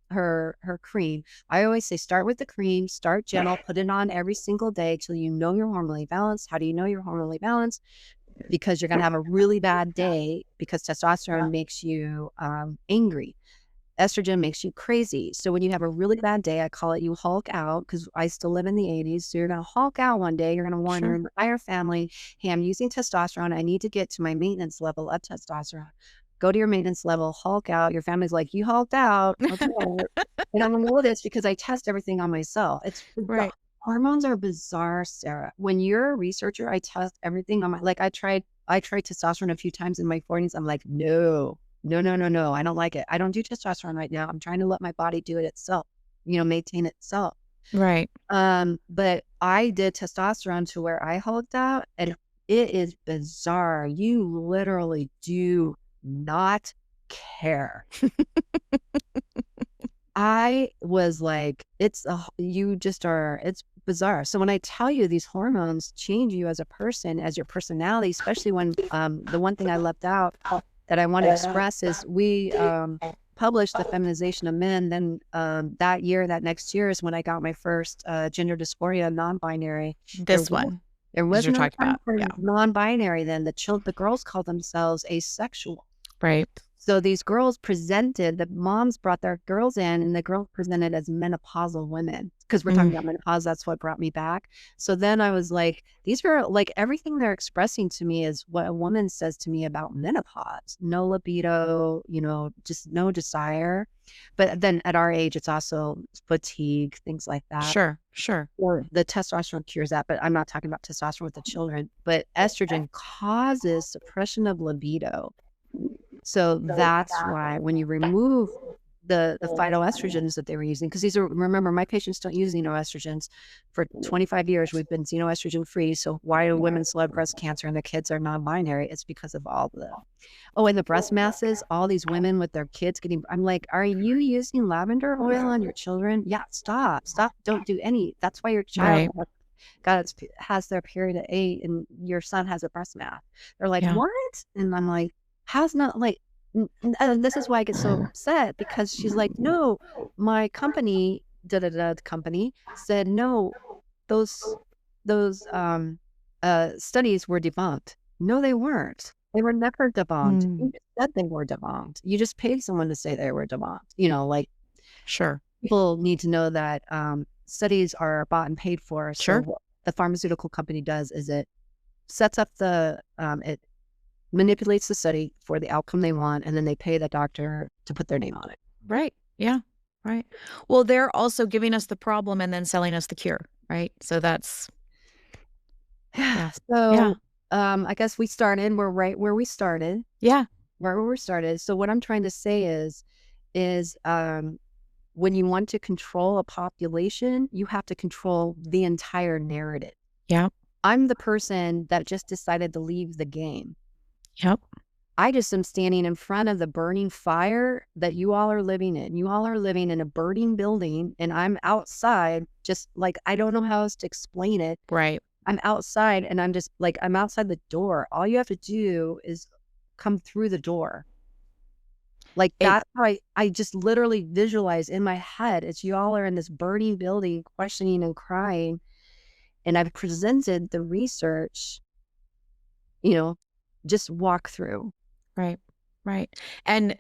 her cream. I always say, start with the cream, start gentle, put it on every single day till you know you're hormonally balanced. How do you know you're hormonally balanced? Because you're going to have a really bad day because testosterone makes you angry. Estrogen makes you crazy. So when you have a really bad day, I call it you Hulk out because I still live in the 80s. So you're going to Hulk out one day. You're going to warn your entire family, hey, I'm using testosterone. I need to get to my maintenance level of testosterone. Go to your maintenance level, Hulk out. Your family's like, you hulked out. Okay. And I'm going to know this because I test everything on myself. It's
right.
Hormones are bizarre, Sarah. When you're a researcher, I test everything on my, like I tried testosterone a few times in my 40s. I'm like, no, no, no, no, no. I don't like it. I don't do testosterone right now. I'm trying to let my body do it itself, maintain itself.
Right.
But I did testosterone to where I hulked out, and it is bizarre. You literally do not care. I was like, you just are, it's bizarre. So when I tell you these hormones change you as a person, as your personality, especially when, the one thing I left out that I want to express is we, published The Feminization of Men. Then, that next year is when I got my first, gender dysphoria non-binary.
This one
There
is
was
you're
no
talking
time
about.
for
Yeah.
non-binary then. The girls called themselves asexual.
Right.
So these girls the moms brought their girls in, and the girls presented as menopausal women, because we're talking about menopause. That's what brought me back. So then I was like, these are like, everything they're expressing to me is what a woman says to me about menopause. No libido, just no desire. But then at our age, it's also fatigue, things like that.
Sure. Sure.
Or the testosterone cures that, but I'm not talking about testosterone with the children. But estrogen causes suppression of libido. So that's why when you remove the phytoestrogens that they were using, because remember, my patients don't use xenoestrogens. For 25 years, we've been xenoestrogen free. So why do women still have breast cancer and their kids are non-binary? It's because of all and the breast masses, all these women with their kids I'm like, are you using lavender oil on your children? Yeah, stop, don't do any. That's why your child has their period at 8 and your son has a breast mass. They're like, what? And I'm like, how's not like, and this is why I get so upset, because she's like, no, my company, the company said, no, those studies were debunked. No, they weren't. They were never debunked. You just said they were debunked. You just paid someone to say they were debunked.
Sure.
People need to know that studies are bought and paid for.
Sure.
So what the pharmaceutical company does is it sets up it manipulates the study for the outcome they want, and then they pay the doctor to put their name on it.
Right. Yeah. Right. Well, they're also giving us the problem and then selling us the cure. Right. So that's.
Yeah. So, I guess we're right where we started.
Yeah.
Right where we started. So what I'm trying to say is, when you want to control a population, you have to control the entire narrative.
Yeah.
I'm the person that just decided to leave the game.
Yep.
I just am standing in front of the burning fire that you all are living in. You all are living in a burning building, and I'm outside, just like, I don't know how else to explain it.
Right.
I'm outside, and I'm just like, I'm outside the door. All you have to do is come through the door. Like, that's how I just literally visualize in my head. It's you all are in this burning building, questioning and crying. And I've presented the research, just walk through.
Right. Right. And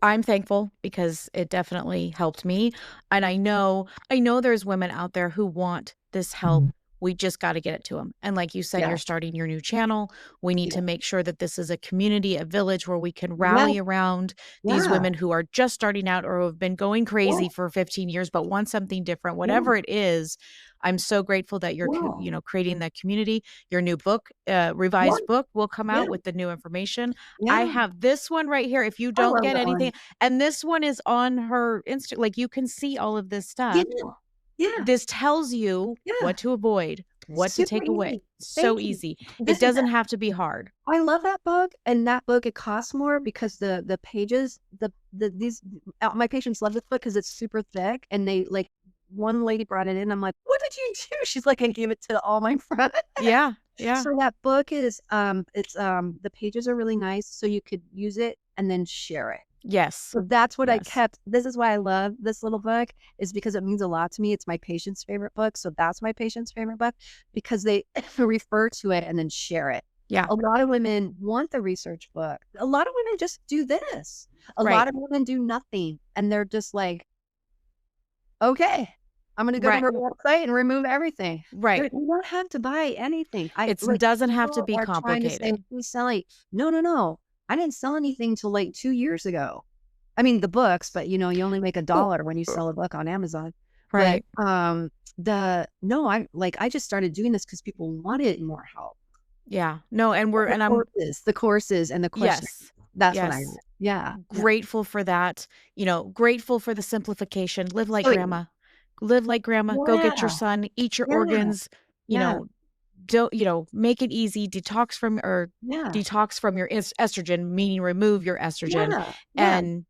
I'm thankful because it definitely helped me. And I know there's women out there who want this help. We just got to get it to them. And like you said, you're starting your new channel. We need to make sure that this is a community, a village where we can rally around these women who are just starting out or have been going crazy for 15 years, but want something different, whatever it is. I'm so grateful that you're, creating that community. Your new book, revised book will come out with the new information. I have this one right here. If you don't get anything, and this one is on her Insta, like you can see all of this stuff. This tells you what to avoid, what to take away. So easy. It doesn't have to be hard.
I love that book. And that book, it costs more because the pages, my patients love this book because it's super thick. And they like, one lady brought it in. I'm like, what did you do? She's like, I gave it to all my friends.
Yeah. Yeah.
So that book is, the pages are really nice. So you could use it and then share it.
Yes.
So that's what I kept. This is why I love this little book, is because it means a lot to me. It's my patient's favorite book. So that's my patient's favorite book, because they refer to it and then share it.
Yeah.
A lot of women want the research book. A lot of women just do this. A lot of women do nothing. And they're just like, okay, I'm going to go to her website and remove everything.
Right.
You don't have to buy anything.
It doesn't have to be complicated.
No. I didn't sell anything till like 2 years ago. I mean, the books, but you only make $1 when you sell a book on Amazon.
Right.
I just started doing this because people wanted more help.
Yeah. No, I'm
The courses and the questions.
yes.
That's what I
Yes.
meant. Yeah. Yeah.
Grateful for that, grateful for the simplification. Live like
Oh, yeah.
grandma. Live like grandma. Go get your
Yeah.
son, eat your
Yeah.
organs, you
Yeah.
know, don't, make it easy,
Yeah.
detox from your estrogen, meaning remove your estrogen.
Yeah. Yeah.
And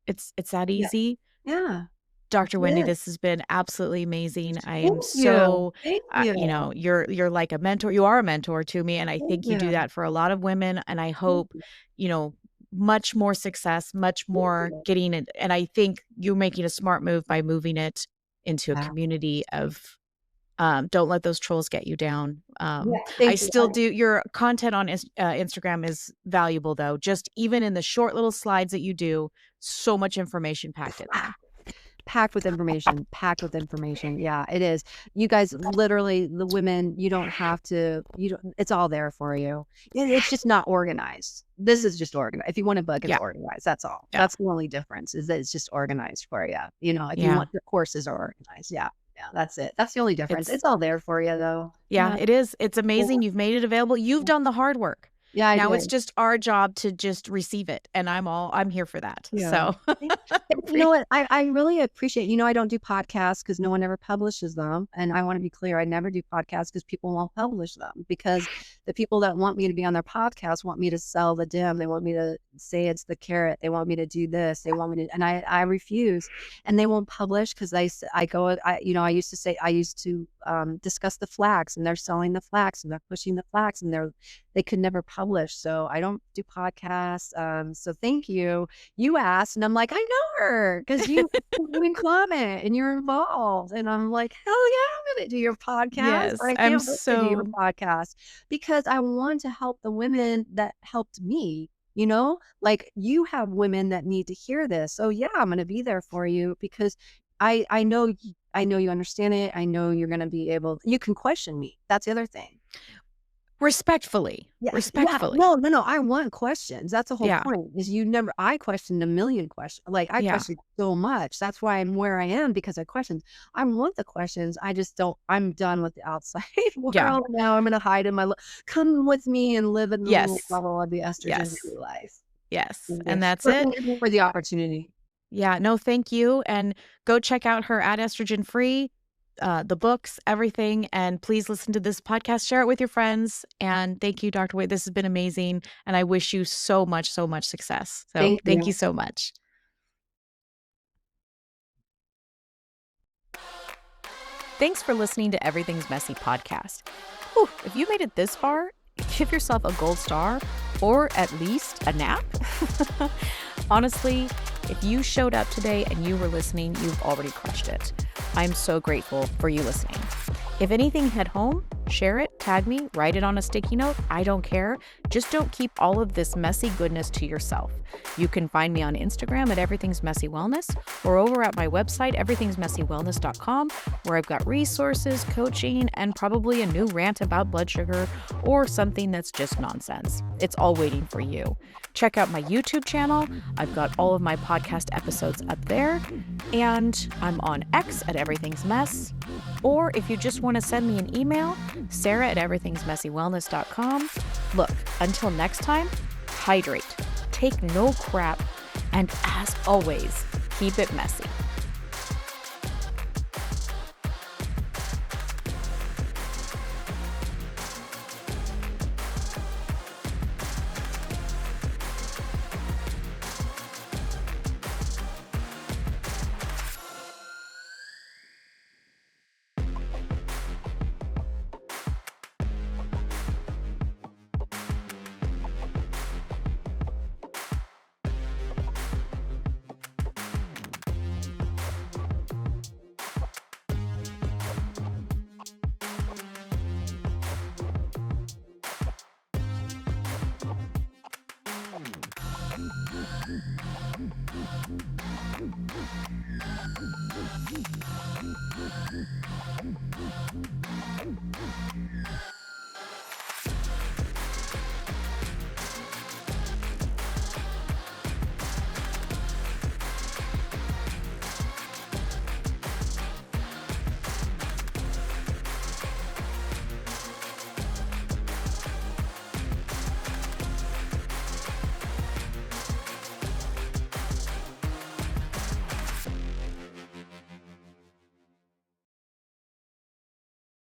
it's that
Yeah.
easy.
Yeah.
Dr. Wendy,
Yeah.
this has been absolutely amazing. I am
Thank you.
so,
Thank you.
you're like a mentor. You are a mentor to me, and I
Thank
think you do
you.
that for a lot of women. And I
Thank
hope,
you.
you know, much more success, much
Thank
more
you.
getting it. And I think you're making a smart move by moving it into a
Yeah.
community of, don't let those trolls get you down.
Yeah.
I
Thank you.
still do. Your content on Instagram is valuable, though. Just even in the short little slides that you do, so much information packed in there.
Packed with information, packed with information. Yeah, it is. You guys, literally, the women, you don't have to, it's all there for you. It's just not organized. This is just organized. If you want a book, it's
Yeah.
organized. That's all.
Yeah.
That's the only difference, is that it's just organized for you. If you
Yeah.
want, the courses are organized. Yeah. Yeah, that's it. That's the only difference. It's all there for you, though.
Yeah, it is. It's amazing. You've made it available. You've done the hard work.
Yeah, I
Now it's
did.
just our job to just receive it. And I'm here for that.
Yeah.
So
You know what? I really appreciate, I don't do podcasts because no one ever publishes them. And I want to be clear, I never do podcasts because people won't publish them, because the people that want me to be on their podcast want me to sell the dim. They want me to say it's the carrot. They want me to do this. They want me to, and I refuse, and they won't publish because I used to discuss the flax, and they're selling the flax, and they're pushing the flax, and they could never publish. So I don't do podcasts. So thank you. You asked, and I'm like, I know her because you comment and you're involved. And I'm like, hell yeah, I'm going to do your podcast.
Yes,
I
I'm
can't wait to do your podcast because I want to help the women that helped me. Like, you have women that need to hear this. So yeah, I'm going to be there for you because I know you understand it. I know you're going to be able, you can question me. That's the other thing.
respectfully.
Yeah.
Respectfully.
No. I want questions. That's the whole
Yeah.
point, is I questioned a million questions. Like, I
Yeah.
questioned so much. That's why I'm where I am, because I questioned. I want the questions. I just don't, I'm done with the outside world.
Yeah.
Now I'm going to hide in come with me and live in the little
Yes.
bubble of the
Yes.
estrogen-free life.
Yes.
Yes.
And that's
But
it.
thank you for the opportunity.
Yeah. No, thank you. And go check out her at Estrogen Free, the books, everything. And please listen to this podcast, share it with your friends. And thank you, Dr. Wade. This has been amazing. And I wish you so much success. So thank you so much. Thanks for listening to Everything's Messy podcast. Whew, if you made it this far, give yourself a gold star or at least a nap. Honestly, if you showed up today and you were listening, you've already crushed it. I'm so grateful for you listening. If anything hit home, share it, tag me, write it on a sticky note. I don't care. Just don't keep all of this messy goodness to yourself. You can find me on Instagram at Everything's Messy Wellness, or over at my website, everythingsmessywellness.com, where I've got resources, coaching, and probably a new rant about blood sugar or something that's just nonsense. It's all waiting for you. Check out my YouTube channel. I've got all of my podcast episodes up there. And I'm on X at Everything's Mess. Or if you just want to send me an email, Sarah at everythingsmessywellness.com. Look, until next time, hydrate, take no crap, and as always, keep it messy.